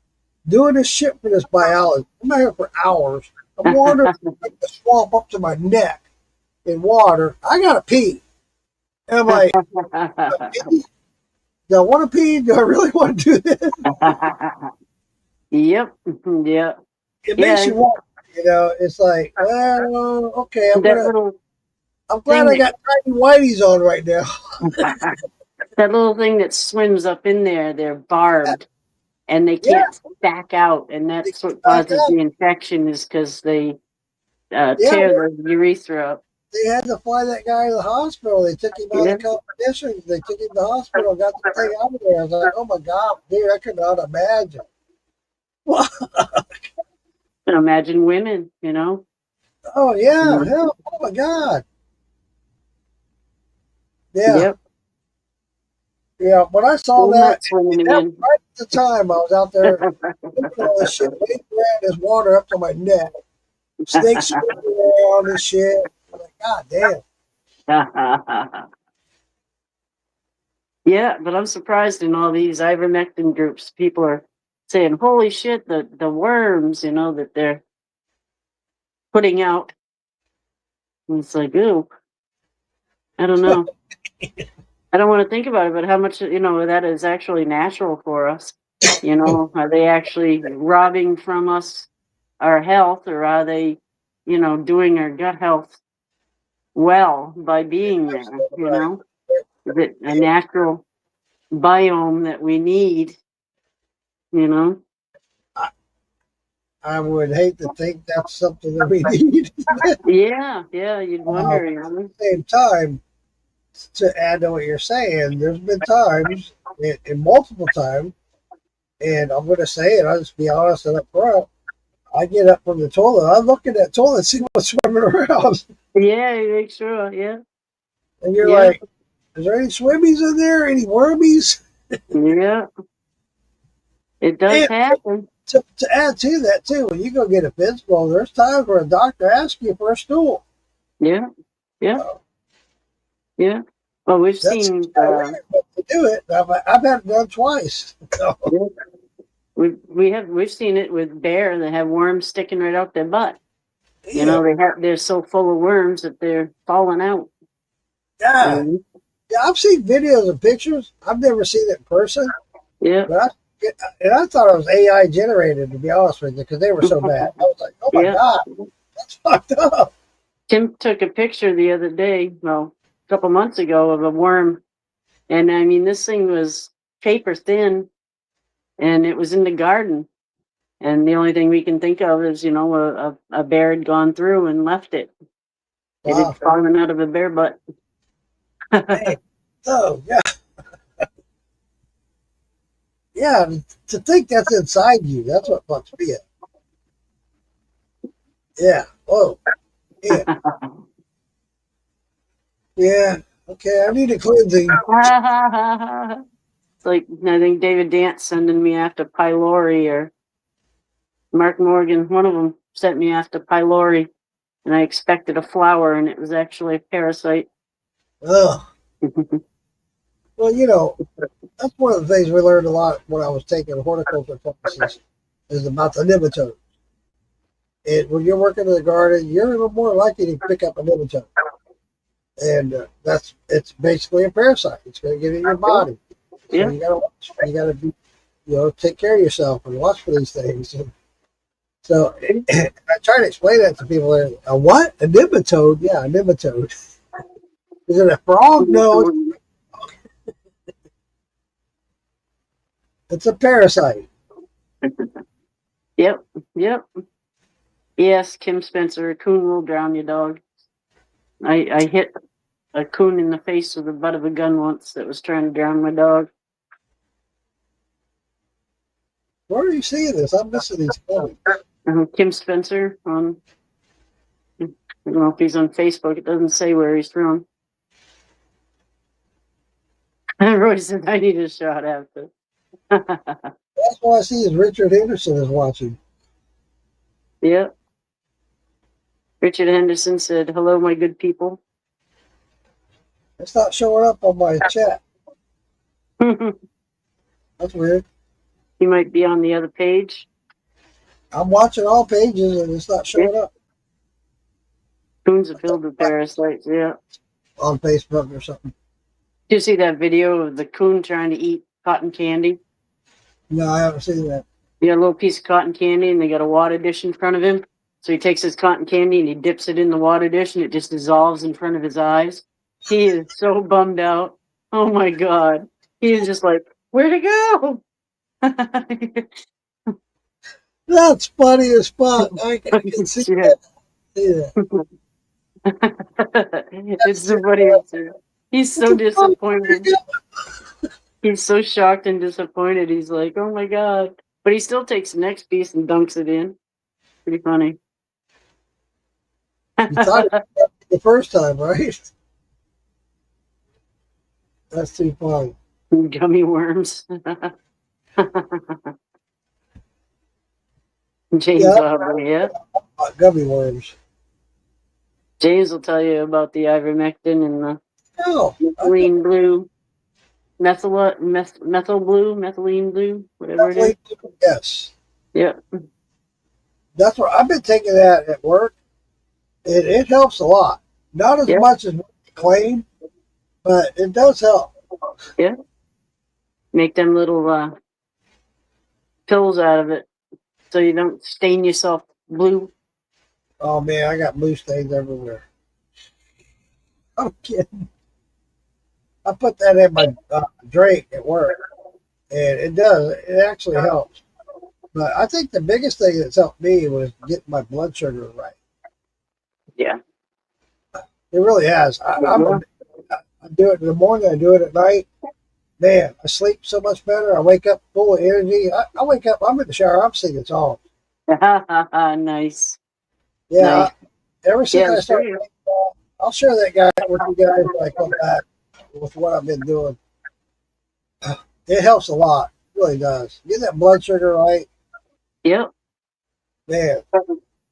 doing this shit for this biology. I'm out here for hours. I'm wandering the swamp up to my neck in water. I gotta pee. And I'm like, do I want to pee? Do I really want to do this? Yep. Yep. It makes you want. It's like, well, okay, I'm glad I got tiny whiteys on right now. That little thing that swims up in there, they're barbed and they can't back out. And that's what causes the infection is because they tear the urethra up. They had to fly that guy to the hospital. They took him out of competition. They took him to the hospital, got the thing out of there. I was like, oh my God, dude, I could not imagine. Imagine women, Oh, yeah. Hell, oh my God. Yeah. Yep. Yeah, when I saw that, right at the time I was out there looking at all this shit, waiting for this water up to my neck, snakes swimming around and shit. I'm like, God damn. Yeah, but I'm surprised in all these ivermectin groups, people are saying, holy shit, the worms, that they're putting out. And it's like, ooh, I don't know. I don't want to think about it, but how much, that is actually natural for us. Are they actually robbing from us our health, or are they, doing our gut health well by being there, Is it a natural biome that we need, I would hate to think that's something that we need. Yeah, you'd wonder, At the same time, to add to what you're saying, there's been times, and multiple times, and I'm going to say it, I'll just be honest and up front. I get up from the toilet, I look at that toilet and see what's swimming around. Yeah, you make sure, yeah. And you're like, is there any swimmies in there? Any wormies? Yeah. It does happen. To add to that, too, when you go get a physical, there's times where a doctor asks you for a stool. Yeah. Yeah. Well, we've seen to do it. I've had it done twice. So. Yeah. We've seen it with bear that have worms sticking right out their butt. Yeah. They're so full of worms that they're falling out. Yeah. Yeah, I've seen videos and pictures. I've never seen it in person. Yeah. But I thought it was AI generated, to be honest with you, because they were so bad. I was like, oh my God, that's fucked up. Tim took a picture the other day, a couple months ago, of a worm. And I mean, this thing was paper thin and it was in the garden. And the only thing we can think of is, a bear had gone through and left it. It had fallen out of a bear butt. Hey. Oh, yeah. Yeah, to think that's inside you, that's what fucks me up. Yeah. Whoa. Yeah. Yeah. Okay, I need a cleansing. It's like, I think David Dance sending me after pylori, or Mark Morgan, one of them sent me after pylori, and I expected a flower, and it was actually a parasite. Oh. Well, that's one of the things we learned a lot when I was taking horticulture classes is about the nematodes. And when you're working in the garden, you're a little more likely to pick up a nematode. And it's basically a parasite. It's going to get in your body. So you gotta be, take care of yourself and watch for these things. And so I try to explain that to people. A what? A nematode? Yeah, a nematode. Is it a frog? No. It's a parasite. Yep. Yes, Kim Spencer, a coon will drown your dog. I hit a coon in the face with the butt of a gun once that was trying to drown my dog. Where are you seeing this? I'm missing these comments. Kim Spencer on, I don't know if he's on Facebook. It doesn't say where he's from. Roy said I need a shot after. That's what I see is Richard Henderson is watching. Yep. Richard Henderson said, "Hello, my good people." It's not showing up on my chat. He That's weird. might be on the other page. I'm watching all pages and it's not showing up Coons are filled with parasites. Yeah. on Facebook or something. Did you see that video of the coon trying to eat cotton candy? No, I haven't seen that. He got a little piece of cotton candy and they got a water dish in front of him. So he takes his cotton candy and he dips it in the water dish and it just dissolves in front of his eyes. He is so bummed out. Oh my God. He is just like, where'd it go? That's funny as fuck. I can see Shit. that. See that. It's the funniest. He's so disappointed. He's so shocked and disappointed. He's like, oh my God. But he still takes the next piece and dunks it in. Pretty funny. You thought it the first time, right? That's too funny. Gummy worms. James Yeah. yeah. Gummy worms. James will tell you about the ivermectin and the No. methylene blue, methyl blue, methylene blue, whatever it is. Yes. Yeah. That's what I've been taking that at work. It helps a lot. Not as Yeah. much as we claim, but it does help. Yeah. Make them little pills out of it so you don't stain yourself blue. Oh man, I got blue stains everywhere. I'm kidding. I put that in my drink at work, and it does. It actually helps. But I think the biggest thing that's helped me was getting my blood sugar right. Yeah. It really has. I do it in the morning. I do it at night. Man, I sleep so much better. I wake up full of energy. I wake up. I'm in the shower. I'm singing songs. Nice. Yeah. Nice. Ever since Yeah, I started, sure. I'll share that guy with you guys when I come back with what I've been doing. It helps a lot. It really does. Get that blood sugar right, Yep. man.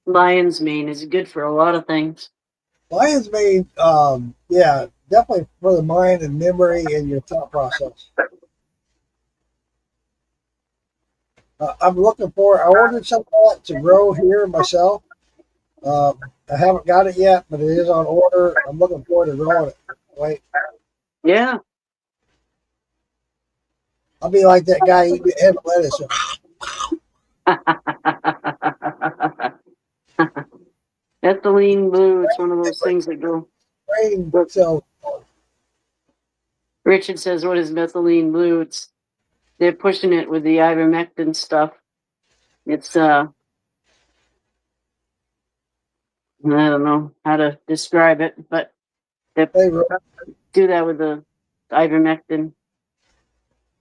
Lion's mane is good for a lot of things. Lion's mane, yeah, definitely for the mind and memory and your thought process. I'm looking for. I ordered some of that to grow here myself. I haven't got it yet, but it is on order. I'm looking forward to growing it. Wait, Yeah. I'll be like that guy eating heavy lettuce. Ethylene blue, it's one of those things that go. Brain cells. Richard says, what is methylene blue? It's they're pushing it with the ivermectin stuff. It's I don't know how to describe it, but they Hey, Ro- do that with the ivermectin.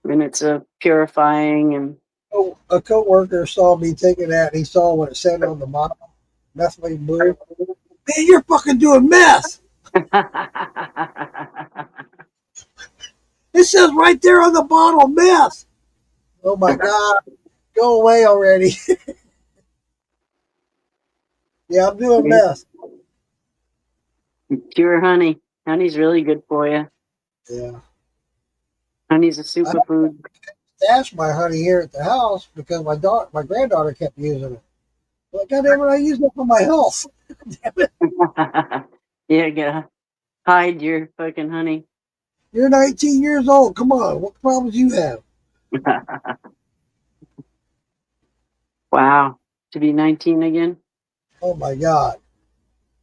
And it's purifying and a coworker saw me taking that, and he saw what it said on the bottle, methylene blue. Man, you're fucking doing meth. It says right there on the bottle, meth. Oh my God. Go away already. Yeah, I'm doing meth. pure honey. Honey's really good for you. Yeah. Honey's a superfood. Stashed my honey here at the house because my granddaughter kept using it. Like, God damn it, I use it for my health. Yeah, gotta hide your fucking honey. You're 19 years old. Come on. What problems you have? Wow. To be 19 again? Oh my God.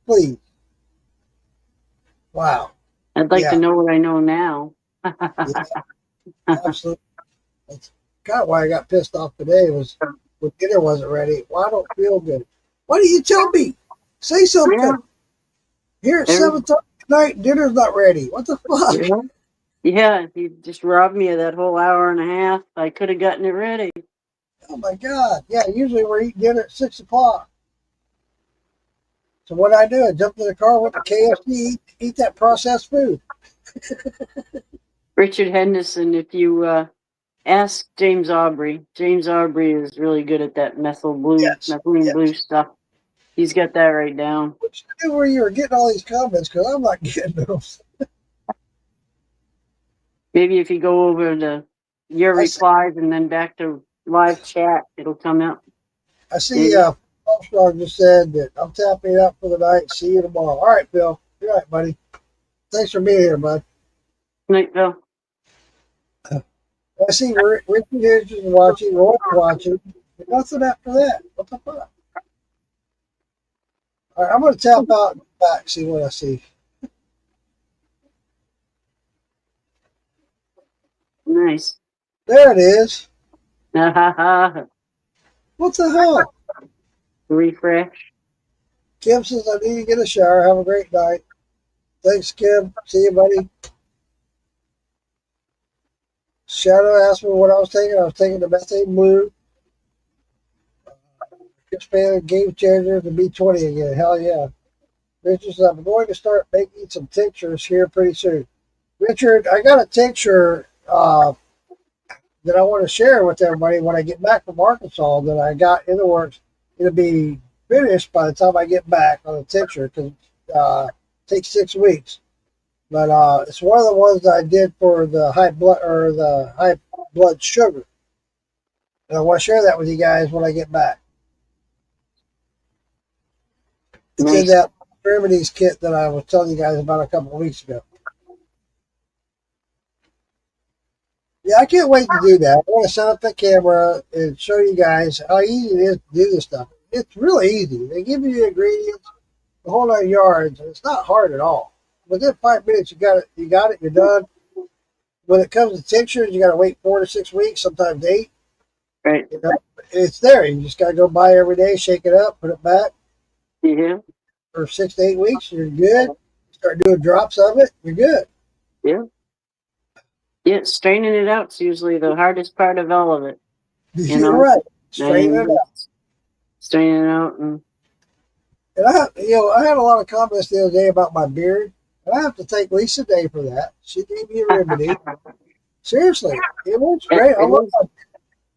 Please. Wow. I'd like Yeah. to know what I know now. Yeah, absolutely. That's kind of why I got pissed off today was when dinner wasn't ready. Well, I don't feel good. Why don't you tell me? Say something. Yeah. Here at Every- 7:30 tonight, dinner's not ready. What the fuck? Yeah, you just robbed me of that whole hour and a half. I could have gotten it ready. Oh my God. Yeah, usually we're eating dinner at 6 o'clock. So what I do, I jump in the car, went to KFC, eat that processed food. Richard Henderson, if you ask James Aubrey is really good at that Yes. methylene blue stuff. He's got that right down. What you do where you were getting all these comments? Because I'm not getting those. Maybe if you go over to your I see- replies and then back to live chat, it'll come out. I see Armstrong just said that I'm tapping out for the night. See you tomorrow. All right, Bill. You're right, buddy. Thanks for being here, bud. Night, Bill. I see Richard is watching, Roy's watching. Nothing after that. What the fuck? All right, I'm going to tap out and back, see what I see. Nice. There it is. What the hell? Refresh. Kim says, I need to get a shower. Have a great night. Thanks, Kim. See you, buddy. Shadow asked me what I was taking. I was taking the methane blue. Expanded game changer to B20 again. Hell yeah. Richard says, I'm going to start making some tinctures here pretty soon. Richard, I got a tincture that I want to share with everybody when I get back from Arkansas that I got in the works. It'll be finished by the time I get back on the tincture because it takes 6 weeks. But it's one of the ones that I did for the high blood sugar. And I want to share that with you guys when I get back. It's in Nice. that remedies kit that I was telling you guys about a couple of weeks ago. Yeah, I can't wait to do that. I want to set up the camera and show you guys how easy it is to do this stuff. It's really easy. They give you the ingredients, the whole 9 yards, and it's not hard at all. Within 5 minutes, you got it, you're done. When it comes to tinctures, you got to wait 4 to 6 weeks, sometimes 8. Right. You know, it's there. You just got to go by every day, shake it up, put it back. Yeah. For 6 to 8 weeks, you're good. Start doing drops of it, you're good. Yeah. Yeah, straining it out's usually the hardest part of all of it. You You're know? right. Straighten it out. Straining it out and And I had a lot of comments the other day about my beard. And I have to thank Lisa Day for that. She gave me a remedy. Seriously, it works great. I love it.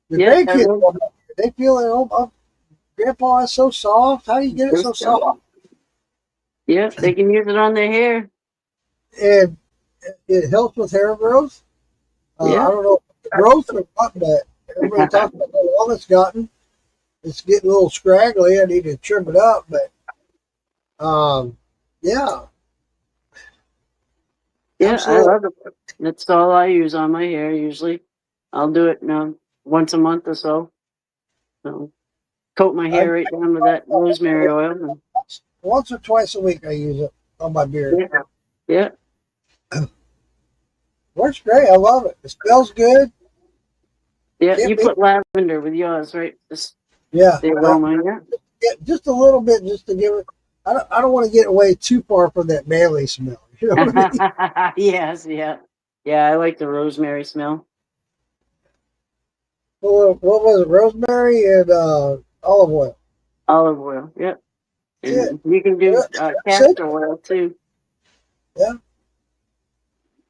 The grandkids, they feel like, oh, Grandpa is so soft. How do you get it so soft? yeah, they can use it on their hair. And it helps with hair growth. Yeah. I don't know if the growth or what, but everybody talks about how long it's gotten. It's getting a little scraggly. I need to trim it up, but yeah. Yeah, Absolutely. I love it. That's all I use on my hair usually. I'll do it once a month or so. So coat my hair right down with that rosemary oil. Once or twice a week I use it on my beard. Yeah. Works great. I love it. It smells good. Yeah, Can't you beat- put lavender with yours, right? Yeah. The aroma, yeah. Yeah, just a little bit, just to give it. I don't want to get away too far from that manly smell. You know what I mean? Yes, yeah. Yeah, I like the rosemary smell. Well, what was it? Rosemary and olive oil. Olive oil, yep. And Yeah. you can do castor oil too. Yeah.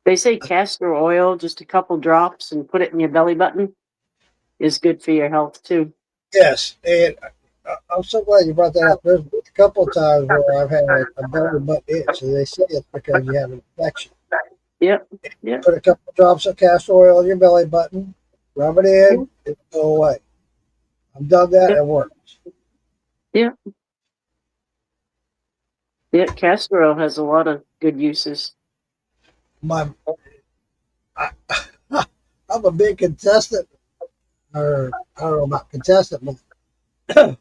They say castor oil, just a couple drops and put it in your belly button, is good for your health too. Yes, and I'm so glad you brought that up. There's a couple of times where I've had a belly button itch, and they say it's because you have an infection. Yep. Yep. Put a couple of drops of castor oil in your belly button, rub it in, it'll go away. I've done that, it works. Yeah, castor oil has a lot of good uses. I'm a big contestant, or I don't know about contestant, but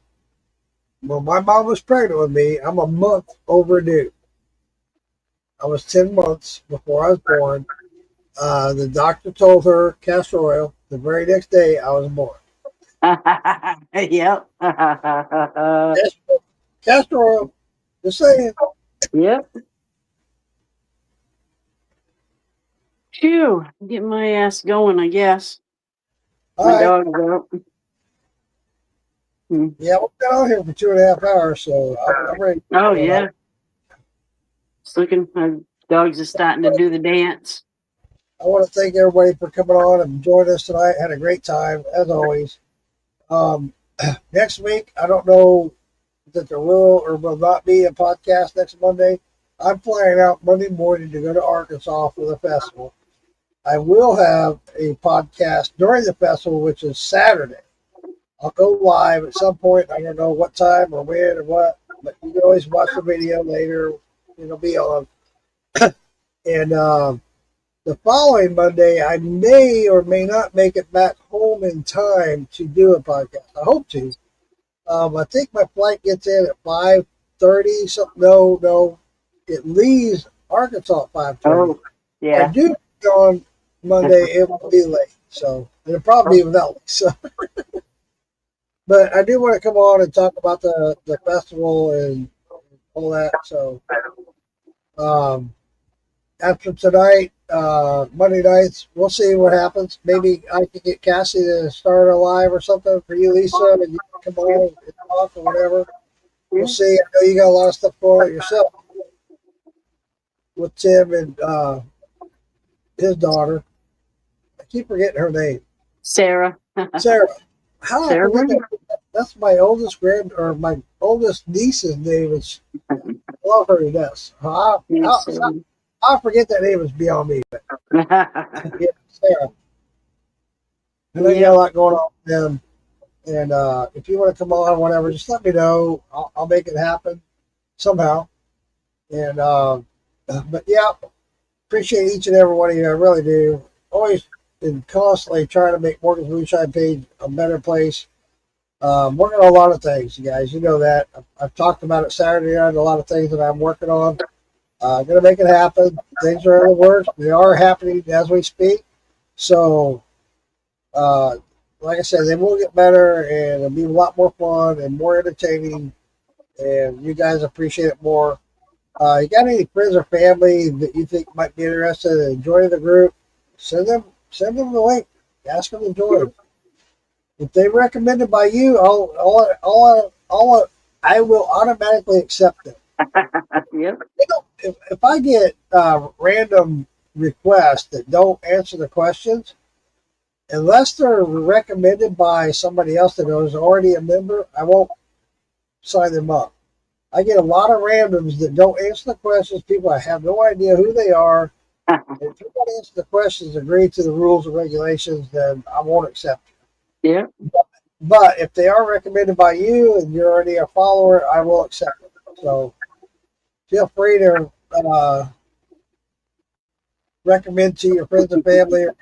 when my mom was pregnant with me, I'm a month overdue. I was 10 months before I was born. The doctor told her castor oil. The very next day, I was born. Yep. Castor oil. Just saying. Yep. Phew, get my ass going, I guess. All My right. dog's out. Yeah, we've been on here for 2.5 hours, so I'm ready. Oh, yeah. It's looking, my dogs are starting to do the dance. I want to thank everybody for coming on and joining us tonight. Had a great time, as always. Um, Next week, I don't know that there will or will not be a podcast next Monday. I'm flying out Monday morning to go to Arkansas for the festival. I will have a podcast during the festival, which is Saturday. I'll go live at some point. I don't know what time or when or what, but you can always watch the video later. It'll be on. And the following Monday, I may or may not make it back home in time to do a podcast. I hope to. I think my flight gets in at 5:30. Something. No, it leaves Arkansas at 5:30. Oh, yeah. I do on Monday. It will be late, so it'll probably be without Lisa. But I do want to come on and talk about the festival and all that. So after tonight, Monday nights, we'll see what happens. Maybe I can get Cassie to start a live or something for you, Lisa, and you can come on and talk or whatever. We'll see. I know you got a lot of stuff going on yourself with Tim and his daughter. I keep forgetting her name. Sarah. Sarah. How I Sarah? forget that? That's my oldest my oldest niece's name. I love her to death. How I forget that name is beyond me. Yeah, Sarah. I know you got a lot going on with them. And if you want to come on or whatever, just let me know. I'll make it happen somehow. And but yeah, appreciate each and every one of you. I really do. Always been constantly trying to make Morgan's Moonshine page a better place. Working on a lot of things, you guys. You know that. I've talked about it Saturday night. A lot of things that I'm working on. Going to make it happen. Things are in the works. They are happening as we speak. So, like I said, they will get better and it'll be a lot more fun and more entertaining. And you guys appreciate it more. You got any friends or family that you think might be interested in joining the group? Send them the link. Ask them to join. If they recommended by you, I will automatically accept it. Yep. You know, if I get random requests that don't answer the questions, unless they're recommended by somebody else that is already a member, I won't sign them up. I get a lot of randoms that don't answer the questions. People I have no idea who they are. And if you don't answer the questions, agree to the rules and regulations, then I won't accept you. Yeah. But if they are recommended by you and you're already a follower, I will accept it. So feel free to recommend to your friends and family or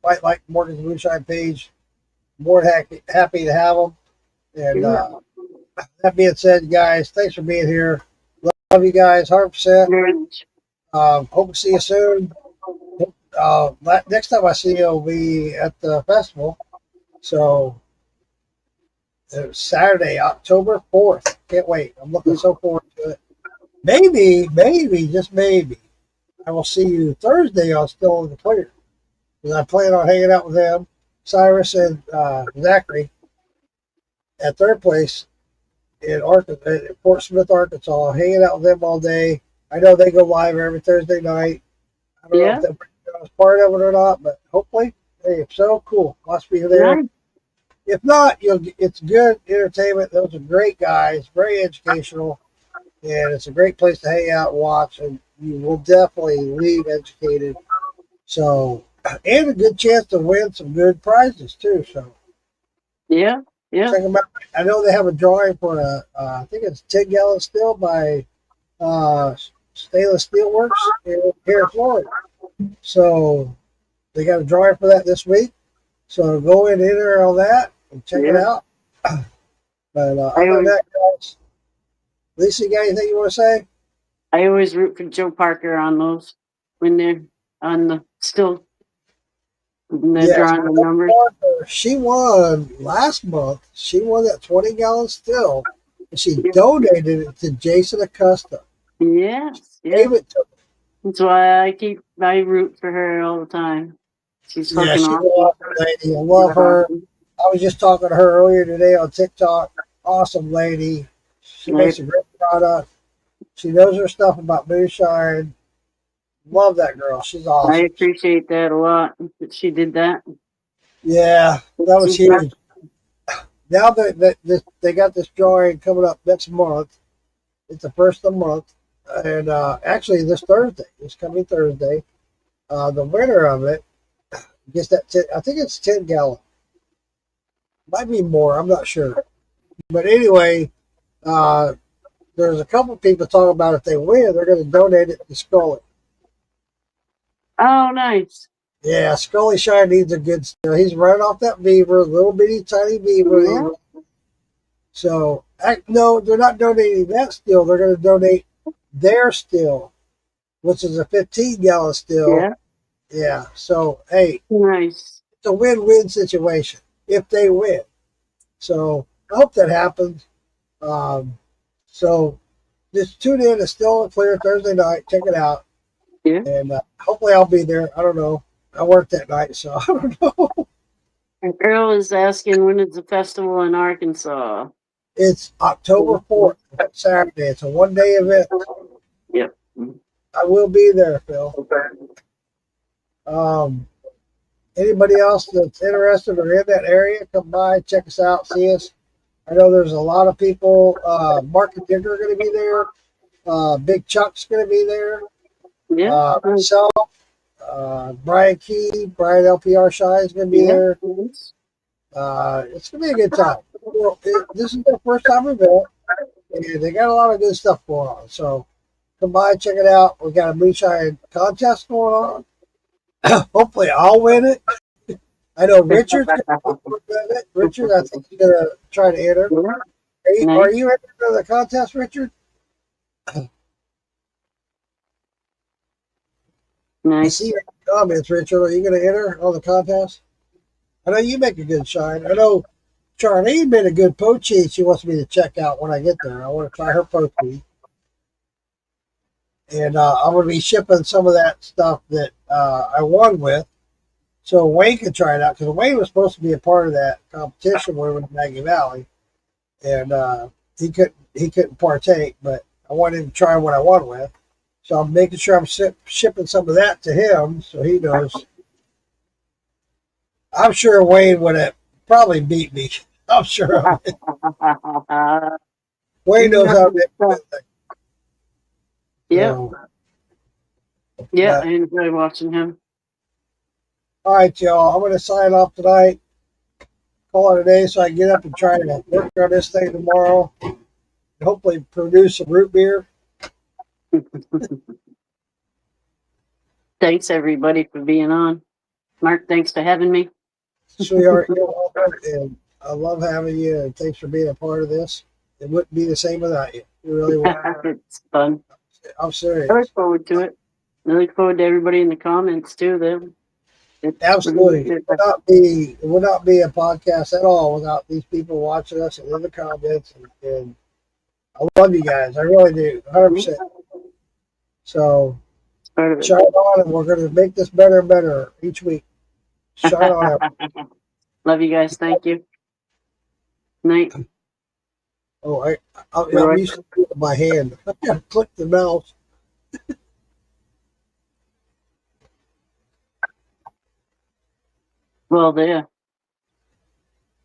might like Morgan's Moonshine page. More than happy to have them. And that being said, guys, thanks for being here. Love you guys, 100%. Hope to see you soon. Next time I see you will be at the festival. So it's Saturday, October 4th. Can't wait. I'm looking so forward to it. Maybe, just maybe, I will see you Thursday on Still in the Clear. Because I plan on hanging out with them, Cyrus and Zachary, at their place in Fort Smith, Arkansas, hanging out with them all day. I know they go live every Thursday night. I don't know if they're part of it or not, but hopefully, hey, if so, cool. Must be there. Yeah. If not, it's good entertainment. Those are great guys, very educational, and it's a great place to hang out and watch, and you will definitely leave educated. So, and a good chance to win some good prizes too. So, Yeah. check them out. I know they have a drawing for I think it's 10-gallon still by Stainless Steelworks here in Florida. So they got a drawing for that this week. So go in and enter on that and check it out. But other than that, guys, Lisa, you got anything you want to say? I always root for Joe Parker on those when they're on the drawing the numbers. She won last month. She won that 20-gallon still, and she donated it to Jason Acosta. Yes. Gave it to him. That's why I root for her all the time. She's fucking she's awesome. an awesome lady. I love her. I was just talking to her earlier today on TikTok. Awesome lady. She makes a great product. She knows her stuff about moonshine. Love that girl. She's I awesome. appreciate that a lot that she did that. Yeah, that was huge. Now that they got this drawing coming up next month. It's the first of the month, and actually this coming Thursday, the winner of it gets that. I think it's 10 gallon. Might be more. I'm not sure. But anyway, uh, there's a couple people talking about if they win, they're going to donate it to Scully. Oh, nice. Yeah, Scully Shine needs a good. He's running off that beaver, little bitty tiny beaver. Yeah. So no, they're not donating that still. They're going to donate their still, which is a 15-gallon still. Yeah. Yeah. So hey, Nice. it's a win-win situation if they win. So I hope that happens. So just tune in. It's still on Clear Thursday night. Check it out. Yeah. And hopefully I'll be there. I don't know. I work that night, so I don't know. And Earl is asking when is the festival in Arkansas? It's October 4th, Saturday. It's a one-day event. Yep. I will be there, Phil. Anybody else that's interested or in that area, come by, check us out, see us. I know there's a lot of people. Mark and Digger are going to be there. Big Chuck's going to be there. Yeah. Myself, Brian Key, Brian LPR Shy is going to be there. Yes. It's going to be a good time. This is their first time event, and they got a lot of good stuff going on. So come by, check it out. We got a moonshine contest going on. Hopefully, I'll win it. I know Richard's going to win it. Richard, I think he's going to try to enter. Are you entering the contest, Richard? I Nice. see your comments, Richard. Are you going to enter on the contest? I know you make a good shine. I know Charlene made a good poachie she wants me to check out when I get there. I want to try her poachie. And I'm going to be shipping some of that stuff that I won with. So Wayne can try it out. Because Wayne was supposed to be a part of that competition when we were in Maggie Valley. And he couldn't partake. But I wanted him to try what I won with. So I'm making sure I'm shipping some of that to him so he knows. I'm sure Wayne would have probably beat me. I'm sure of it. Wayne knows how to make it. Yeah. So, Yeah, I enjoy watching him. all right, y'all. I'm going to sign off tonight. Call it a day so I can get up and try to work on this thing tomorrow. And hopefully produce some root beer. Thanks everybody for being on. Mark, thanks for having me. Sweetheart, you're welcome. And I love having you. And thanks for being a part of this. It wouldn't be the same without you. It really would. It's fun. I'm serious. I look forward to it. I look forward to everybody in the comments too. Absolutely. It would not be a podcast at all without these people watching us and in the comments. And I love you guys. I really do. 100%. So Part of it. shine on, and we're going to make this better and better each week. Shine on. Love you guys. Thank you. Night. Oh, I'm used to it with my hand. I got to click the mouse. Well, there.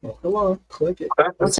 Well, come on, click it. Let's